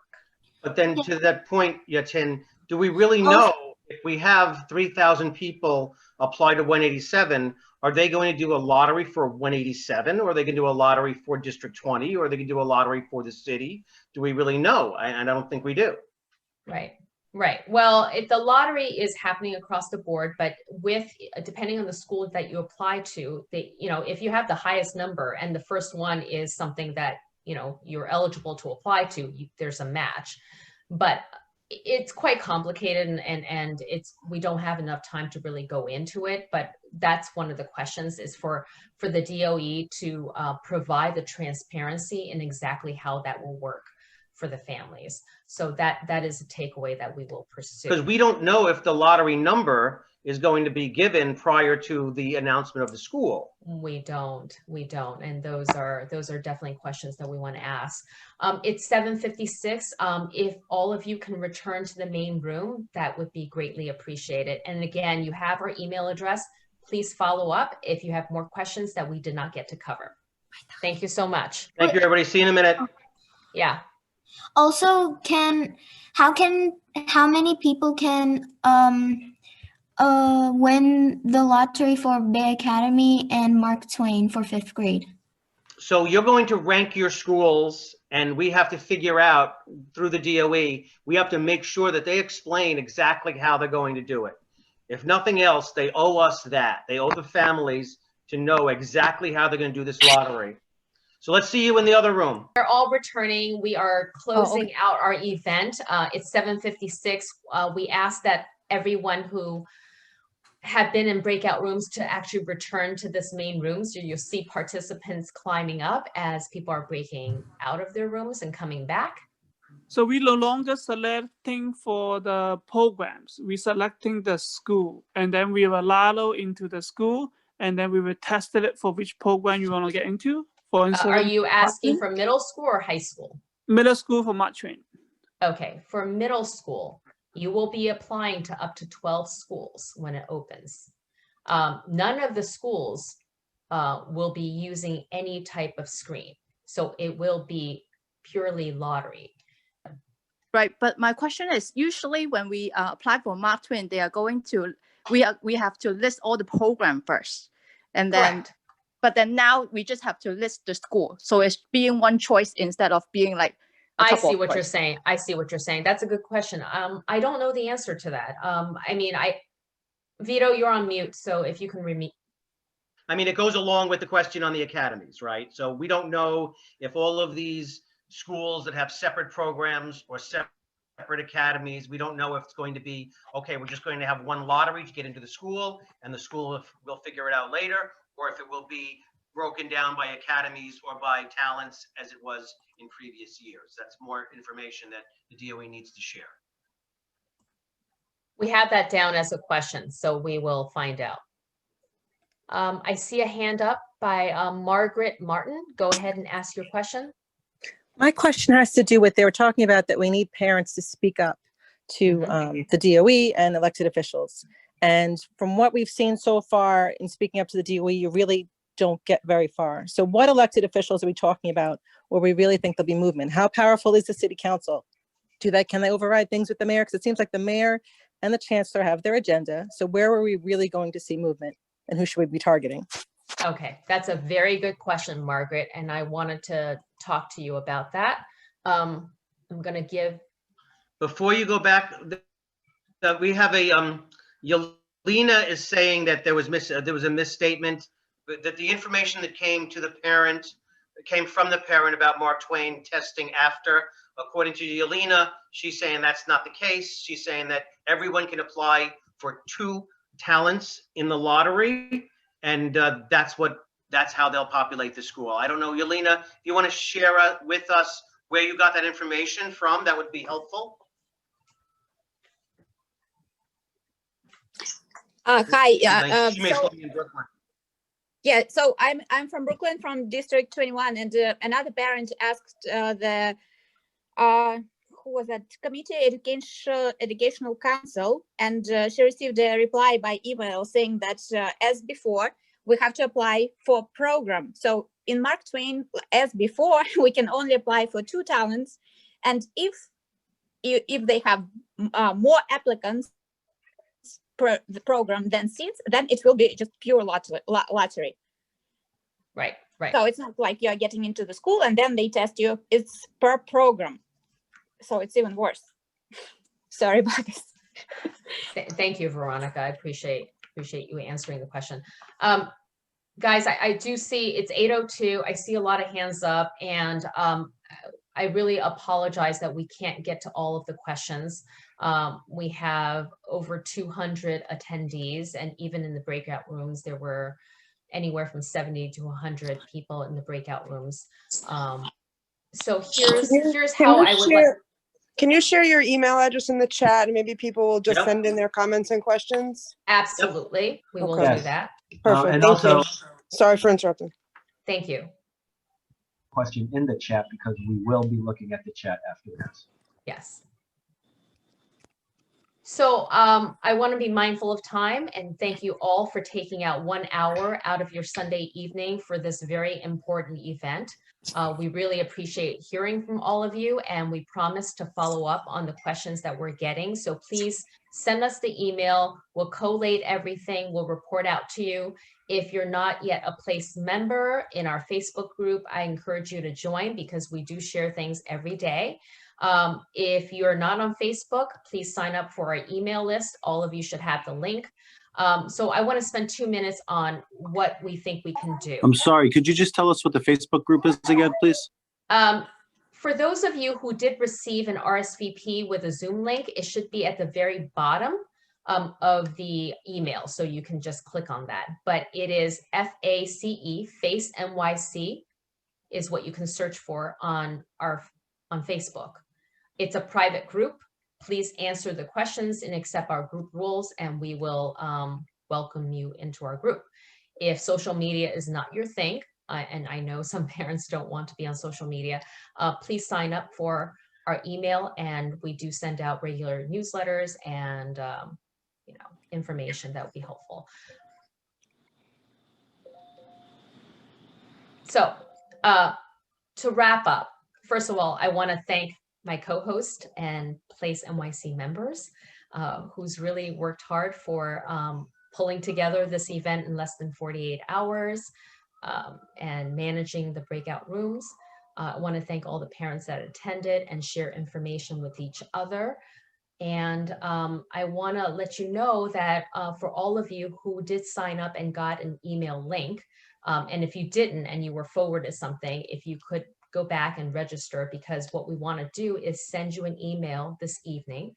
Speaker 13: But then to that point, Yatin, do we really know if we have 3,000 people apply to 187, are they going to do a lottery for 187, or are they going to do a lottery for District 20, or are they going to do a lottery for the city? Do we really know? And I don't think we do.
Speaker 14: Right. Right. Well, if the lottery is happening across the board, but with depending on the school that you apply to, you know, if you have the highest number and the first one is something that, you know, you're eligible to apply to, there's a match. But it's quite complicated and we don't have enough time to really go into it. But that's one of the questions is for the DOE to provide the transparency in exactly how that will work for the families. So that is a takeaway that we will pursue.
Speaker 13: Because we don't know if the lottery number is going to be given prior to the announcement of the school.
Speaker 14: We don't, and those are definitely questions that we want to ask. It's 7:56. If all of you can return to the main room, that would be greatly appreciated. And again, you have our email address. Please follow up if you have more questions that we did not get to cover. Thank you so much.
Speaker 13: Thank you, everybody. See you in a minute.
Speaker 14: Yeah.
Speaker 12: Also, how many people can win the lottery for Bay Academy and Mark Twain for 5th grade?
Speaker 13: So you're going to rank your schools, and we have to figure out through the DOE, we have to make sure that they explain exactly how they're going to do it. If nothing else, they owe us that. They owe the families to know exactly how they're going to do this lottery. So let's see you in the other room.
Speaker 14: We're all returning. We are closing out our event. It's 7:56. We ask that everyone who have been in breakout rooms to actually return to this main room. So you'll see participants climbing up as people are breaking out of their rooms and coming back.
Speaker 11: So we no longer selecting for the programs. We selecting the school, and then we will allow into the school, and then we will test it for which program you want to get into. For instance,
Speaker 14: are you asking for middle school or high school?
Speaker 11: Middle school for Mark Twain.
Speaker 14: Okay, for middle school, you will be applying to up to 12 schools when it opens. None of the schools will be using any type of screen. So it will be purely lottery.
Speaker 6: Right, but my question is, usually when we apply for Mark Twain, they are going to, we have to list all the program first, and then,
Speaker 14: Correct.
Speaker 6: but then now we just have to list the school. So it's being one choice instead of being like a couple
Speaker 14: I see
Speaker 6: of
Speaker 14: what you're
Speaker 6: choices.
Speaker 14: saying. I see what you're saying. That's a good question. I don't know the answer to that. I mean, Vito, you're on mute, so if you can repeat.
Speaker 13: I mean, it goes along with the question on the academies, right? So we don't know if all of these schools that have separate programs or separate academies, we don't know if it's going to be, okay, we're just going to have one lottery to get into the school and the school will figure it out later, or if it will be broken down by academies or by talents as it was in previous years. That's more information that the DOE needs to share.
Speaker 14: We have that down as a question, so we will find out. I see a hand up by Margaret Martin. Go ahead and ask your question.
Speaker 7: My question has to do with, they were talking about that we need parents to speak up to the DOE and elected officials. And from what we've seen so far in speaking up to the DOE, you really don't get very far. So what elected officials are we talking about where we really think there'll be movement? How powerful is the city council? Can they override things with the mayor? Because it seems like the mayor and the chancellor have their agenda. So where are we really going to see movement, and who should we be targeting?
Speaker 14: Okay, that's a very good question, Margaret, and I wanted to talk to you about that. I'm going to give.
Speaker 13: Before you go back, we have a Yelena is saying that there was a misstatement, that the information that came to the parent came from the parent about Mark Twain testing after. According to Yelena, she's saying that's not the case. She's saying that everyone can apply for 2 talents in the lottery, and that's how they'll populate the school. I don't know, Yelena, if you want to share with us where you got that information from, that would be helpful.
Speaker 20: Hi.
Speaker 13: Yeah.
Speaker 20: So I'm from Brooklyn, from District 21, and another parent asked who was that, Committee Educational Council, and she received a reply by email saying that as before, we have to apply for program. So in Mark Twain, as before, we can only apply for 2 talents, and if they have more applicants per the program than seats, then it will be just pure lottery.
Speaker 14: Right.
Speaker 20: So it's not like you're getting into the school and then they test you. It's per program. So it's even worse. Sorry about this.
Speaker 14: Thank you, Veronica. I appreciate you answering the question. Guys, I do see it's 8:02. I see a lot of hands up, and I really apologize that we can't get to all of the questions. We have over 200 attendees, and even in the breakout rooms, there were anywhere from 70 to 100 people in the breakout rooms. So here's how I would like.
Speaker 21: Can you share your email address in the chat, and maybe people will just send in their comments and questions?
Speaker 14: Absolutely, we will do that.
Speaker 21: Perfect.
Speaker 22: And
Speaker 21: Thank
Speaker 22: also,
Speaker 21: you. Sorry for interrupting.
Speaker 14: Thank you.
Speaker 22: Question in the chat, because we will be looking at the chat afterwards.
Speaker 14: Yes. So I want to be mindful of time, and thank you all for taking out 1 hour out of your Sunday evening for this very important event. We really appreciate hearing from all of you, and we promise to follow up on the questions that we're getting. So please send us the email. We'll collate everything. We'll report out to you. If you're not yet a PLACE member in our Facebook group, I encourage you to join, because we do share things every day. If you're not on Facebook, please sign up for our email list. All of you should have the link. So I want to spend 2 minutes on what we think we can do.
Speaker 22: I'm sorry, could you just tell us what the Facebook group is again, please?
Speaker 14: For those of you who did receive an RSVP with a Zoom link, it should be at the very bottom of the email. So you can just click on that. But it is FACE, FACE NYC is what you can search for on Facebook. It's a private group. Please answer the questions and accept our group rules, and we will welcome you into our group. If social media is not your thing, and I know some parents don't want to be on social media, please sign up for our email, and we do send out regular newsletters and information that would be helpful. So to wrap up, first of all, I want to thank my co-host and PLACE NYC members who's really worked hard for pulling together this event in less than 48 hours and managing the breakout rooms. I want to thank all the parents that attended and share information with each other. And I want to let you know that for all of you who did sign up and got an email link, and if you didn't and you were forwarded something, if you could go back and register, because what we want to do is send you an email this evening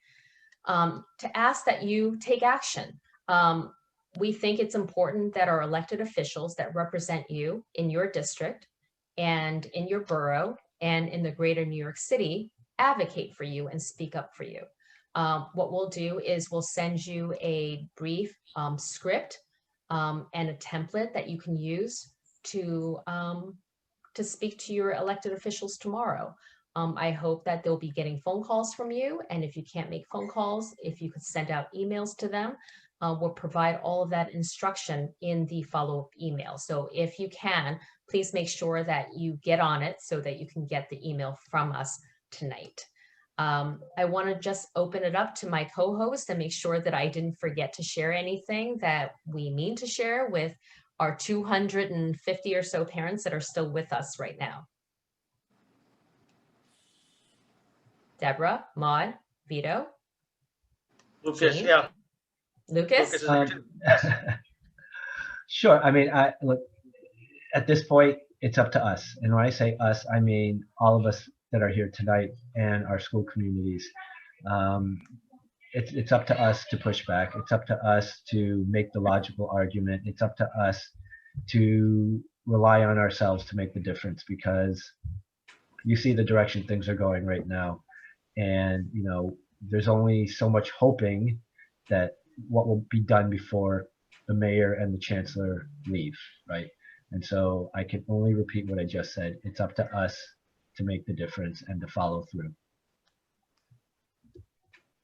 Speaker 14: to ask that you take action. We think it's important that our elected officials that represent you in your district and in your borough and in the greater New York City advocate for you and speak up for you. What we'll do is we'll send you a brief script and a template that you can use to speak to your elected officials tomorrow. I hope that they'll be getting phone calls from you. And if you can't make phone calls, if you could send out emails to them, we'll provide all of that instruction in the follow-up email. So if you can, please make sure that you get on it so that you can get the email from us tonight. I want to just open it up to my co-host and make sure that I didn't forget to share anything that we need to share with our 250 or so parents that are still with us right now. Deborah, Maud, Vito?
Speaker 13: Lucas,
Speaker 14: Jean?
Speaker 13: yeah.
Speaker 14: Lucas?
Speaker 22: Sure. I mean, look, at this point, it's up to us. And when I say us, I mean all of us that are here tonight and our school communities. It's up to us to push back. It's up to us to make the logical argument. It's up to us to rely on ourselves to make the difference, because you see the direction things are going right now. And, you know, there's only so much hoping that what will be done before the mayor and the chancellor leave, right? And so I can only repeat what I just said. It's up to us to make the difference and to follow through.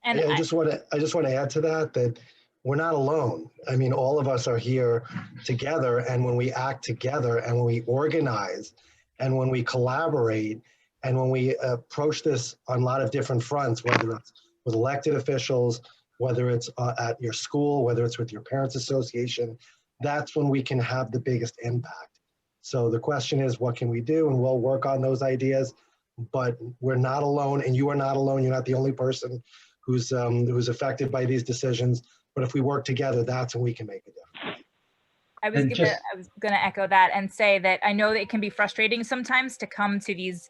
Speaker 3: And I just want to add to that we're not alone. I mean, all of us are here together, and when we act together and when we organize and when we collaborate and when we approach this on a lot of different fronts, whether it's with elected officials, whether it's at your school, whether it's with your parents association, that's when we can have the biggest impact. So the question is, what can we do? And we'll work on those ideas, but we're not alone, and you are not alone. You're not the only person who's affected by these decisions. But if we work together, that's when we can make a difference.
Speaker 18: I was gonna echo that and say that I know that it can be frustrating sometimes to come to these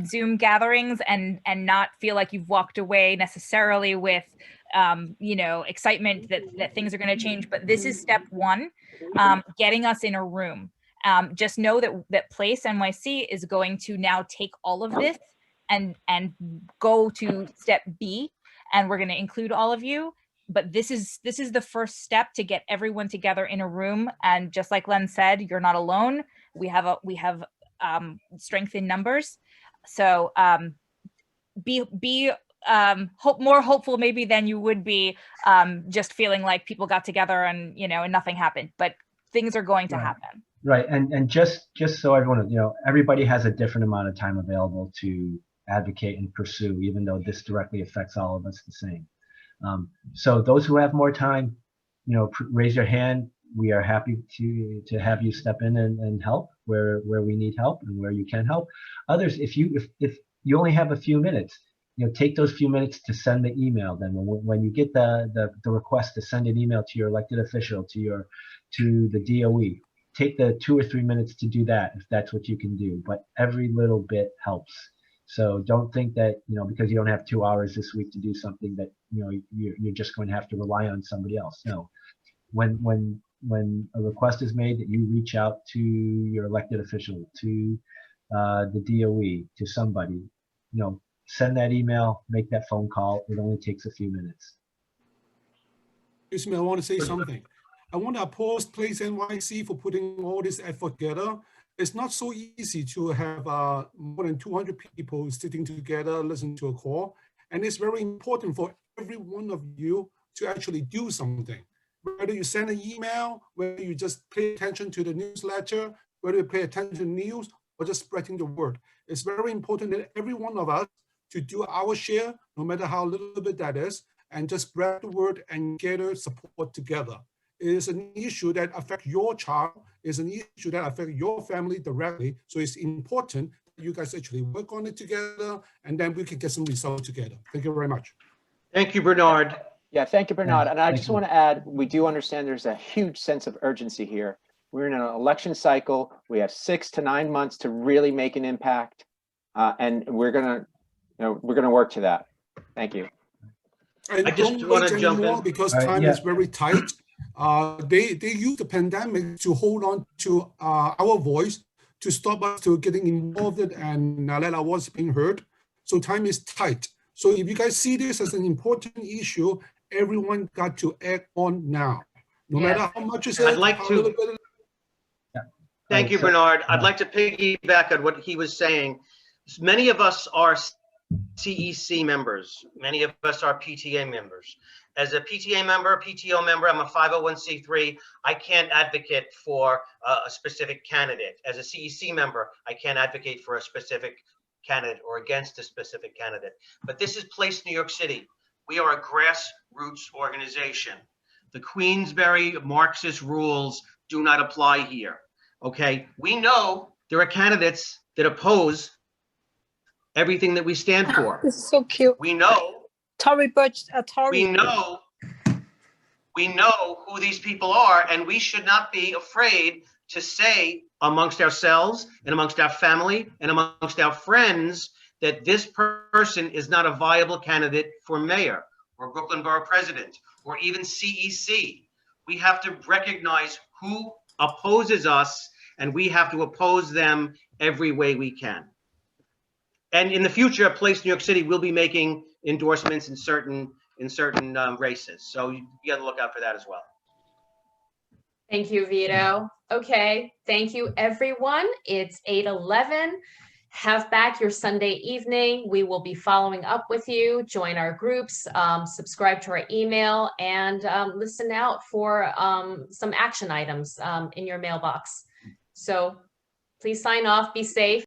Speaker 18: Zoom gatherings and not feel like you've walked away necessarily with you know, excitement that things are going to change. But this is step one, getting us in a room. Just know that PLACE NYC is going to now take all of this and go to step B, and we're going to include all of you. But this is the first step to get everyone together in a room. And just like Len said, you're not alone. We have strength in numbers. So be more hopeful maybe than you would be just feeling like people got together and, you know, and nothing happened. But things are going to happen.
Speaker 22: Right. And just so everyone, you know, everybody has a different amount of time available to advocate and pursue, even though this directly affects all of us the same. So those who have more time, you know, raise your hand. We are happy to have you step in and help where we need help and where you can help. Others, if you only have a few minutes, you know, take those few minutes to send the email. Then when you get the request to send an email to your elected official, to the DOE, take the 2 or 3 minutes to do that if that's what you can do. But every little bit helps. So don't think that, you know, because you don't have 2 hours this week to do something that, you know, you're just going to have to rely on somebody else. No. When a request is made, that you reach out to your elected official, to the DOE, to somebody, you know, send that email, make that phone call. It only takes a few minutes.
Speaker 23: Excuse me, I want to say something. I want to oppose PLACE NYC for putting all this effort together. It's not so easy to have more than 200 people sitting together, listening to a call. And it's very important for every one of you to actually do something. Whether you send an email, whether you just pay attention to the newsletter, whether you pay attention to news or just spreading the word. It's very important that every one of us to do our share, no matter how little bit that is, and just spread the word and gather support together. It is an issue that affects your child, it's an issue that affects your family directly. So it's important that you guys actually work on it together, and then we can get some results together. Thank you very much.
Speaker 13: Thank you, Bernard.
Speaker 1: Yeah, thank you, Bernard. And I
Speaker 22: thank
Speaker 1: just
Speaker 22: you.
Speaker 1: want to add, we do understand there's a huge sense of urgency here. We're in an election cycle. We have 6 to 9 months to really make an impact, and we're gonna work to that. Thank you.
Speaker 23: And
Speaker 13: I just
Speaker 23: don't
Speaker 13: want
Speaker 23: wait
Speaker 13: to jump
Speaker 23: anymore
Speaker 13: in.
Speaker 23: because
Speaker 22: All right,
Speaker 23: time
Speaker 22: yeah.
Speaker 23: is very tight. They use the pandemic to hold on to our voice, to stop us to getting involved and let our voice being heard. So time is tight. So if you guys see this as an important issue, everyone got to act on now. No matter how much is it,
Speaker 13: I'd like
Speaker 23: how
Speaker 13: to-
Speaker 23: little bit.
Speaker 13: Thank you, Bernard. I'd like to piggyback on what he was saying. Many of us are CEC members. Many of us are PTA members. As a PTA member, PTO member, I'm a 501c3. I can't advocate for a specific candidate. As a CEC member, I can't advocate for a specific candidate or against a specific candidate. But this is PLACE New York City. We are a grassroots organization. The Queensberry Marxist rules do not apply here. Okay, we know there are candidates that oppose everything that we stand for.
Speaker 7: This is so cute.
Speaker 13: We know,
Speaker 7: Tory Burch, Tory.
Speaker 13: we know who these people are, and we should not be afraid to say amongst ourselves and amongst our family and amongst our friends that this person is not a viable candidate for mayor or Brooklyn Borough President or even CEC. We have to recognize who opposes us, and we have to oppose them every way we can. And in the future, PLACE New York City will be making endorsements in certain races. So you gotta look out for that as well.
Speaker 14: Thank you, Vito. Okay, thank you, everyone. It's 8:11. Have back your Sunday evening. We will be following up with you. Join our groups, subscribe to our email, and listen out for some action items in your mailbox. So please sign off, be safe.